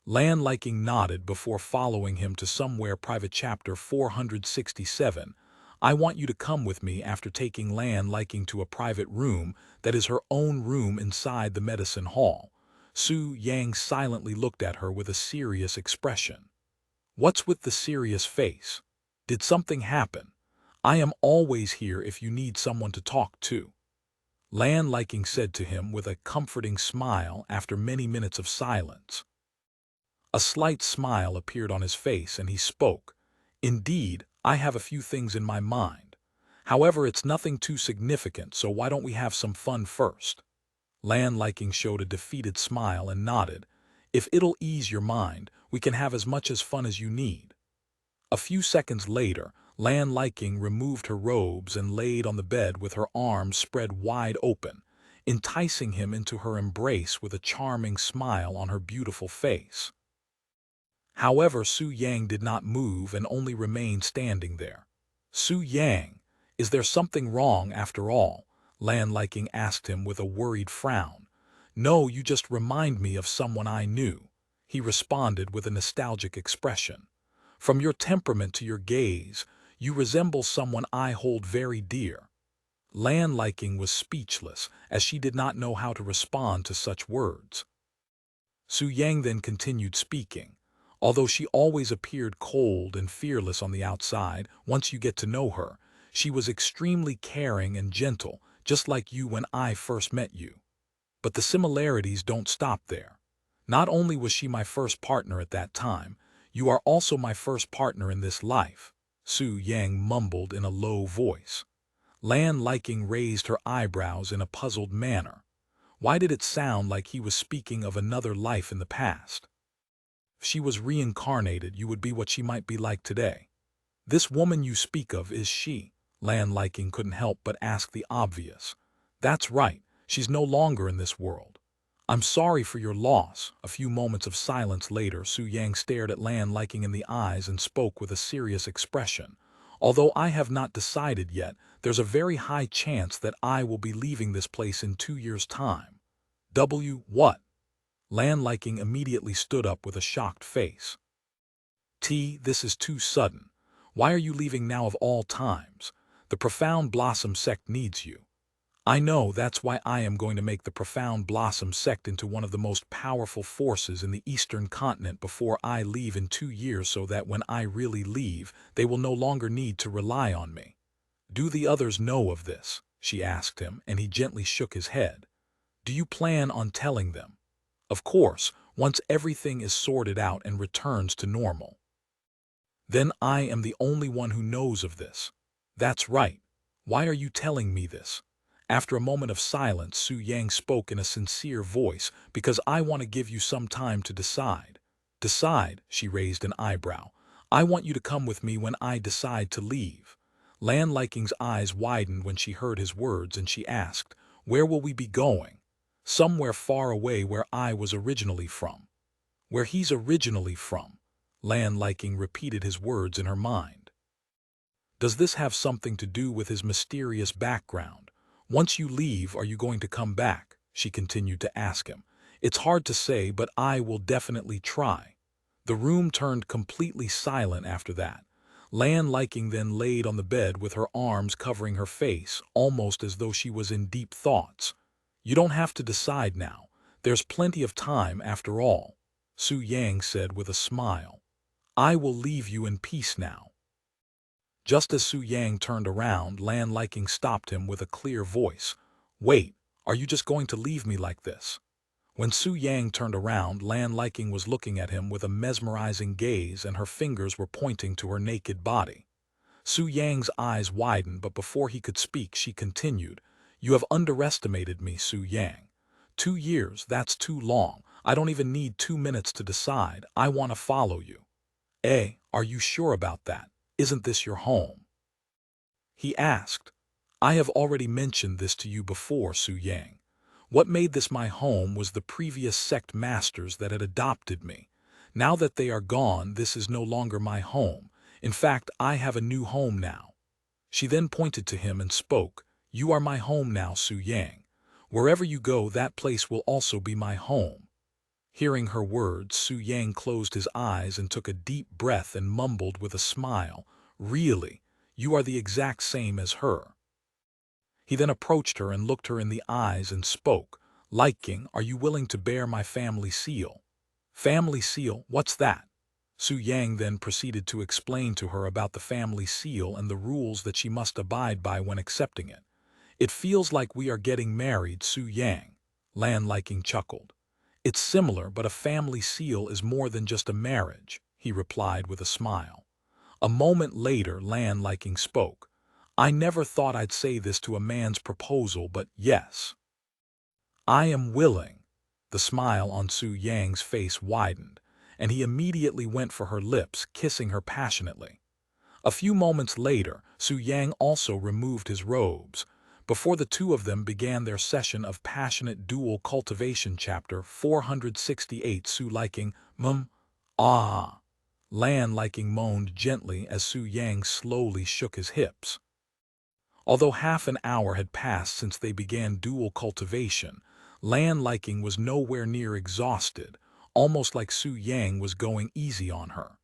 Lan Liking nodded before following him to somewhere private. Chapter 467. I want you to come with me. After taking Lan Liking to a private room that is her own room inside the medicine hall, Su Yang silently looked at her with a serious expression. What's with the serious face? Did something happen? I am always here if you need someone to talk to. Lan Liking said to him with a comforting smile after many minutes of silence. A slight smile appeared on his face and he spoke. Indeed, I have a few things in my mind. However, it's nothing too significant, so why don't we have some fun first? Lan Liking showed a defeated smile and nodded. If it'll ease your mind, we can have as much as fun as you need. A few seconds later, Lan Liking removed her robes and laid on the bed with her arms spread wide open, enticing him into her embrace with a charming smile on her beautiful face. However, Su Yang did not move and only remained standing there. Su Yang, is there something wrong after all? Lan Liking asked him with a worried frown. No, you just remind me of someone I knew, he responded with a nostalgic expression. From your temperament to your gaze, you resemble someone I hold very dear. Lan Liking was speechless, as she did not know how to respond to such words. Su Yang then continued speaking. Although she always appeared cold and fearless on the outside, once you get to know her, she was extremely caring and gentle, just like you when I first met you. But the similarities don't stop there. Not only was she my first partner at that time, you are also my first partner in this life, Su Yang mumbled in a low voice. Lan Liking raised her eyebrows in a puzzled manner. Why did it sound like he was speaking of another life in the past? If she was reincarnated, you would be what she might be like today. This woman you speak of, is she? Lan Liking couldn't help but ask the obvious. That's right, she's no longer in this world. I'm sorry for your loss. A few moments of silence later, Su Yang stared at Lan Liking in the eyes and spoke with a serious expression. Although I have not decided yet, there's a very high chance that I will be leaving this place in 2 years' time. What? Lan Liking immediately stood up with a shocked face. This is too sudden. Why are you leaving now of all times? The Profound Blossom Sect needs you. I know, that's why I am going to make the Profound Blossom Sect into one of the most powerful forces in the Eastern continent before I leave in 2 years, so that when I really leave, they will no longer need to rely on me. Do the others know of this? She asked him, and he gently shook his head. Do you plan on telling them? Of course, once everything is sorted out and returns to normal. Then I am the only one who knows of this. That's right. Why are you telling me this? After a moment of silence, Su Yang spoke in a sincere voice, because I want to give you some time to decide. Decide? She raised an eyebrow. I want you to come with me when I decide to leave. Lan Liking's eyes widened when she heard his words, and she asked, where will we be going? Somewhere far away, where I was originally from. Where he's originally from. Lan Liking repeated his words in her mind. Does this have something to do with his mysterious background? Once you leave, are you going to come back? She continued to ask him. It's hard to say, but I will definitely try. The room turned completely silent after that. Lan Liking then laid on the bed with her arms covering her face, almost as though she was in deep thoughts. You don't have to decide now. There's plenty of time after all, Su Yang said with a smile. I will leave you in peace now. Just as Su Yang turned around, Lan Liking stopped him with a clear voice. Wait, are you just going to leave me like this? When Su Yang turned around, Lan Liking was looking at him with a mesmerizing gaze, and her fingers were pointing to her naked body. Su Yang's eyes widened, but before he could speak, she continued. You have underestimated me, Su Yang. 2 years, that's too long. I don't even need 2 minutes to decide. I want to follow you. Are you sure about that? Isn't this your home? He asked. I have already mentioned this to you before, Su Yang. What made this my home was the previous sect masters that had adopted me. Now that they are gone, this is no longer my home. In fact, I have a new home now. She then pointed to him and spoke, "You are my home now, Su Yang. Wherever you go, that place will also be my home." Hearing her words, Su Yang closed his eyes and took a deep breath and mumbled with a smile, "Really, you are the exact same as her." He then approached her and looked her in the eyes and spoke, "Liking, are you willing to bear my family seal?" "Family seal? What's that?" Su Yang then proceeded to explain to her about the family seal and the rules that she must abide by when accepting it. "It feels like we are getting married, Su Yang," Lan Liking chuckled. "It's similar, but a family seal is more than just a marriage," he replied with a smile. A moment later, Lan Liking spoke. "I never thought I'd say this to a man's proposal, but yes. I am willing." The smile on Su Yang's face widened, and he immediately went for her lips, kissing her passionately. A few moments later, Su Yang also removed his robes. Before the two of them began their session of passionate dual cultivation. Chapter 468. Su Liking, ah. Lan Liking moaned gently as Su Yang slowly shook his hips. Although half an hour had passed since they began dual cultivation, Lan Liking was nowhere near exhausted, almost like Su Yang was going easy on her.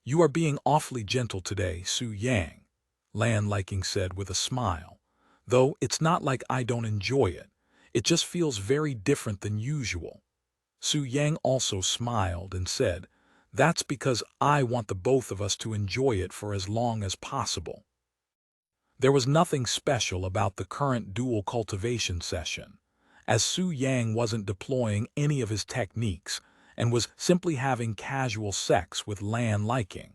"You are being awfully gentle today, Su Yang," Lan Liking said with a smile. "Though it's not like I don't enjoy it. It just feels very different than usual." Su Yang also smiled and said, "That's because I want the both of us to enjoy it for as long as possible." There was nothing special about the current dual cultivation session, as Su Yang wasn't deploying any of his techniques and was simply having casual sex with Lan Liking.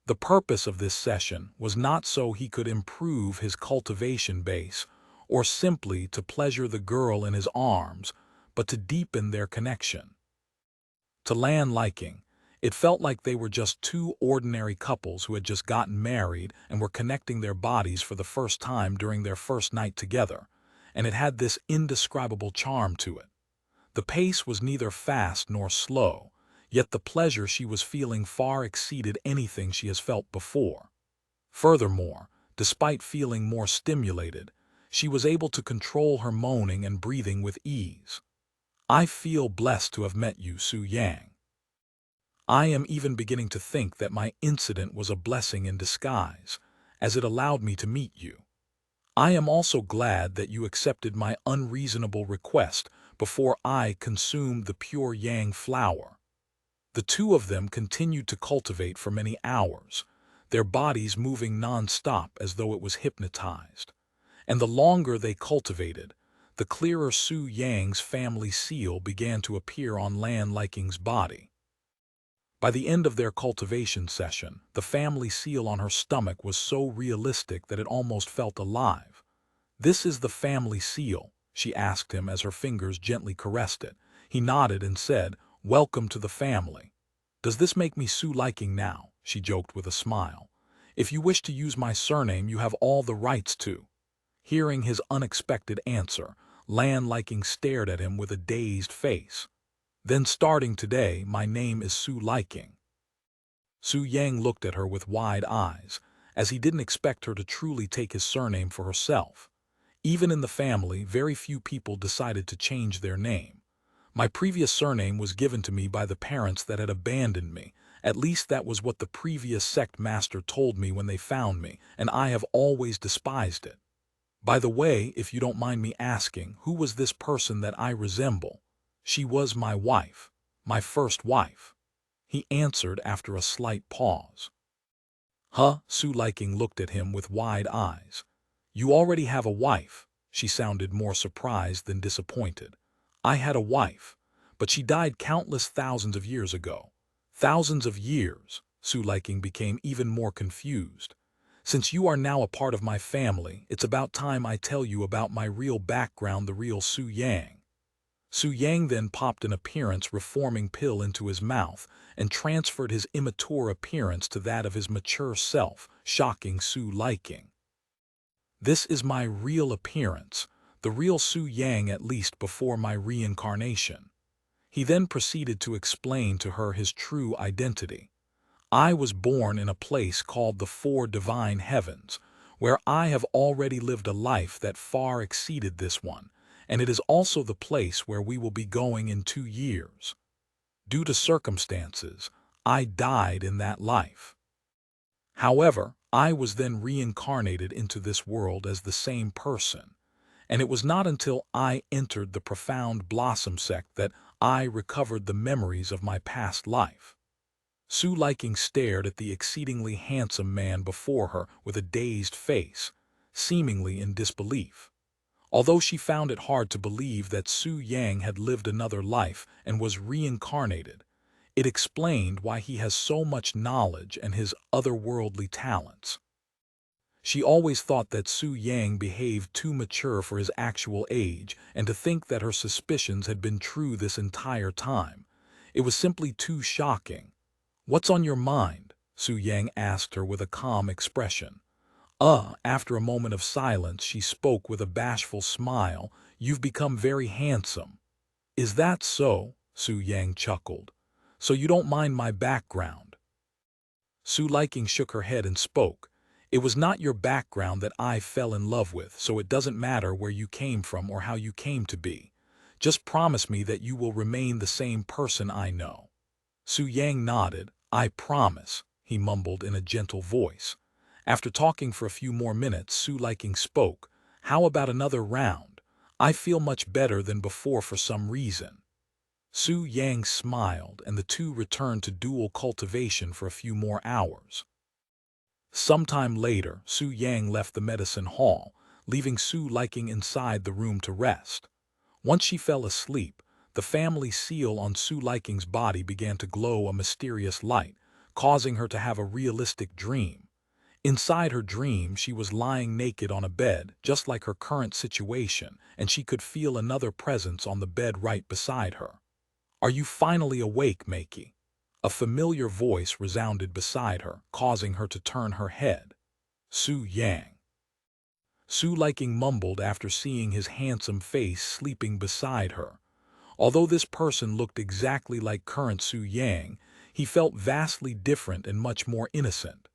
The purpose of this session was not so he could improve his cultivation base or simply to pleasure the girl in his arms, but to deepen their connection. To Lan Liking, it felt like they were just two ordinary couples who had just gotten married and were connecting their bodies for the first time during their first night together, and it had this indescribable charm to it. The pace was neither fast nor slow, yet the pleasure she was feeling far exceeded anything she has felt before. Furthermore, despite feeling more stimulated, she was able to control her moaning and breathing with ease. "I feel blessed to have met you, Su Yang. I am even beginning to think that my incident was a blessing in disguise, as it allowed me to meet you. I am also glad that you accepted my unreasonable request before I consumed the pure yang flower." The two of them continued to cultivate for many hours, their bodies moving non-stop as though it was hypnotized. And the longer they cultivated, the clearer Su Yang's family seal began to appear on Lan Liking's body. By the end of their cultivation session, the family seal on her stomach was so realistic that it almost felt alive. "This is the family seal," she asked him as her fingers gently caressed it. He nodded and said, "Welcome to the family." "Does this make me Su Liking now?" she joked with a smile. "If you wish to use my surname, you have all the rights to." Hearing his unexpected answer, Lan Liking stared at him with a dazed face. "Then starting today, my name is Su Liking." Su Yang looked at her with wide eyes, as he didn't expect her to truly take his surname for herself. Even in the family, very few people decided to change their name. "My previous surname was given to me by the parents that had abandoned me. At least that was what the previous sect master told me when they found me, and I have always despised it. By the way, if you don't mind me asking, who was this person that I resemble?" "She was my wife, my first wife," he answered after a slight pause. "Huh?" Su Liking looked at him with wide eyes. "You already have a wife?" She sounded more surprised than disappointed. "I had a wife, but she died countless thousands of years ago." "Thousands of years?" Su Liking became even more confused. "Since you are now a part of my family, it's about time I tell you about my real background, the real Su Yang." Su Yang then popped an appearance-reforming pill into his mouth and transferred his immature appearance to that of his mature self, shocking Su Liking. This is my real appearance, the real Su Yang at least before my reincarnation. He then proceeded to explain to her his true identity. I was born in a place called the Four Divine Heavens, where I have already lived a life that far exceeded this one, and it is also the place where we will be going in 2 years. Due to circumstances, I died in that life. However, I was then reincarnated into this world as the same person, and it was not until I entered the Profound Blossom Sect that I recovered the memories of my past life. Su Liking stared at the exceedingly handsome man before her with a dazed face, seemingly in disbelief. Although she found it hard to believe that Su Yang had lived another life and was reincarnated, it explained why he has so much knowledge and his otherworldly talents. She always thought that Su Yang behaved too mature for his actual age, and to think that her suspicions had been true this entire time. It was simply too shocking. "What's on your mind?" Su Yang asked her with a calm expression. After a moment of silence, she spoke with a bashful smile. "You've become very handsome." "Is that so?" Su Yang chuckled. "So you don't mind my background?" Su Liking shook her head and spoke. "It was not your background that I fell in love with, so it doesn't matter where you came from or how you came to be. Just promise me that you will remain the same person I know." Su Yang nodded. "I promise," he mumbled in a gentle voice. After talking for a few more minutes, Su Liking spoke. "How about another round? I feel much better than before for some reason." Su Yang smiled, and the two returned to dual cultivation for a few more hours. Sometime later, Su Yang left the medicine hall, leaving Su Liking inside the room to rest. Once she fell asleep, the family seal on Su Liking's body began to glow a mysterious light, causing her to have a realistic dream. Inside her dream, she was lying naked on a bed, just like her current situation, and she could feel another presence on the bed right beside her. "Are you finally awake, Makey?" A familiar voice resounded beside her, causing her to turn her head. "Su Yang." Su Liking mumbled after seeing his handsome face sleeping beside her. Although this person looked exactly like current Su Yang, he felt vastly different and much more innocent.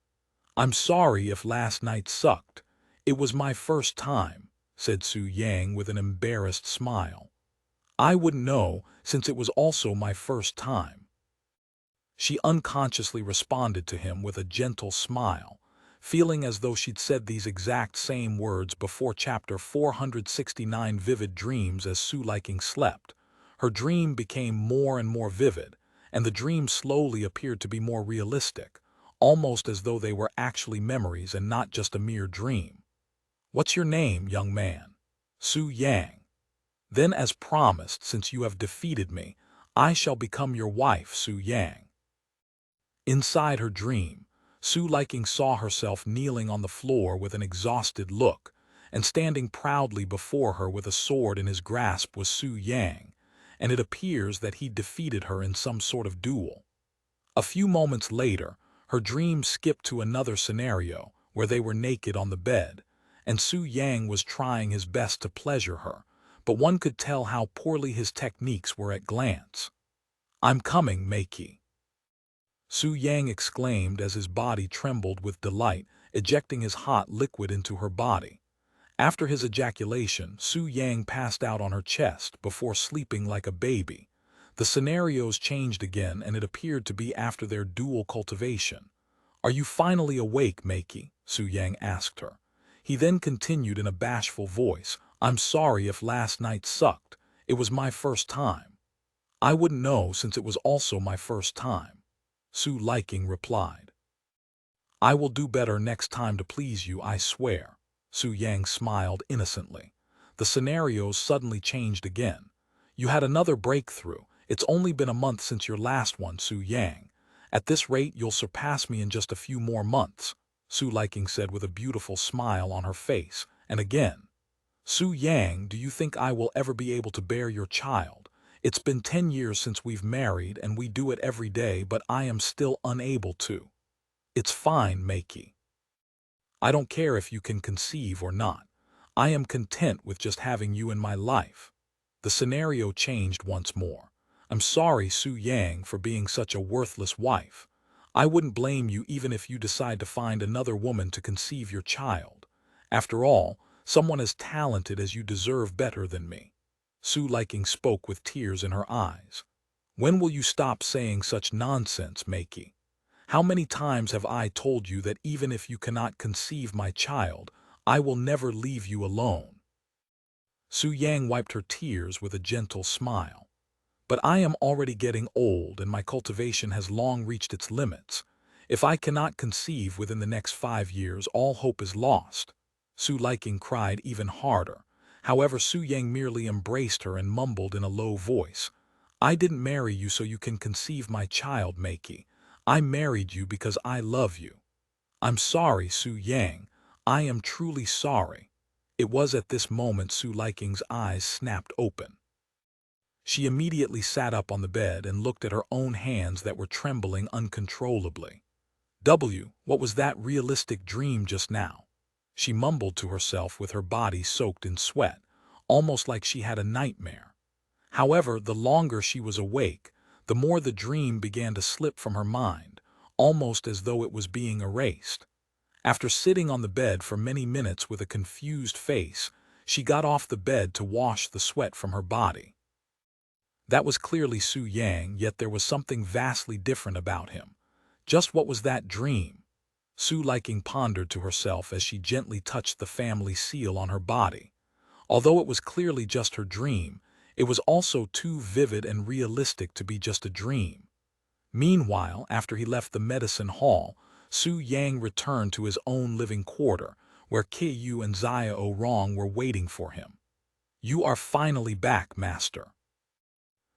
"I'm sorry if last night sucked. It was my first time," said Su Yang with an embarrassed smile. "I wouldn't know, since it was also my first time." She unconsciously responded to him with a gentle smile, feeling as though she'd said these exact same words before chapter 469 Vivid Dreams. As Su Liking slept, her dream became more and more vivid, and the dream slowly appeared to be more realistic, almost as though they were actually memories and not just a mere dream. "What's your name, young man?" "Su Yang." "Then, as promised, since you have defeated me, I shall become your wife, Su Yang." Inside her dream, Su Liking saw herself kneeling on the floor with an exhausted look, and standing proudly before her with a sword in his grasp was Su Yang, and it appears that he defeated her in some sort of duel. A few moments later, her dream skipped to another scenario where they were naked on the bed, and Su Yang was trying his best to pleasure her, but one could tell how poorly his techniques were at glance. "I'm coming, Makey," Su Yang exclaimed as his body trembled with delight, ejecting his hot liquid into her body. After his ejaculation, Su Yang passed out on her chest before sleeping like a baby. The scenarios changed again, and it appeared to be after their dual cultivation. "Are you finally awake, Makey?" Su Yang asked her. He then continued in a bashful voice, "I'm sorry if last night sucked. It was my first time." "I wouldn't know, since it was also my first time," Su Liking replied. "I will do better next time to please you, I swear." Su Yang smiled innocently. The scenarios suddenly changed again. "You had another breakthrough. It's only been a month since your last one, Su Yang. At this rate, you'll surpass me in just a few more months," Su Liking said with a beautiful smile on her face. And again, "Su Yang, do you think I will ever be able to bear your child? It's been 10 years since we've married, and we do it every day, but I am still unable to." "It's fine, Makey. I don't care if you can conceive or not. I am content with just having you in my life." The scenario changed once more. "I'm sorry, Su Yang, for being such a worthless wife. I wouldn't blame you even if you decide to find another woman to conceive your child. After all, someone as talented as you deserve better than me." Su Liking spoke with tears in her eyes. "When will you stop saying such nonsense, Meiki? How many times have I told you that even if you cannot conceive my child, I will never leave you alone?" Su Yang wiped her tears with a gentle smile. "But I am already getting old and my cultivation has long reached its limits. If I cannot conceive within the next 5 years, all hope is lost." Su Liking cried even harder. However, Su Yang merely embraced her and mumbled in a low voice, "I didn't marry you so you can conceive my child, Meiki. I married you because I love you." "I'm sorry, Su Yang. I am truly sorry." It was at this moment Su Liking's eyes snapped open. She immediately sat up on the bed and looked at her own hands that were trembling uncontrollably. What was that realistic dream just now?" She mumbled to herself with her body soaked in sweat, almost like she had a nightmare. However, the longer she was awake, the more the dream began to slip from her mind, almost as though it was being erased. After sitting on the bed for many minutes with a confused face, she got off the bed to wash the sweat from her body. That was clearly Su Yang, yet there was something vastly different about him. Just what was that dream? Su Liking pondered to herself as she gently touched the family seal on her body. Although it was clearly just her dream, it was also too vivid and realistic to be just a dream. Meanwhile, after he left the medicine hall, Su Yang returned to his own living quarter, where Qiyu and Xiao Rong were waiting for him. "You are finally back, master."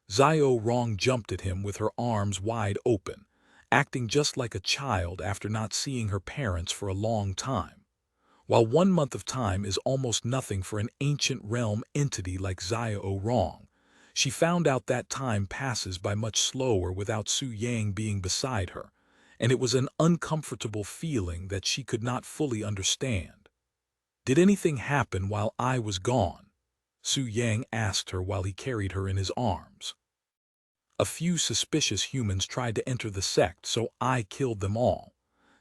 Xiao Rong jumped at him with her arms wide open, acting just like a child after not seeing her parents for a long time. While 1 month of time is almost nothing for an ancient realm entity like Xiao Rong, she found out that time passes by much slower without Su Yang being beside her, and it was an uncomfortable feeling that she could not fully understand. "Did anything happen while I was gone?" Su Yang asked her while he carried her in his arms. "A few suspicious humans tried to enter the sect, so I killed them all."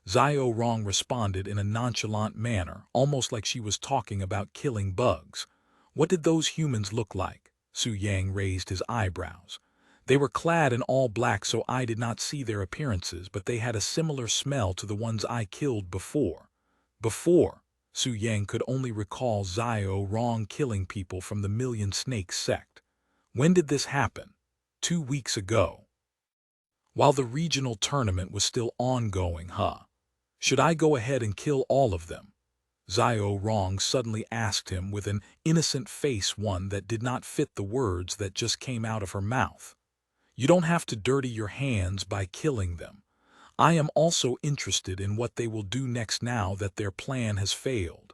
Xiao Rong responded in a nonchalant manner, almost like she was talking about killing bugs. "What did those humans look like?" Su Yang raised his eyebrows. "They were clad in all black, so I did not see their appearances, but they had a similar smell to the ones I killed before." Su Yang could only recall Xiao Rong killing people from the Million Snakes sect. "When did this happen?" 2 weeks ago. While the regional tournament was still ongoing, huh? Should I go ahead and kill all of them? Xiao Rong suddenly asked him with an innocent face, one that did not fit the words that just came out of her mouth. "You don't have to dirty your hands by killing them. I am also interested in what they will do next now that their plan has failed.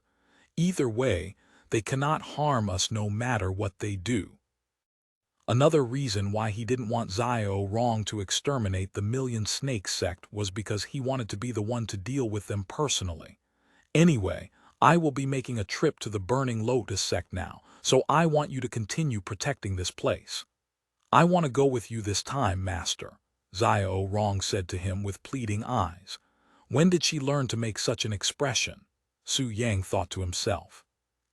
Either way, they cannot harm us no matter what they do." Another reason why he didn't want Xiao Rong to exterminate the Million Snakes sect was because he wanted to be the one to deal with them personally. "Anyway, I will be making a trip to the Burning Lotus sect now, so I want you to continue protecting this place." "I want to go with you this time, master," Xiao Rong said to him with pleading eyes. When did she learn to make such an expression? Su Yang thought to himself.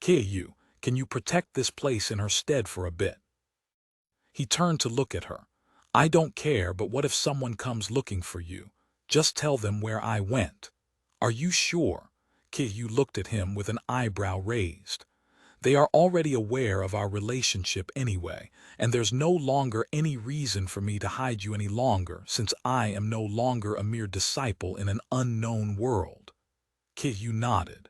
"Qiyu, can you protect this place in her stead for a bit?" He turned to look at her. "I don't care, but what if someone comes looking for you? Just tell them where I went." "Are you sure?" Qiyu looked at him with an eyebrow raised. "They are already aware of our relationship anyway, and there's no longer any reason for me to hide you any longer, since I am no longer a mere disciple in an unknown world." Qiyu nodded.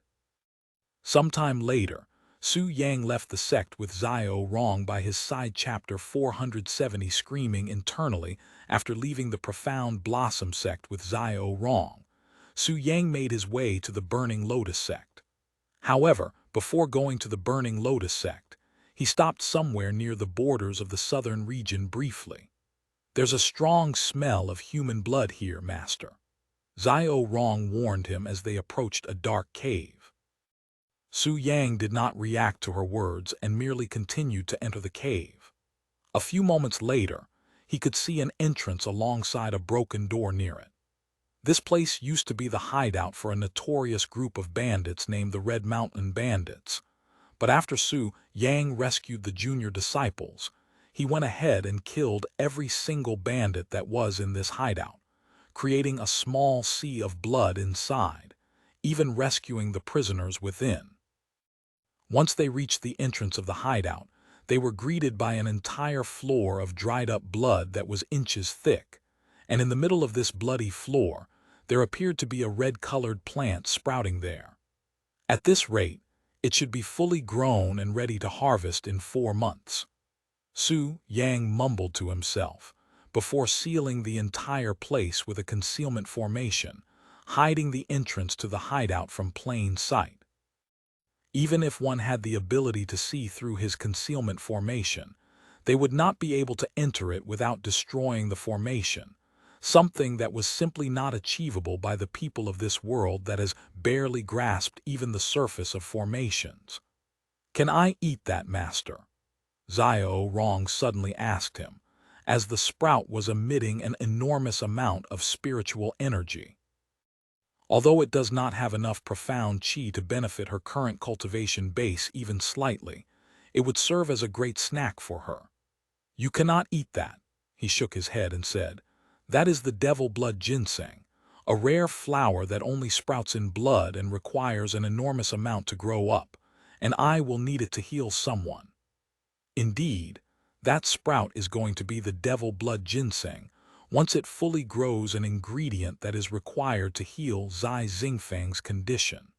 Sometime later, Su Yang left the sect with Xiao Rong by his side. Chapter 470. Screaming internally after leaving the Profound Blossom Sect with Xiao Rong, Su Yang made his way to the Burning Lotus Sect. However, before going to the Burning Lotus Sect, he stopped somewhere near the borders of the southern region briefly. "There's a strong smell of human blood here, master." Xiao Rong warned him as they approached a dark cave. Su Yang did not react to her words and merely continued to enter the cave. A few moments later, he could see an entrance alongside a broken door near it. This place used to be the hideout for a notorious group of bandits named the Red Mountain Bandits. But after Su Yang rescued the junior disciples, he went ahead and killed every single bandit that was in this hideout, creating a small sea of blood inside, even rescuing the prisoners within. Once they reached the entrance of the hideout, they were greeted by an entire floor of dried-up blood that was inches thick, and in the middle of this bloody floor, there appeared to be a red-colored plant sprouting there. At this rate, it should be fully grown and ready to harvest in 4 months. Su Yang mumbled to himself, before sealing the entire place with a concealment formation, hiding the entrance to the hideout from plain sight. Even if one had the ability to see through his concealment formation, they would not be able to enter it without destroying the formation, something that was simply not achievable by the people of this world that has barely grasped even the surface of formations. "Can I eat that, master?" Xiao Rong suddenly asked him, as the sprout was emitting an enormous amount of spiritual energy. Although it does not have enough profound qi to benefit her current cultivation base even slightly, it would serve as a great snack for her. "You cannot eat that," he shook his head and said. "That is the devil blood ginseng, a rare flower that only sprouts in blood and requires an enormous amount to grow up, and I will need it to heal someone." Indeed, that sprout is going to be the devil blood ginseng, once it fully grows, an ingredient that is required to heal Zai Xingfang's condition.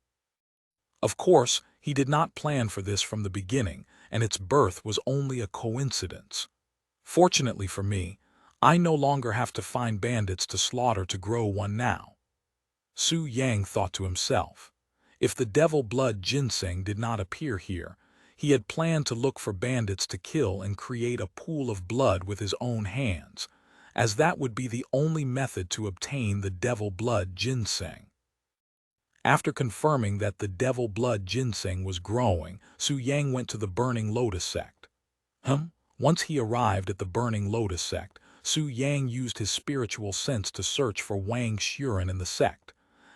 Of course, he did not plan for this from the beginning, and its birth was only a coincidence. Fortunately for me, I no longer have to find bandits to slaughter to grow one now. Su Yang thought to himself. If the devil blood ginseng did not appear here, he had planned to look for bandits to kill and create a pool of blood with his own hands, as that would be the only method to obtain the devil blood ginseng. After confirming that the devil blood ginseng was growing, Su Yang went to the Burning Lotus Sect. Once he arrived at the Burning Lotus Sect, Su Yang used his spiritual sense to search for Wang Xuren in the sect.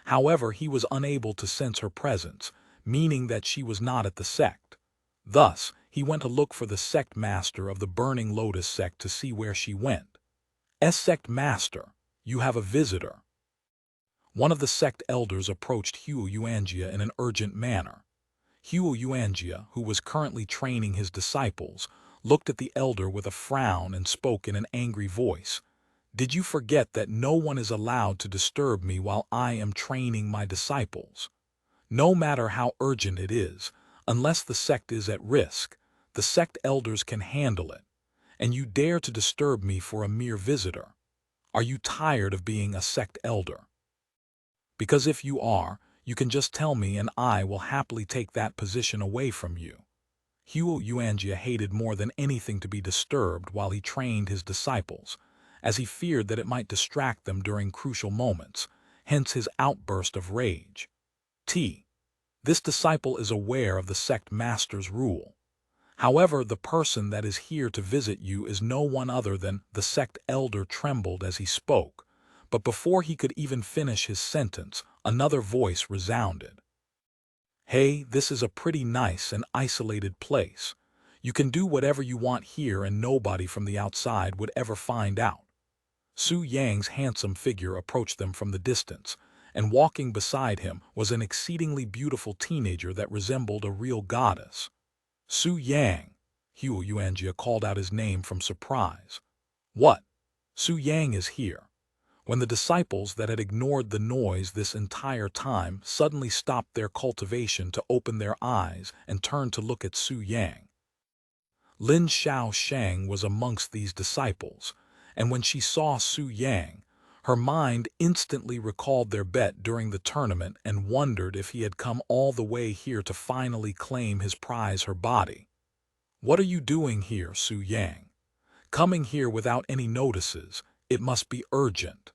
However, he was unable to sense her presence, meaning that she was not at the sect. Thus, he went to look for the sect master of the Burning Lotus Sect to see where she went. "Sect master, you have a visitor." One of the sect elders approached Xianxia in an urgent manner. Xianxia, who was currently training his disciples, looked at the elder with a frown and spoke in an angry voice. "Did you forget that no one is allowed to disturb me while I am training my disciples? No matter how urgent it is, unless the sect is at risk, the sect elders can handle it, and you dare to disturb me for a mere visitor. Are you tired of being a sect elder? Because if you are, you can just tell me and I will happily take that position away from you." Xianxia hated more than anything to be disturbed while he trained his disciples, as he feared that it might distract them during crucial moments, hence his outburst of rage. This disciple is aware of the sect master's rule. However, the person that is here to visit you is no one other than the sect elder. Trembled as he spoke, but before he could even finish his sentence, another voice resounded. "Hey, this is a pretty nice and isolated place. You can do whatever you want here and nobody from the outside would ever find out." Su Yang's handsome figure approached them from the distance, and walking beside him was an exceedingly beautiful teenager that resembled a real goddess. "Su Yang!" Xianxia called out his name from surprise. "What? Su Yang is here." When the disciples that had ignored the noise this entire time suddenly stopped their cultivation to open their eyes and turned to look at Su Yang. Lin Xiaoshang was amongst these disciples, and when she saw Su Yang, her mind instantly recalled their bet during the tournament and wondered if he had come all the way here to finally claim his prize, her body. "What are you doing here, Su Yang? Coming here without any notices, it must be urgent."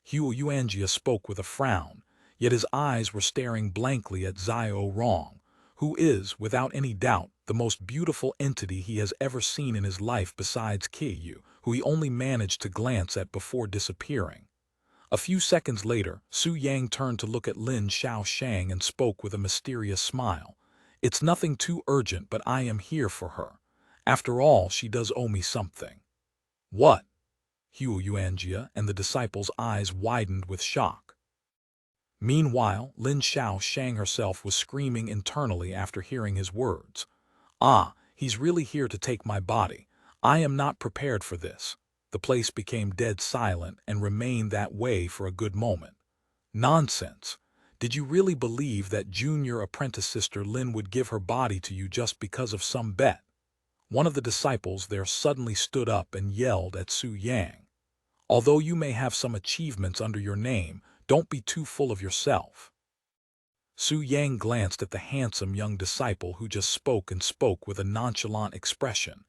Xianxia spoke with a frown, yet his eyes were staring blankly at Xiao Rong, who is, without any doubt, the most beautiful entity he has ever seen in his life besides Qiyu, who he only managed to glance at before disappearing. A few seconds later, Su Yang turned to look at Lin Xiaoshang and spoke with a mysterious smile. "It's nothing too urgent, but I am here for her. After all, she does owe me something." "What?" Xianxia and the disciple's eyes widened with shock. Meanwhile, Lin Xiaoshang herself was screaming internally after hearing his words. "Ah, he's really here to take my body. I am not prepared for this." The place became dead silent and remained that way for a good moment. "Nonsense! Did you really believe that junior apprentice sister Lin would give her body to you just because of some bet?" One of the disciples there suddenly stood up and yelled at Su Yang. "Although you may have some achievements under your name, don't be too full of yourself." Su Yang glanced at the handsome young disciple who just spoke with a nonchalant expression.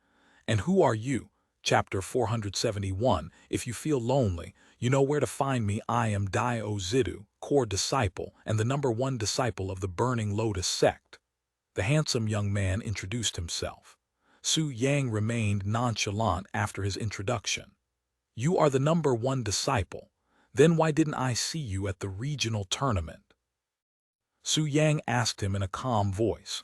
"And who are you?" Chapter 471. If you feel lonely, you know where to find me. I am Dio Zidu, core disciple, and the #1 disciple of the Burning Lotus Sect. The handsome young man introduced himself. Su Yang remained nonchalant after his introduction. "You are the #1 disciple. Then why didn't I see you at the regional tournament?" Su Yang asked him in a calm voice.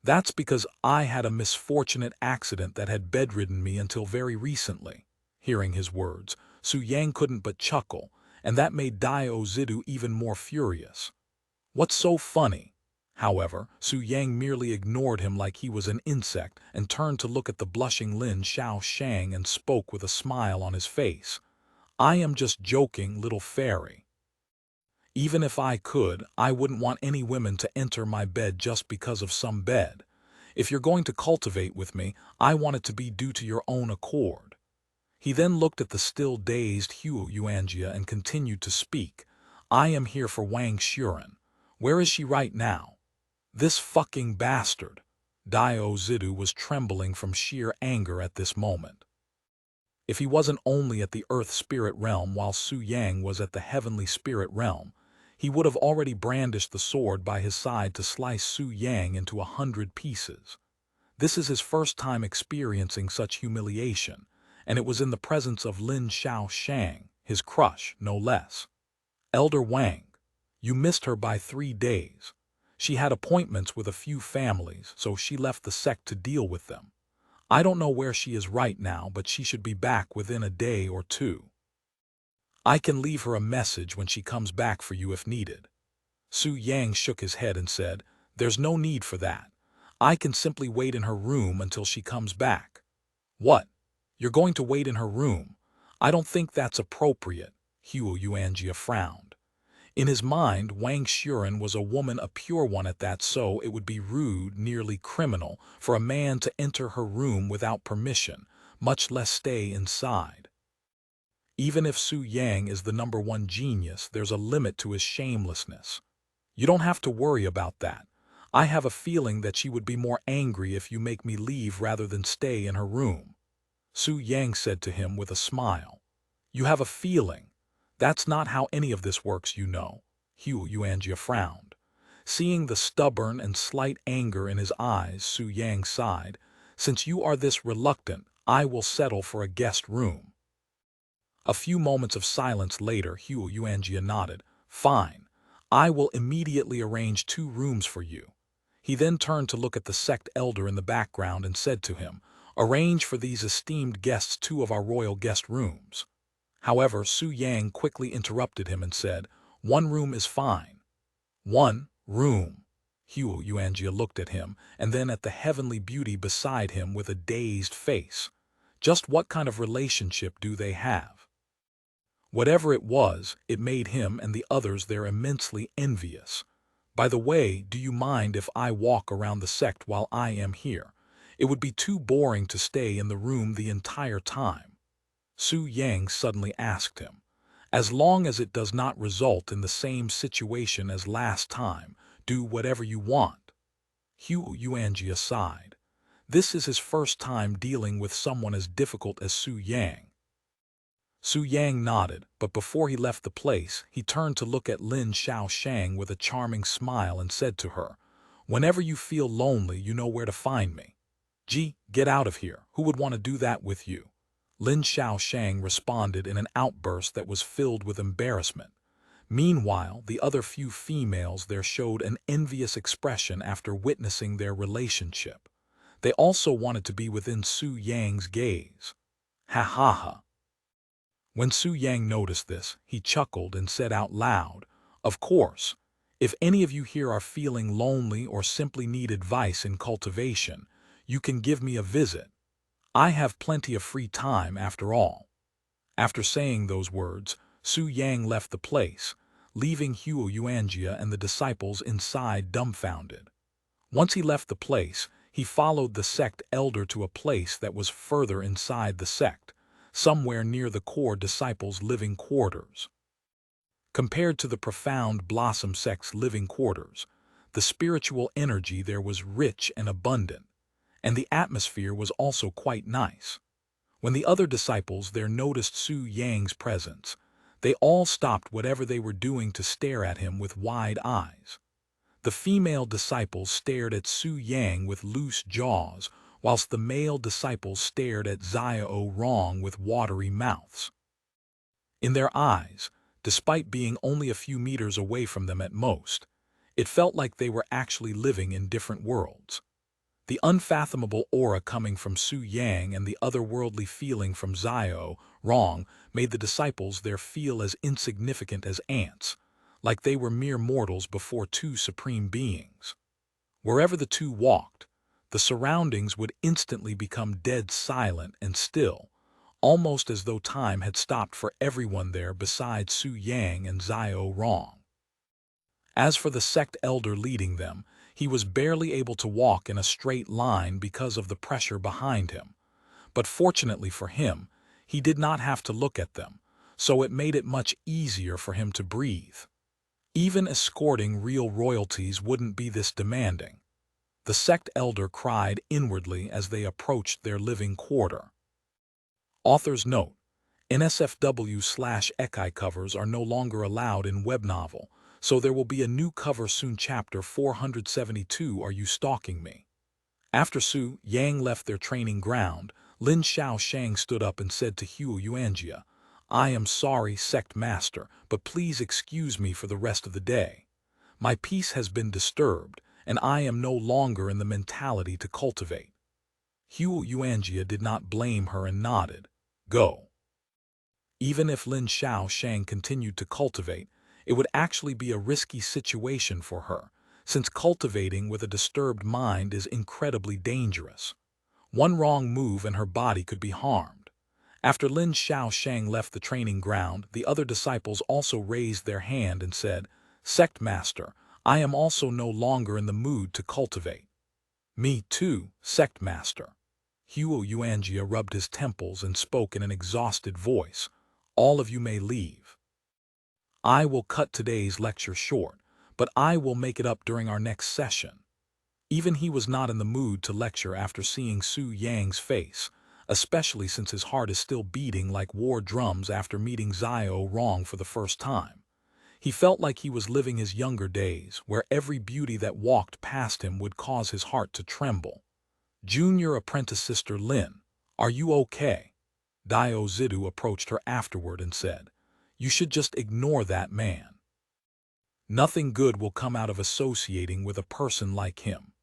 "That's because I had a misfortunate accident that had bedridden me until very recently." Hearing his words, Su Yang couldn't but chuckle, and that made Dio Zidu even more furious. "What's so funny?" However, Su Yang merely ignored him like he was an insect and turned to look at the blushing Lin Xiaoshang and spoke with a smile on his face. "I am just joking, little fairy. Even if I could, I wouldn't want any women to enter my bed just because of some bed. If you're going to cultivate with me, I want it to be due to your own accord." He then looked at the still dazed Xianxia and continued to speak. "I am here for Wang Shuren. Where is she right now?" "This fucking bastard." Dio Zidu was trembling from sheer anger at this moment. If he wasn't only at the earth spirit realm while Su Yang was at the heavenly spirit realm, he would have already brandished the sword by his side to slice Su Yang into 100 pieces. This is his first time experiencing such humiliation, and it was in the presence of Lin Xiaoshang, his crush, no less. "Elder Wang, you missed her by 3 days. She had appointments with a few families, so she left the sect to deal with them. I don't know where she is right now, but she should be back within a day or 2. I can leave her a message when she comes back for you if needed." Su Yang shook his head and said, "There's no need for that. I can simply wait in her room until she comes back." "What? You're going to wait in her room? I don't think that's appropriate." Xianxia frowned. In his mind, Wang Shuren was a woman, a pure one at that, so it would be rude, nearly criminal, for a man to enter her room without permission, much less stay inside. Even if Su Yang is the #1 genius, there's a limit to his shamelessness. "You don't have to worry about that. I have a feeling that she would be more angry if you make me leave rather than stay in her room." Su Yang said to him with a smile. "You have a feeling? That's not how any of this works, you know." Xianxia frowned. Seeing the stubborn and slight anger in his eyes, Su Yang sighed. "Since you are this reluctant, I will settle for a guest room." A few moments of silence later, Xianxia nodded. "Fine. I will immediately arrange 2 rooms for you." He then turned to look at the sect elder in the background and said to him, "Arrange for these esteemed guests 2 of our royal guest rooms." However, Su Yang quickly interrupted him and said, "1 room is fine." "1 room?" Xianxia looked at him and then at the heavenly beauty beside him with a dazed face. Just what kind of relationship do they have? Whatever it was, it made him and the others there immensely envious. "By the way, do you mind if I walk around the sect while I am here? It would be too boring to stay in the room the entire time." Su Yang suddenly asked him. "As long as it does not result in the same situation as last time, do whatever you want." Xianxia sighed. This is his first time dealing with someone as difficult as Su Yang. Su Yang nodded, but before he left the place, he turned to look at Lin Xiaoshang with a charming smile and said to her, "Whenever you feel lonely, you know where to find me." "Gee, get out of here. Who would want to do that with you?" Lin Xiaoshang responded in an outburst that was filled with embarrassment. Meanwhile, the other few females there showed an envious expression after witnessing their relationship. They also wanted to be within Su Yang's gaze. Ha ha ha. When Su Yang noticed this, he chuckled and said out loud, "Of course, if any of you here are feeling lonely or simply need advice in cultivation, you can give me a visit. I have plenty of free time after all." After saying those words, Su Yang left the place, leaving Xianxia and the disciples inside dumbfounded. Once he left the place, he followed the sect elder to a place that was further inside the sect, somewhere near the core disciples' living quarters. Compared to the Profound Blossom Sect's living quarters, the spiritual energy there was rich and abundant, and the atmosphere was also quite nice. When the other disciples there noticed Su Yang's presence, they all stopped whatever they were doing to stare at him with wide eyes. The female disciples stared at Su Yang with loose jaws, whilst the male disciples stared at Xiao Rong with watery mouths. In their eyes, despite being only a few meters away from them at most, it felt like they were actually living in different worlds. The unfathomable aura coming from Su Yang and the otherworldly feeling from Xiao Rong made the disciples there feel as insignificant as ants, like they were mere mortals before two supreme beings. Wherever the two walked, the surroundings would instantly become dead silent and still, almost as though time had stopped for everyone there besides Su Yang and Xiao Rong. As for the sect elder leading them, he was barely able to walk in a straight line because of the pressure behind him. But fortunately for him, he did not have to look at them, so it made it much easier for him to breathe. Even escorting real royalties wouldn't be this demanding. The sect elder cried inwardly as they approached their living quarter. Author's note: NSFW/EKI covers are no longer allowed in web novel, so there will be a new cover soon. Chapter 472. Are you stalking me? After Su Yang left their training ground, Lin Xiaoshang stood up and said to Xianxia, "I am sorry, sect master, but please excuse me for the rest of the day. My peace has been disturbed, and I am no longer in the mentality to cultivate." Xianxia did not blame her and nodded. "Go." Even if Lin Xiaoshang continued to cultivate, it would actually be a risky situation for her, since cultivating with a disturbed mind is incredibly dangerous. One wrong move and her body could be harmed. After Lin Xiaoshang left the training ground, the other disciples also raised their hand and said, "Sect Master, I am also no longer in the mood to cultivate." "Me too, Sect Master." Xianxia rubbed his temples and spoke in an exhausted voice. "All of you may leave. I will cut today's lecture short, but I will make it up during our next session." Even he was not in the mood to lecture after seeing Su Yang's face, especially since his heart is still beating like war drums after meeting Xiao Rong for the first time. He felt like he was living his younger days, where every beauty that walked past him would cause his heart to tremble. "Junior apprentice Sister Lin, are you okay?" Dio Zidu approached her afterward and said, "You should just ignore that man. Nothing good will come out of associating with a person like him."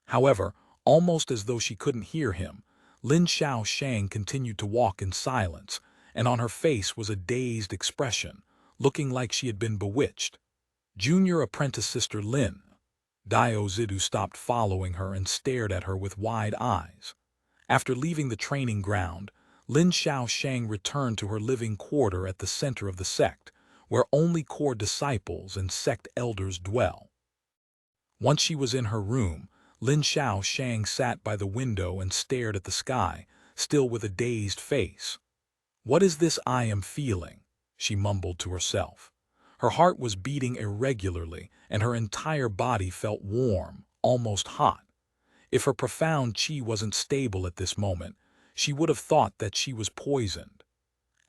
However, almost as though she couldn't hear him, Lin Xiaoshang continued to walk in silence, and on her face was a dazed expression, looking like she had been bewitched. "Junior apprentice Sister Lin." Dio Zidu stopped following her and stared at her with wide eyes. After leaving the training ground, Lin Xiaoshang returned to her living quarter at the center of the sect, where only core disciples and sect elders dwell. Once she was in her room, Lin Xiaoshang sat by the window and stared at the sky, still with a dazed face. "What is this I am feeling?" she mumbled to herself. Her heart was beating irregularly, and her entire body felt warm, almost hot. If her profound qi wasn't stable at this moment, she would have thought that she was poisoned.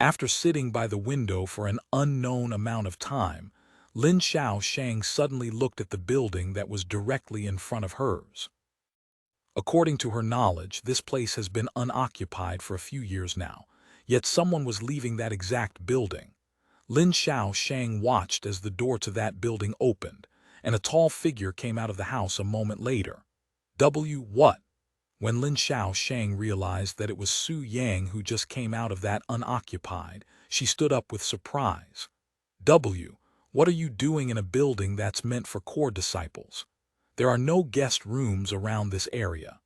After sitting by the window for an unknown amount of time, Lin Xiaoshang suddenly looked at the building that was directly in front of hers. According to her knowledge, this place has been unoccupied for a few years now, yet someone was leaving that exact building. Lin Xiaoshang watched as the door to that building opened, and a tall figure came out of the house a moment later. What? When Lin Xiaoshang realized that it was Su Yang who just came out of that unoccupied, she stood up with surprise. What are you doing in a building that's meant for core disciples? There are no guest rooms around this area.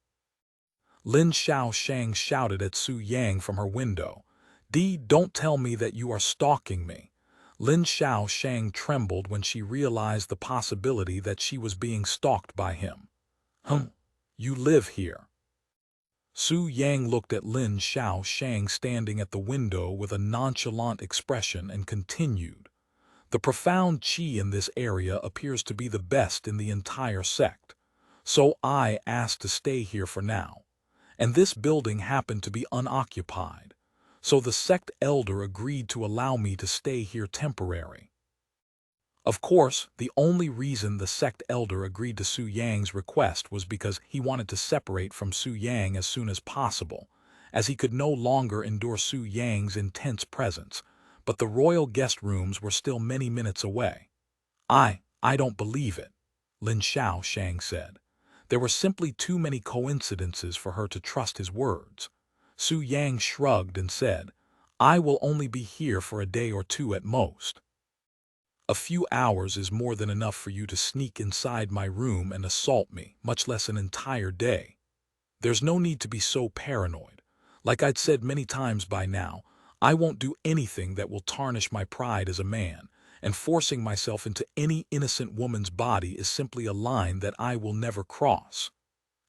Lin Xiaoshang shouted at Su Yang from her window. Don't tell me that you are stalking me. Lin Xiaoshang trembled when she realized the possibility that she was being stalked by him. You live here. Su Yang looked at Lin Xiaoshang standing at the window with a nonchalant expression and continued. The profound qi in this area appears to be the best in the entire sect, so I asked to stay here for now. And this building happened to be unoccupied, so the sect elder agreed to allow me to stay here temporary. Of course, the only reason the sect elder agreed to Su Yang's request was because he wanted to separate from Su Yang as soon as possible, as he could no longer endure Su Yang's intense presence, but the royal guest rooms were still many minutes away. I don't believe it, Lin Xiaoshang said. There were simply too many coincidences for her to trust his words. Su Yang shrugged and said, I will only be here for a day or two at most. A few hours is more than enough for you to sneak inside my room and assault me, much less an entire day. There's no need to be so paranoid. Like I'd said many times by now, I won't do anything that will tarnish my pride as a man, and forcing myself into any innocent woman's body is simply a line that I will never cross.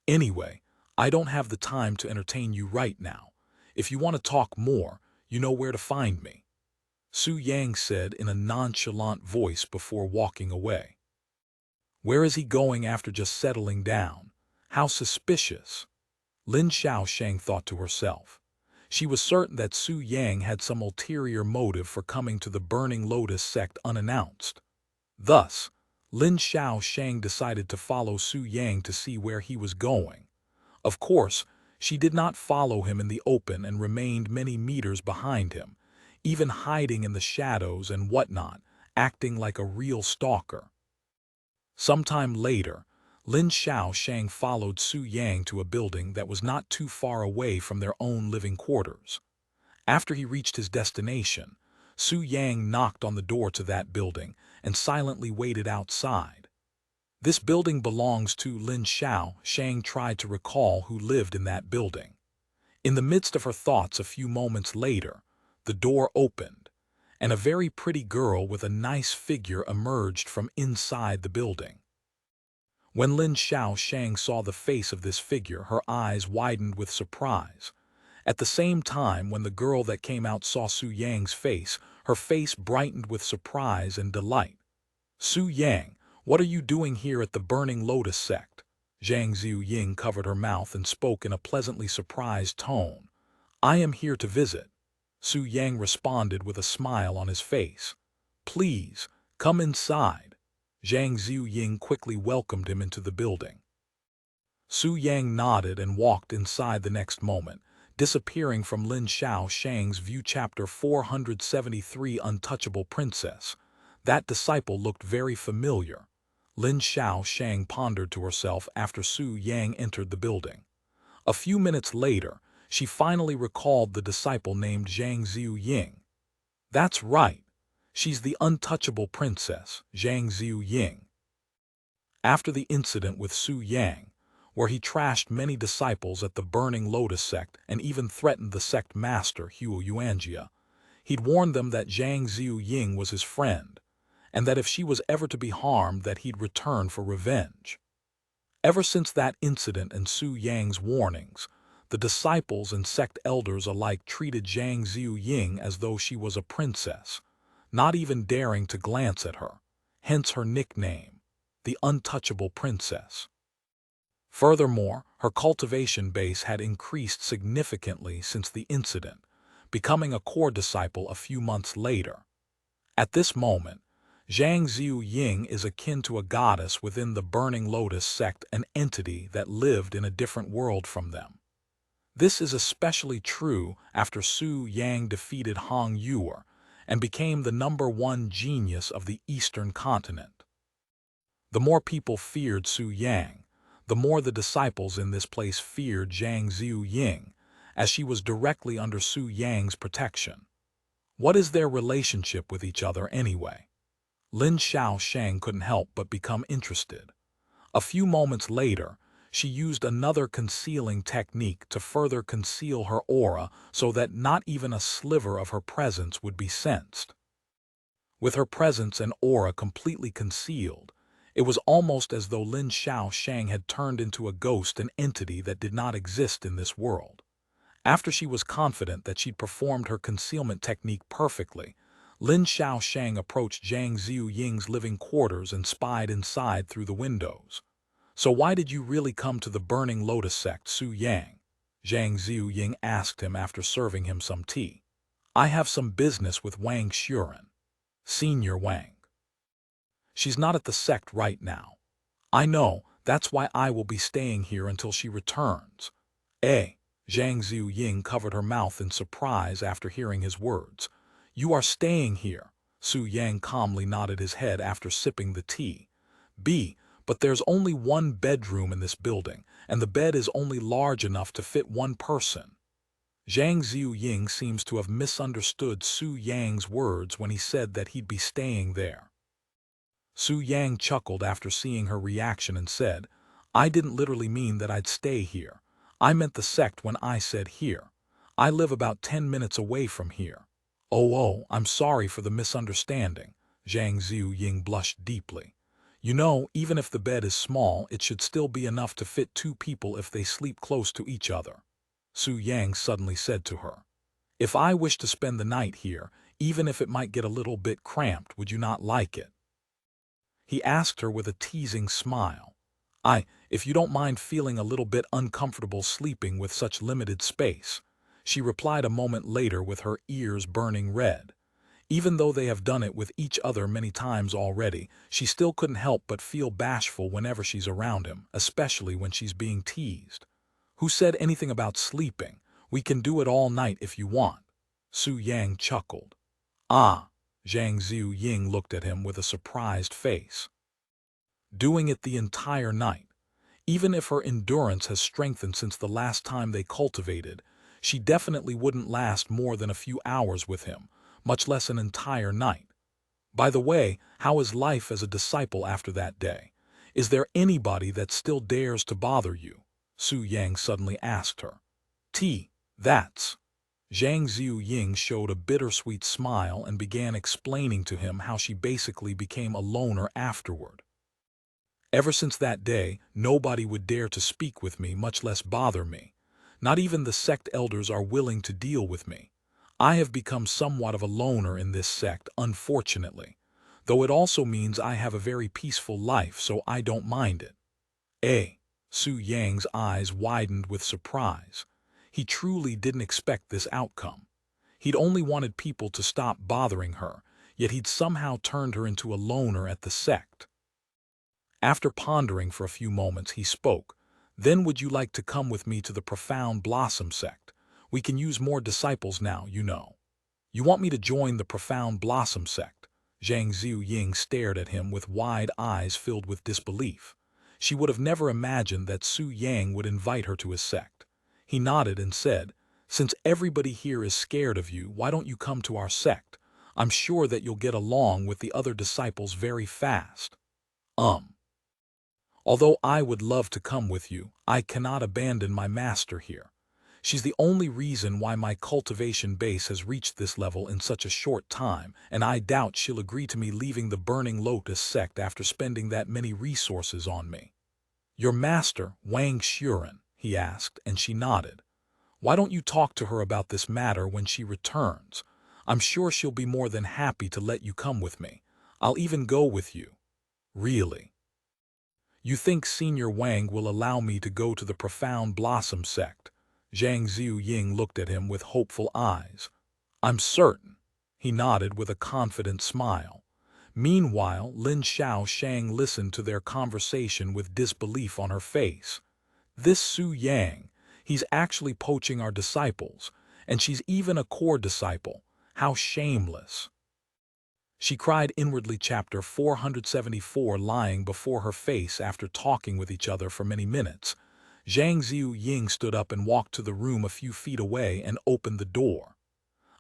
Anyway, I don't have the time to entertain you right now. If you want to talk more, you know where to find me. Su Yang said in a nonchalant voice before walking away. Where is he going after just settling down? How suspicious. Lin Xiaoshang thought to herself. She was certain that Su Yang had some ulterior motive for coming to the Burning Lotus sect unannounced. Thus, Lin Xiaoshang decided to follow Su Yang to see where he was going. Of course, she did not follow him in the open and remained many meters behind him, even hiding in the shadows and whatnot, acting like a real stalker. Sometime later, Lin Xiaoshang followed Su Yang to a building that was not too far away from their own living quarters. After he reached his destination, Su Yang knocked on the door to that building and silently waited outside. This building belongs to Lin Xiaoshang tried to recall who lived in that building. In the midst of her thoughts a few moments later, the door opened, and a very pretty girl with a nice figure emerged from inside the building. When Lin Xiaoshang saw the face of this figure, her eyes widened with surprise. At the same time, when the girl that came out saw Su Yang's face, her face brightened with surprise and delight. Su Yang, what are you doing here at the Burning Lotus sect? Zhang Ziying covered her mouth and spoke in a pleasantly surprised tone. I am here to visit. Su Yang responded with a smile on his face. Please, come inside. Zhang Ziying quickly welcomed him into the building. Su Yang nodded and walked inside the next moment, disappearing from Lin Xiaoshang's view. Chapter 473 Untouchable Princess. That disciple looked very familiar. Lin Xiaoshang pondered to herself after Su Yang entered the building. A few minutes later, she finally recalled the disciple named Zhang Ziying. That's right. She's the untouchable princess, Zhang Ziying. After the incident with Su Yang, where he trashed many disciples at the Burning Lotus sect and even threatened the sect master Xianxia, he'd warned them that Zhang Ziying was his friend, and that if she was ever to be harmed that he'd return for revenge. Ever since that incident and Su Yang's warnings, the disciples and sect elders alike treated Zhang Ziying as though she was a princess, not even daring to glance at her, hence her nickname, the Untouchable Princess. Furthermore, her cultivation base had increased significantly since the incident, becoming a core disciple a few months later. At this moment, Xianxia is akin to a goddess within the Burning Lotus sect, an entity that lived in a different world from them. This is especially true after Su Yang defeated Hong Yuer and became the #1 genius of the Eastern continent. The more people feared Su Yang, the more the disciples in this place feared Zhang Ziying, as she was directly under Su Yang's protection. What is their relationship with each other anyway? Lin Xiaoshang couldn't help but become interested. A few moments later, she used another concealing technique to further conceal her aura so that not even a sliver of her presence would be sensed. With her presence and aura completely concealed, it was almost as though Lin Xiaoshang had turned into a ghost, an entity that did not exist in this world. After she was confident that she'd performed her concealment technique perfectly, Lin Xiaoshang approached Zhang Ziying's living quarters and spied inside through the windows. "So why did you really come to the Burning Lotus sect, Su Yang?" Zhang Ziying asked him after serving him some tea. "I have some business with Wang Xuren. Senior Wang. She's not at the sect right now. I know, that's why I will be staying here until she returns." Zhang Ziying covered her mouth in surprise after hearing his words. "You are staying here?" Su Yang calmly nodded his head after sipping the tea. But there's only one bedroom in this building, and the bed is only large enough to fit one person." Zhang Ziying seems to have misunderstood Su Yang's words when he said that he'd be staying there. Su Yang chuckled after seeing her reaction and said, "I didn't literally mean that I'd stay here. I meant the sect when I said here. I live about 10 minutes away from here." Oh, I'm sorry for the misunderstanding." Zhang Ziying blushed deeply. "You know, even if the bed is small, it should still be enough to fit 2 people if they sleep close to each other." Su Yang suddenly said to her, "If I wish to spend the night here, even if it might get a little bit cramped, would you not like it?" He asked her with a teasing smile. If you don't mind feeling a little bit uncomfortable sleeping with such limited space," she replied a moment later with her ears burning red. Even though they have done it with each other many times already, she still couldn't help but feel bashful whenever she's around him, especially when she's being teased. "Who said anything about sleeping? We can do it all night if you want." Su Yang chuckled. "Ah." Zhang Ziying looked at him with a surprised face. "Doing it the entire night. Even if her endurance has strengthened since the last time they cultivated, she definitely wouldn't last more than a few hours with him, much less an entire night. By the way, how is life as a disciple after that day? Is there anybody that still dares to bother you?" Su Yang suddenly asked her. That's." Zhang Ziying showed a bittersweet smile and began explaining to him how she basically became a loner afterward. "Ever since that day, nobody would dare to speak with me, much less bother me. Not even the sect elders are willing to deal with me. I have become somewhat of a loner in this sect, unfortunately. Though it also means I have a very peaceful life, so I don't mind it." Su Yang's eyes widened with surprise. He truly didn't expect this outcome. He'd only wanted people to stop bothering her, yet he'd somehow turned her into a loner at the sect. After pondering for a few moments, he spoke. "Then would you like to come with me to the Profound Blossom Sect? We can use more disciples now, you know." "You want me to join the Profound Blossom Sect?" Zhang Ziying stared at him with wide eyes filled with disbelief. She would have never imagined that Su Yang would invite her to his sect. He nodded and said, "Since everybody here is scared of you, why don't you come to our sect? I'm sure that you'll get along with the other disciples very fast." Although I would love to come with you, I cannot abandon my master here. She's the only reason why my cultivation base has reached this level in such a short time, and I doubt she'll agree to me leaving the Burning Lotus sect after spending that many resources on me." "Your master, Wang Xuren?" he asked, and she nodded. "Why don't you talk to her about this matter when she returns? I'm sure she'll be more than happy to let you come with me. I'll even go with you." "Really? You think Senior Wang will allow me to go to the Profound Blossom Sect?" Zhang Ziying looked at him with hopeful eyes. I'm certain. He nodded with a confident smile. Meanwhile, Lin Xiaoshang listened to their conversation with disbelief on her face. This Su Yang, he's actually poaching our disciples, and she's even a core disciple. How shameless! She cried inwardly. Chapter 474. Lying before her face. After talking with each other for many minutes, Zhang Ziying stood up and walked to the room a few feet away and opened the door.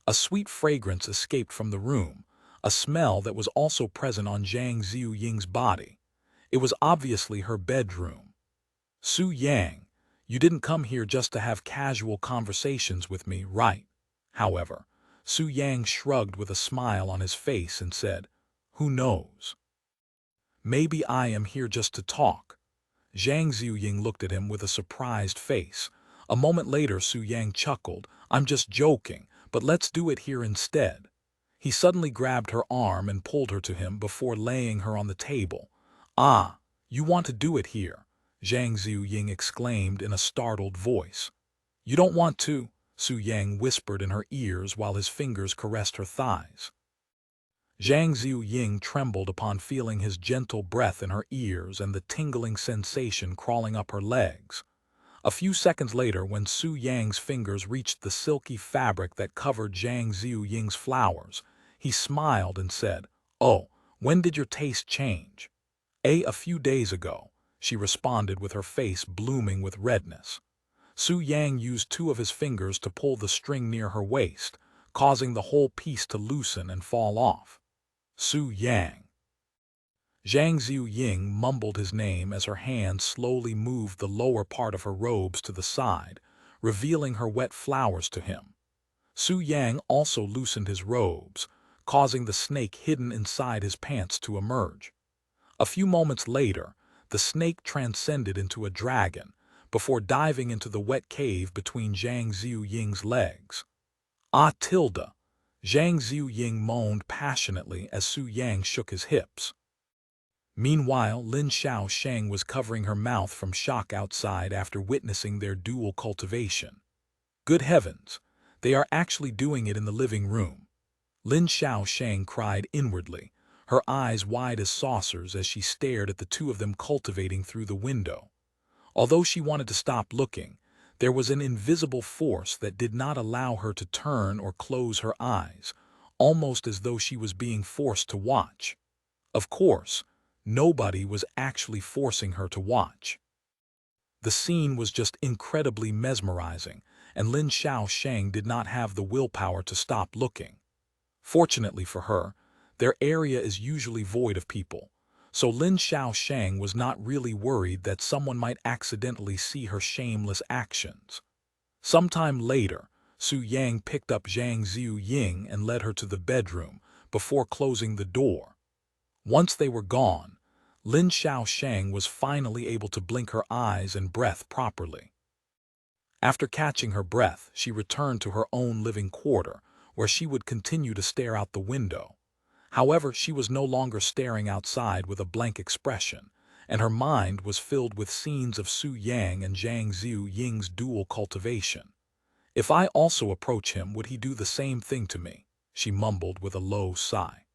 A sweet fragrance escaped from the room, a smell that was also present on Zhang Ziying's body. It was obviously her bedroom. Su Yang, you didn't come here just to have casual conversations with me, right? However, Su Yang shrugged with a smile on his face and said, "Who knows? Maybe I am here just to talk." Zhang Ziying looked at him with a surprised face. A moment later, Su Yang chuckled, "I'm just joking, but let's do it here instead." He suddenly grabbed her arm and pulled her to him before laying her on the table. "Ah, you want to do it here?" Zhang Ziying exclaimed in a startled voice. "You don't want to?" Su Yang whispered in her ears while his fingers caressed her thighs. Zhang Ziying trembled upon feeling his gentle breath in her ears and the tingling sensation crawling up her legs. A few seconds later, when Su Yang's fingers reached the silky fabric that covered Zhang Ziying's flowers, he smiled and said, "Oh, when did your taste change?" "A few days ago," she responded with her face blooming with redness. Su Yang used two of his fingers to pull the string near her waist, causing the whole piece to loosen and fall off. Su Yang. Zhang Ziying mumbled his name as her hand slowly moved the lower part of her robes to the side, revealing her wet flowers to him. Su Yang also loosened his robes, causing the snake hidden inside his pants to emerge. A few moments later, the snake transcended into a dragon, before diving into the wet cave between Zhang Ziying's legs. "Ah, Tilda!" Zhang Ziying moaned passionately as Su Yang shook his hips. Meanwhile, Lin Xiaoshang was covering her mouth from shock outside after witnessing their dual cultivation. Good heavens, they are actually doing it in the living room. Lin Xiaoshang cried inwardly, her eyes wide as saucers as she stared at the two of them cultivating through the window. Although she wanted to stop looking, there was an invisible force that did not allow her to turn or close her eyes, almost as though she was being forced to watch. Of course, nobody was actually forcing her to watch. The scene was just incredibly mesmerizing, and Lin Xiaoshang did not have the willpower to stop looking. Fortunately for her, their area is usually void of people, so Lin Xiaoshang was not really worried that someone might accidentally see her shameless actions. Sometime later, Su Yang picked up Zhang Ziying and led her to the bedroom before closing the door. Once they were gone, Lin Xiaoshang was finally able to blink her eyes and breath properly. After catching her breath, she returned to her own living quarter, where she would continue to stare out the window. However, she was no longer staring outside with a blank expression, and her mind was filled with scenes of Su Yang and Zhang Ziying's dual cultivation. "If I also approach him, would he do the same thing to me?" she mumbled with a low sigh.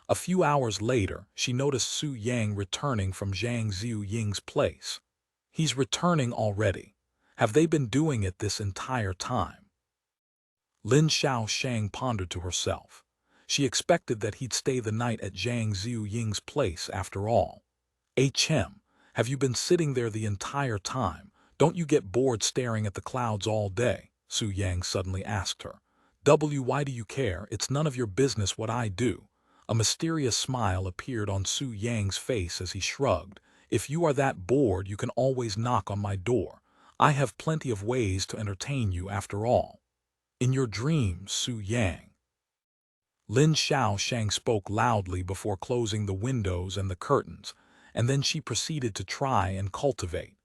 A few hours later, she noticed Su Yang returning from Zhang Ziying's place. "He's returning already. Have they been doing it this entire time?" Lin Xiaoshang pondered to herself. She expected that he'd stay the night at Zhang Ziying's place after all. "Hm, have you been sitting there the entire time? Don't you get bored staring at the clouds all day?" Su Yang suddenly asked her. "Why do you care? It's none of your business what I do." A mysterious smile appeared on Su Yang's face as he shrugged. "If you are that bored, you can always knock on my door. I have plenty of ways to entertain you after all." "In your dreams, Su Yang." Lin Xiaoshang spoke loudly before closing the windows and the curtains, and then she proceeded to try and cultivate.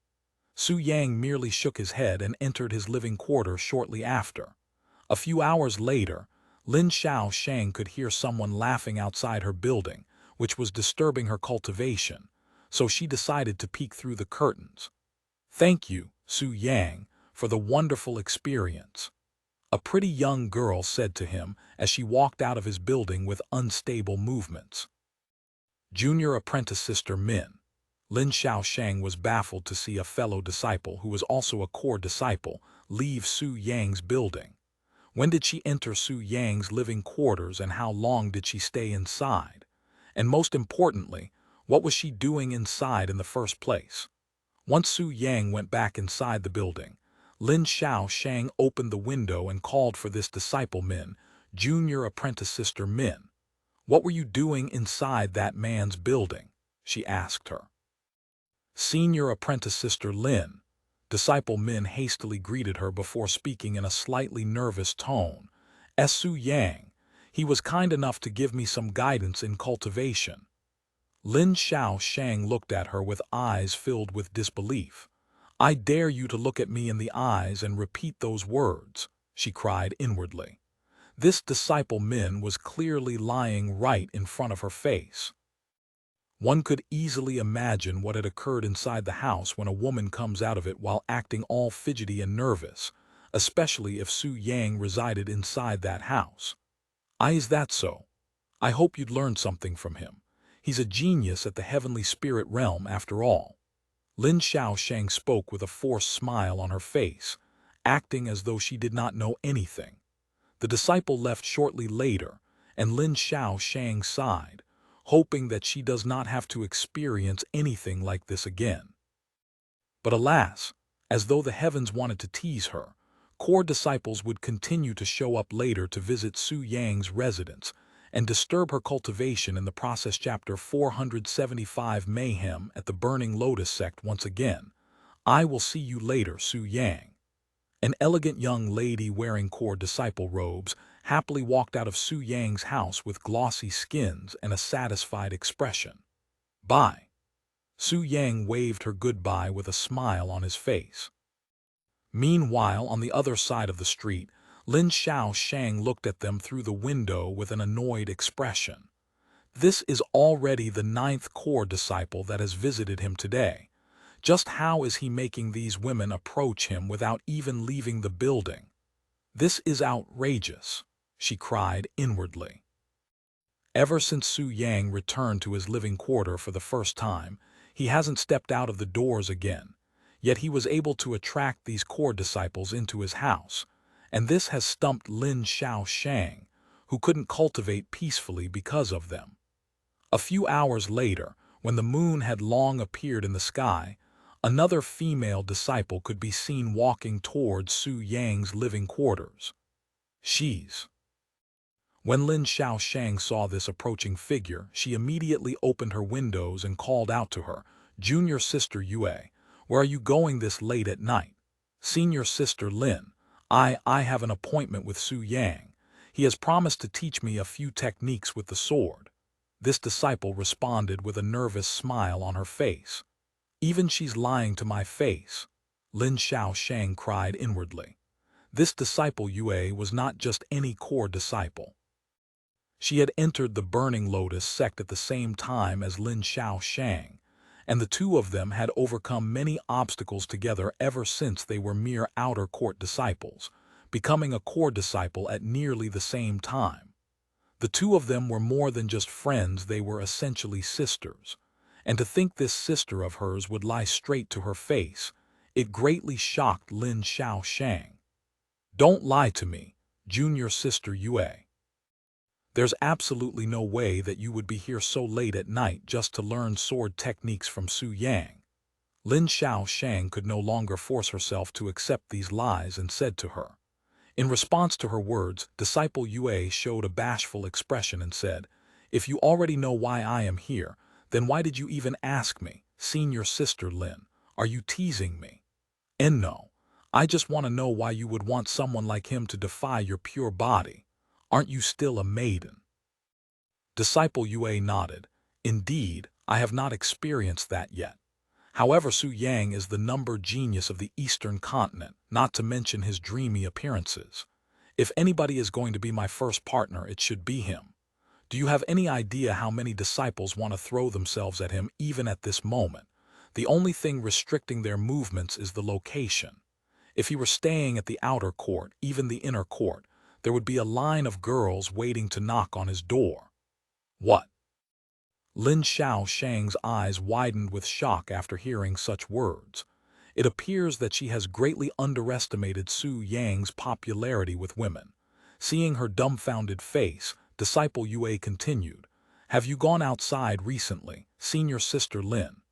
Su Yang merely shook his head and entered his living quarter shortly after. A few hours later, Lin Xiaoshang could hear someone laughing outside her building, which was disturbing her cultivation, so she decided to peek through the curtains. "Thank you, Su Yang, for the wonderful experience." a pretty young girl said to him as she walked out of his building with unstable movements. Junior apprentice Sister Min. Lin Xiaoshang was baffled to see a fellow disciple who was also a core disciple leave Su Yang's building. When did she enter Su Yang's living quarters and how long did she stay inside? And most importantly, what was she doing inside in the first place? Once Su Yang went back inside the building, Lin Xiaoshang opened the window and called for this disciple Min, junior apprentice Sister Min. "What were you doing inside that man's building?" she asked her. Senior apprentice Sister Lin. Disciple Min hastily greeted her before speaking in a slightly nervous tone. "Su Yang, he was kind enough to give me some guidance in cultivation." Lin Xiaoshang looked at her with eyes filled with disbelief. "I dare you to look at me in the eyes and repeat those words," she cried inwardly. This disciple Min was clearly lying right in front of her face. One could easily imagine what had occurred inside the house when a woman comes out of it while acting all fidgety and nervous, especially if Su Yang resided inside that house. Is that so? I hope you'd learn something from him. He's a genius at the heavenly spirit realm after all." Lin Xiaoshang spoke with a forced smile on her face, acting as though she did not know anything. The disciple left shortly later, and Lin Xiaoshang sighed, hoping that she does not have to experience anything like this again. But alas, as though the heavens wanted to tease her, core disciples would continue to show up later to visit Su Yang's residence and disturb her cultivation in the process. Chapter 475 Mayhem at the Burning Lotus Sect. Once again, "I will see you later, Su Yang." An elegant young lady wearing core disciple robes happily walked out of Su Yang's house with glossy skins and a satisfied expression. "Bye." Su Yang waved her goodbye with a smile on his face. Meanwhile, on the other side of the street, Lin Xiaoshang looked at them through the window with an annoyed expression. This is already the 9th core disciple that has visited him today. Just how is he making these women approach him without even leaving the building? "This is outrageous," she cried inwardly. Ever since Su Yang returned to his living quarter for the first time, he hasn't stepped out of the doors again, yet he was able to attract these core disciples into his house, and this has stumped Lin Xiaoshang, who couldn't cultivate peacefully because of them. A few hours later, when the moon had long appeared in the sky, another female disciple could be seen walking towards Su Yang's living quarters. When Lin Xiaoshang saw this approaching figure, she immediately opened her windows and called out to her, "Junior Sister Yue, where are you going this late at night?" "Senior Sister Lin, I have an appointment with Su Yang. He has promised to teach me a few techniques with the sword." This disciple responded with a nervous smile on her face. "Even she's lying to my face," Lin Xiaoshang cried inwardly. This disciple Yue was not just any core disciple. She had entered the Burning Lotus Sect at the same time as Lin Xiaoshang, and the two of them had overcome many obstacles together ever since they were mere outer court disciples, becoming a core disciple at nearly the same time. The two of them were more than just friends, they were essentially sisters. And to think this sister of hers would lie straight to her face, it greatly shocked Lin Xiaoshang. "Don't lie to me, Junior Sister Yue. There's absolutely no way that you would be here so late at night just to learn sword techniques from Su Yang." Lin Xiaoshang could no longer force herself to accept these lies and said to her. In response to her words, disciple Yue showed a bashful expression and said, "If you already know why I am here, then why did you even ask me, Senior Sister Lin? Are you teasing me?" "And no, I just want to know why you would want someone like him to defy your pure body. Aren't you still a maiden?" Disciple Yue nodded. "Indeed, I have not experienced that yet. However, Su Yang is the number genius of the Eastern continent, not to mention his dreamy appearances. If anybody is going to be my first partner, it should be him. Do you have any idea how many disciples want to throw themselves at him even at this moment? The only thing restricting their movements is the location. If he were staying at the outer court, even the inner court, there would be a line of girls waiting to knock on his door. What? Lin Xiaoshang's eyes widened with shock after hearing such words. It appears that she has greatly underestimated Su Yang's popularity with women. Seeing her dumbfounded face, disciple Yue continued, "Have you gone outside recently, seen your sister Lin?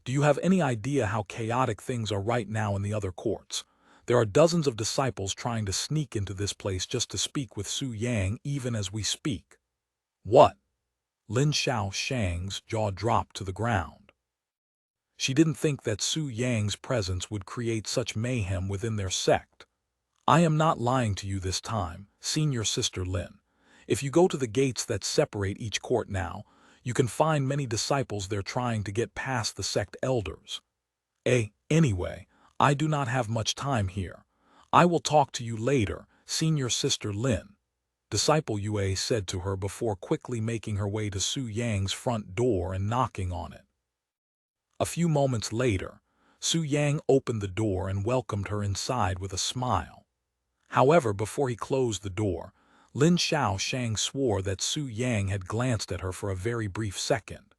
Do you have any idea how chaotic things are right now in the other courts? There are dozens of disciples trying to sneak into this place just to speak with Su Yang even as we speak." What? Lin Xiaoshang's jaw dropped to the ground. She didn't think that Su Yang's presence would create such mayhem within their sect. "I am not lying to you this time, senior sister Lin. If you go to the gates that separate each court now, you can find many disciples there trying to get past the sect elders. Anyway, I do not have much time here. I will talk to you later, senior sister Lin," disciple Yue said to her before quickly making her way to Su Yang's front door and knocking on it. A few moments later, Su Yang opened the door and welcomed her inside with a smile. However, before he closed the door, Lin Xiaoshang swore that Su Yang had glanced at her for a very brief second.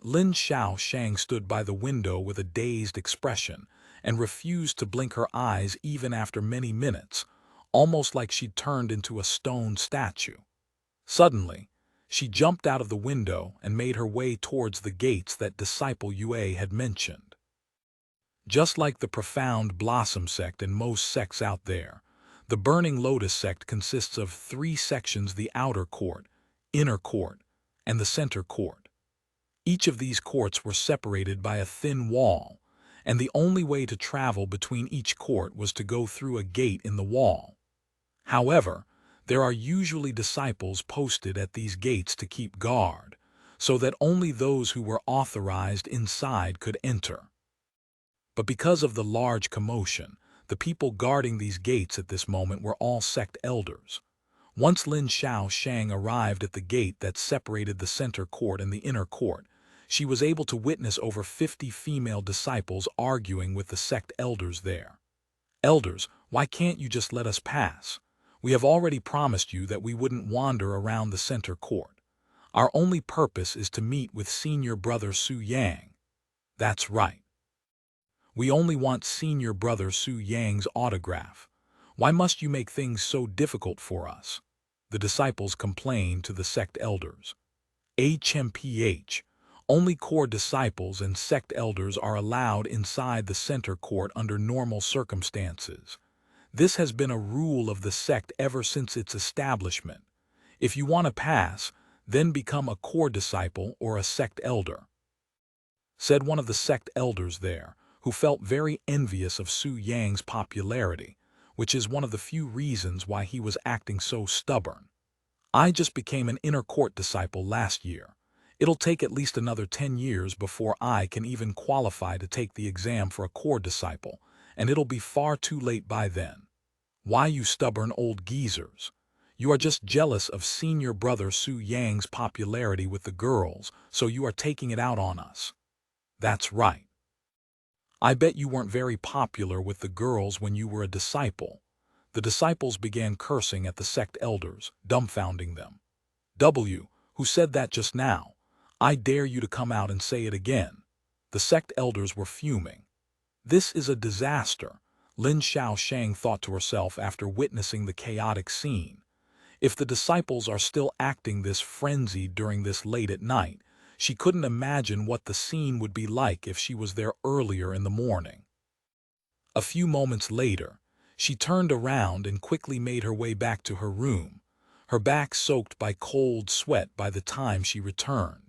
Lin Xiaoshang stood by the window with a dazed expression and refused to blink her eyes even after many minutes, almost like she'd turned into a stone statue. Suddenly, she jumped out of the window and made her way towards the gates that disciple Yue had mentioned. Just like the Profound Blossom Sect and most sects out there, the Burning Lotus Sect consists of 3 sections: the outer court, inner court, and the center court. Each of these courts were separated by a thin wall, and the only way to travel between each court was to go through a gate in the wall. However, there are usually disciples posted at these gates to keep guard, so that only those who were authorized inside could enter. But because of the large commotion, the people guarding these gates at this moment were all sect elders. Once Lin Xiaoshang arrived at the gate that separated the center court and the inner court, she was able to witness over 50 female disciples arguing with the sect elders there. "Elders, why can't you just let us pass? We have already promised you that we wouldn't wander around the center court. Our only purpose is to meet with senior brother Su Yang." "That's right. We only want senior brother Su Yang's autograph. Why must you make things so difficult for us?" the disciples complained to the sect elders. HMPH. Only core disciples and sect elders are allowed inside the center court under normal circumstances. This has been a rule of the sect ever since its establishment. If you want to pass, then become a core disciple or a sect elder," said one of the sect elders there, who felt very envious of Su Yang's popularity, which is one of the few reasons why he was acting so stubborn. "I just became an inner court disciple last year. It'll take at least another 10 years before I can even qualify to take the exam for a core disciple, and it'll be far too late by then. Why, you stubborn old geezers? You are just jealous of senior brother Su Yang's popularity with the girls, so you are taking it out on us." "That's right. I bet you weren't very popular with the girls when you were a disciple." The disciples began cursing at the sect elders, dumbfounding them. Who said that just now? I dare you to come out and say it again." The sect elders were fuming. "This is a disaster," Lin Xiaoshang thought to herself after witnessing the chaotic scene. If the disciples are still acting this frenzied during this late at night, she couldn't imagine what the scene would be like if she was there earlier in the morning. A few moments later, she turned around and quickly made her way back to her room, her back soaked by cold sweat by the time she returned.